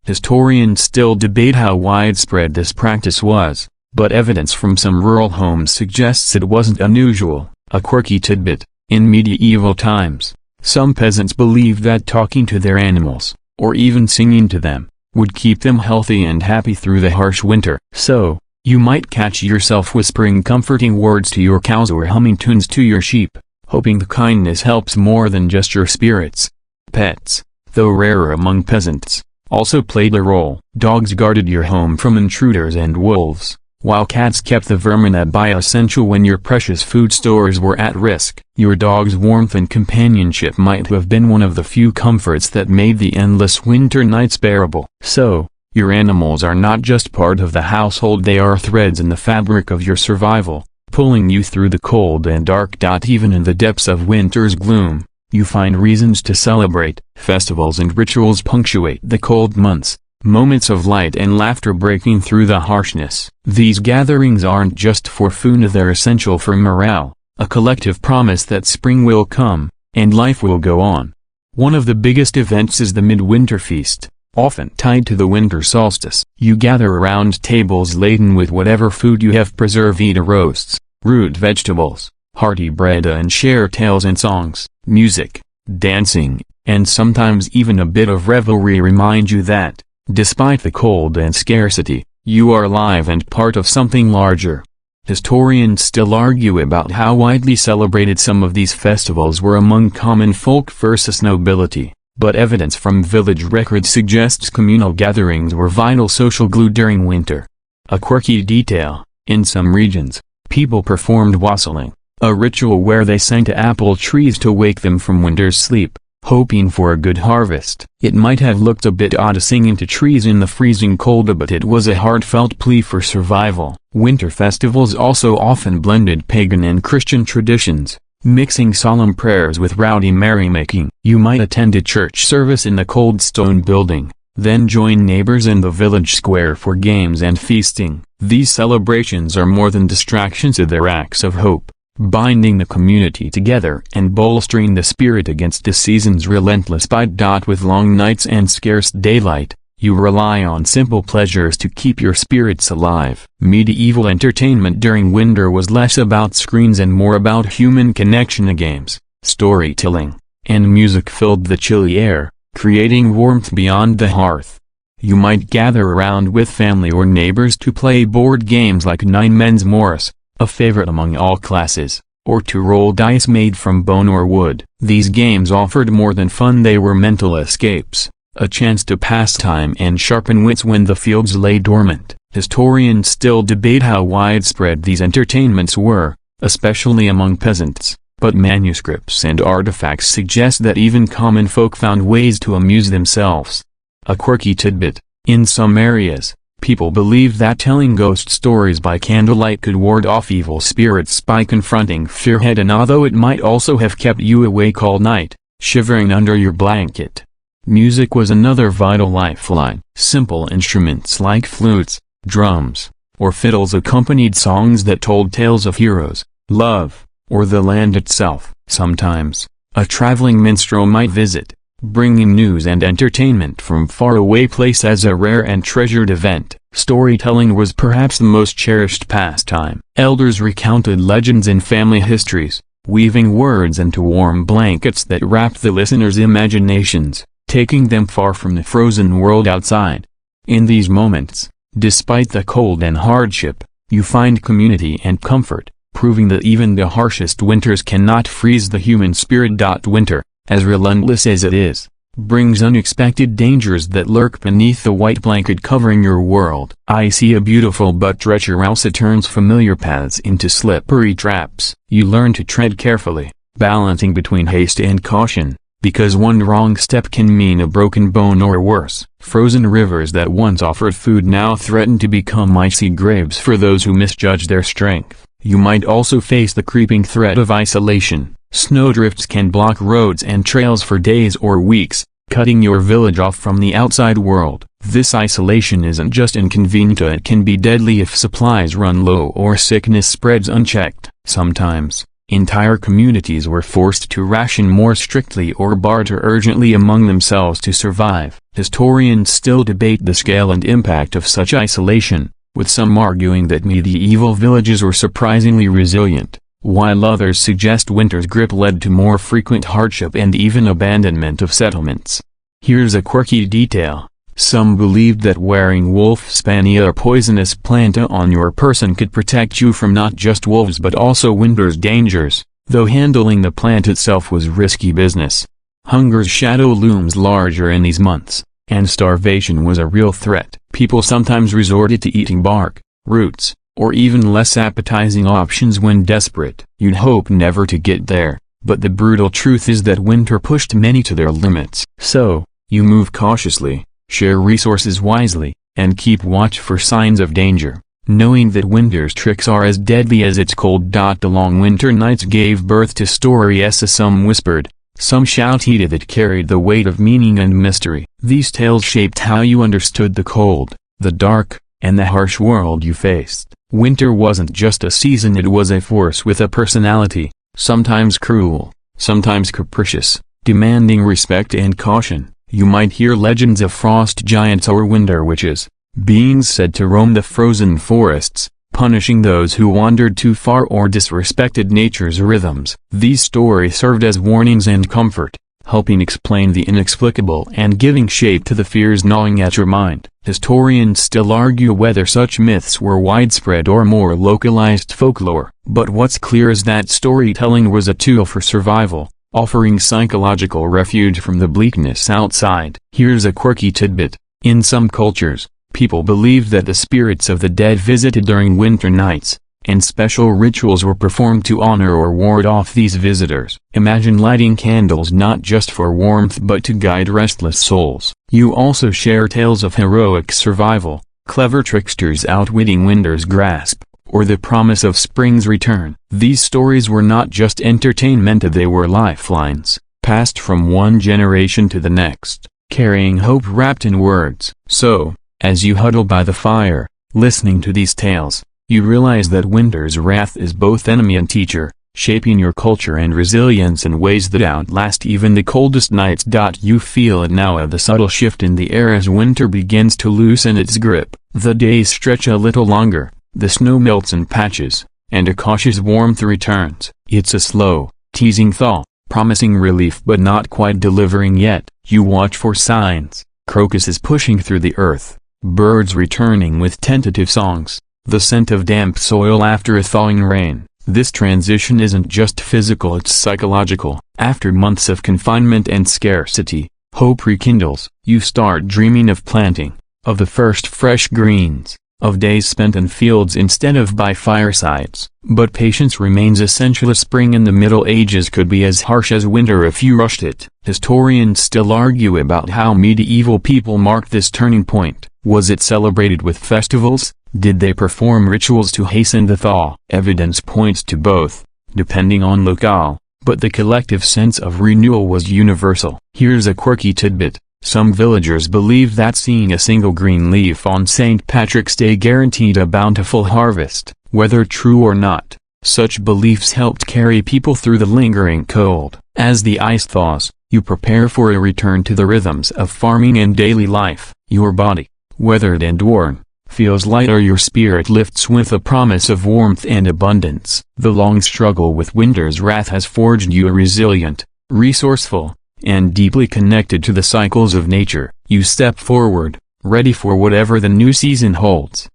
Historians still debate how widespread this practice was, but evidence from some rural homes suggests it wasn't unusual. A quirky tidbit: in medieval times, some peasants believed that talking to their animals, or even singing to them, would keep them healthy and happy through the harsh winter. So, you might catch yourself whispering comforting words to your cows or humming tunes to your sheep, hoping the kindness helps more than just your spirits. Pets, though rarer among peasants, also played a role. Dogs guarded your home from intruders and wolves, while cats kept the vermin at bay, essential when your precious food stores were at risk. Your dog's warmth and companionship might have been one of the few comforts that made the endless winter nights bearable. So, Your animals are not just part of the household, they are threads in the fabric of your survival, pulling you through the cold and dark. Even in the depths of winter's gloom, you find reasons to celebrate. Festivals and rituals punctuate the cold months, moments of light and laughter breaking through the harshness. These gatherings aren't just for food, they're essential for morale, a collective promise that spring will come, and life will go on. One of the biggest events is the midwinter feast, often tied to the winter solstice. You gather around tables laden with whatever food you have preserved, eat roasts, root vegetables, hearty bread, and share tales and songs. Music, dancing, and sometimes even a bit of revelry remind you that, despite the cold and scarcity, you are alive and part of something larger. Historians still argue about how widely celebrated some of these festivals were among common folk versus nobility, but evidence from village records suggests communal gatherings were vital social glue during winter. A quirky detail: in some regions, people performed wassailing, a ritual where they sang to apple trees to wake them from winter's sleep, hoping for a good harvest. It might have looked a bit odd singing to trees in the freezing cold, but it was a heartfelt plea for survival. Winter festivals also often blended pagan and Christian traditions, mixing solemn prayers with rowdy merrymaking. You might attend a church service in the cold stone building, then join neighbors in the village square for games and feasting. These celebrations are more than distractions, they're acts of hope, binding the community together and bolstering the spirit against the season's relentless bite. With long nights and scarce daylight, you rely on simple pleasures to keep your spirits alive. Medieval entertainment during winter was less about screens and more about human connection. Games, storytelling, and music filled the chilly air, creating warmth beyond the hearth. You might gather around with family or neighbors to play board games like Nine Men's Morris, a favorite among all classes, or to roll dice made from bone or wood. These games offered more than fun, they were mental escapes, a chance to pass time and sharpen wits when the fields lay dormant. Historians still debate how widespread these entertainments were, especially among peasants, but manuscripts and artifacts suggest that even common folk found ways to amuse themselves. A quirky tidbit: in some areas, people believed that telling ghost stories by candlelight could ward off evil spirits by confronting fear head on, although it might also have kept you awake all night, shivering under your blanket. Music was another vital lifeline. Simple instruments like flutes, drums, or fiddles accompanied songs that told tales of heroes, love, or the land itself. Sometimes, a traveling minstrel might visit, bringing news and entertainment from faraway places. As a rare and treasured event, storytelling was perhaps the most cherished pastime. Elders recounted legends and family histories, weaving words into warm blankets that wrapped the listeners' imaginations, taking them far from the frozen world outside. In these moments, despite the cold and hardship, you find community and comfort, proving that even the harshest winters cannot freeze the human spirit. Winter, as relentless as it is, brings unexpected dangers that lurk beneath the white blanket covering your world. I see a beautiful but treacherous, it turns familiar paths into slippery traps. You learn to tread carefully, balancing between haste and caution, because one wrong step can mean a broken bone or worse. Frozen rivers that once offered food now threaten to become icy graves for those who misjudge their strength. You might also face the creeping threat of isolation. Snowdrifts can block roads and trails for days or weeks, cutting your village off from the outside world. This isolation isn't just inconvenient, it can be deadly if supplies run low or sickness spreads unchecked. Sometimes, entire communities were forced to ration more strictly or barter urgently among themselves to survive. Historians still debate the scale and impact of such isolation, with some arguing that medieval villages were surprisingly resilient, while others suggest winter's grip led to more frequent hardship and even abandonment of settlements. Here's a quirky detail: some believed that wearing wolfspania, or poisonous plant on your person, could protect you from not just wolves but also winter's dangers, though handling the plant itself was risky business. Hunger's shadow looms larger in these months, and starvation was a real threat. People sometimes resorted to eating bark, roots, or even less appetizing options when desperate. You'd hope never to get there, but the brutal truth is that winter pushed many to their limits. So, you move cautiously, share resources wisely, and keep watch for signs of danger, knowing that winter's tricks are as deadly as its cold. The long winter nights gave birth to stories some whispered, some shouted that carried the weight of meaning and mystery. These tales shaped how you understood the cold, the dark, and the harsh world you faced. Winter wasn't just a season, it was a force with a personality, sometimes cruel, sometimes capricious, demanding respect and caution. You might hear legends of frost giants or winter witches, beings said to roam the frozen forests, punishing those who wandered too far or disrespected nature's rhythms. These stories served as warnings and comfort, helping explain the inexplicable and giving shape to the fears gnawing at your mind. Historians still argue whether such myths were widespread or more localized folklore, but what's clear is that storytelling was a tool for survival, offering psychological refuge from the bleakness outside. Here's a quirky tidbit. In some cultures, people believed that the spirits of the dead visited during winter nights, and special rituals were performed to honor or ward off these visitors. Imagine lighting candles not just for warmth but to guide restless souls. You also share tales of heroic survival, clever tricksters outwitting winter's grasp, or the promise of spring's return. These stories were not just entertainment, they were lifelines, passed from one generation to the next, carrying hope wrapped in words. So, as you huddle by the fire, listening to these tales, you realize that winter's wrath is both enemy and teacher, shaping your culture and resilience in ways that outlast even the coldest nights. You feel it now, the subtle shift in the air as winter begins to loosen its grip. The days stretch a little longer, the snow melts in patches, and a cautious warmth returns. It's a slow, teasing thaw, promising relief but not quite delivering yet. You watch for signs: crocuses pushing through the earth, birds returning with tentative songs, the scent of damp soil after a thawing rain. This transition isn't just physical, it's psychological. After months of confinement and scarcity, hope rekindles. You start dreaming of planting, of the first fresh greens, of days spent in fields instead of by firesides. But patience remains essential. A spring in the Middle Ages could be as harsh as winter if you rushed it. Historians still argue about how medieval people marked this turning point. Was it celebrated with festivals? Did they perform rituals to hasten the thaw? Evidence points to both, depending on locale, but the collective sense of renewal was universal. Here's a quirky tidbit. Some villagers believed that seeing a single green leaf on St. Patrick's Day guaranteed a bountiful harvest. Whether true or not, such beliefs helped carry people through the lingering cold. As the ice thaws, you prepare for a return to the rhythms of farming and daily life. Your body, weathered and worn, feels lighter. Your spirit lifts with a promise of warmth and abundance. The long struggle with winter's wrath has forged you resilient, resourceful, and deeply connected to the cycles of nature. You step forward, ready for whatever the new season holds.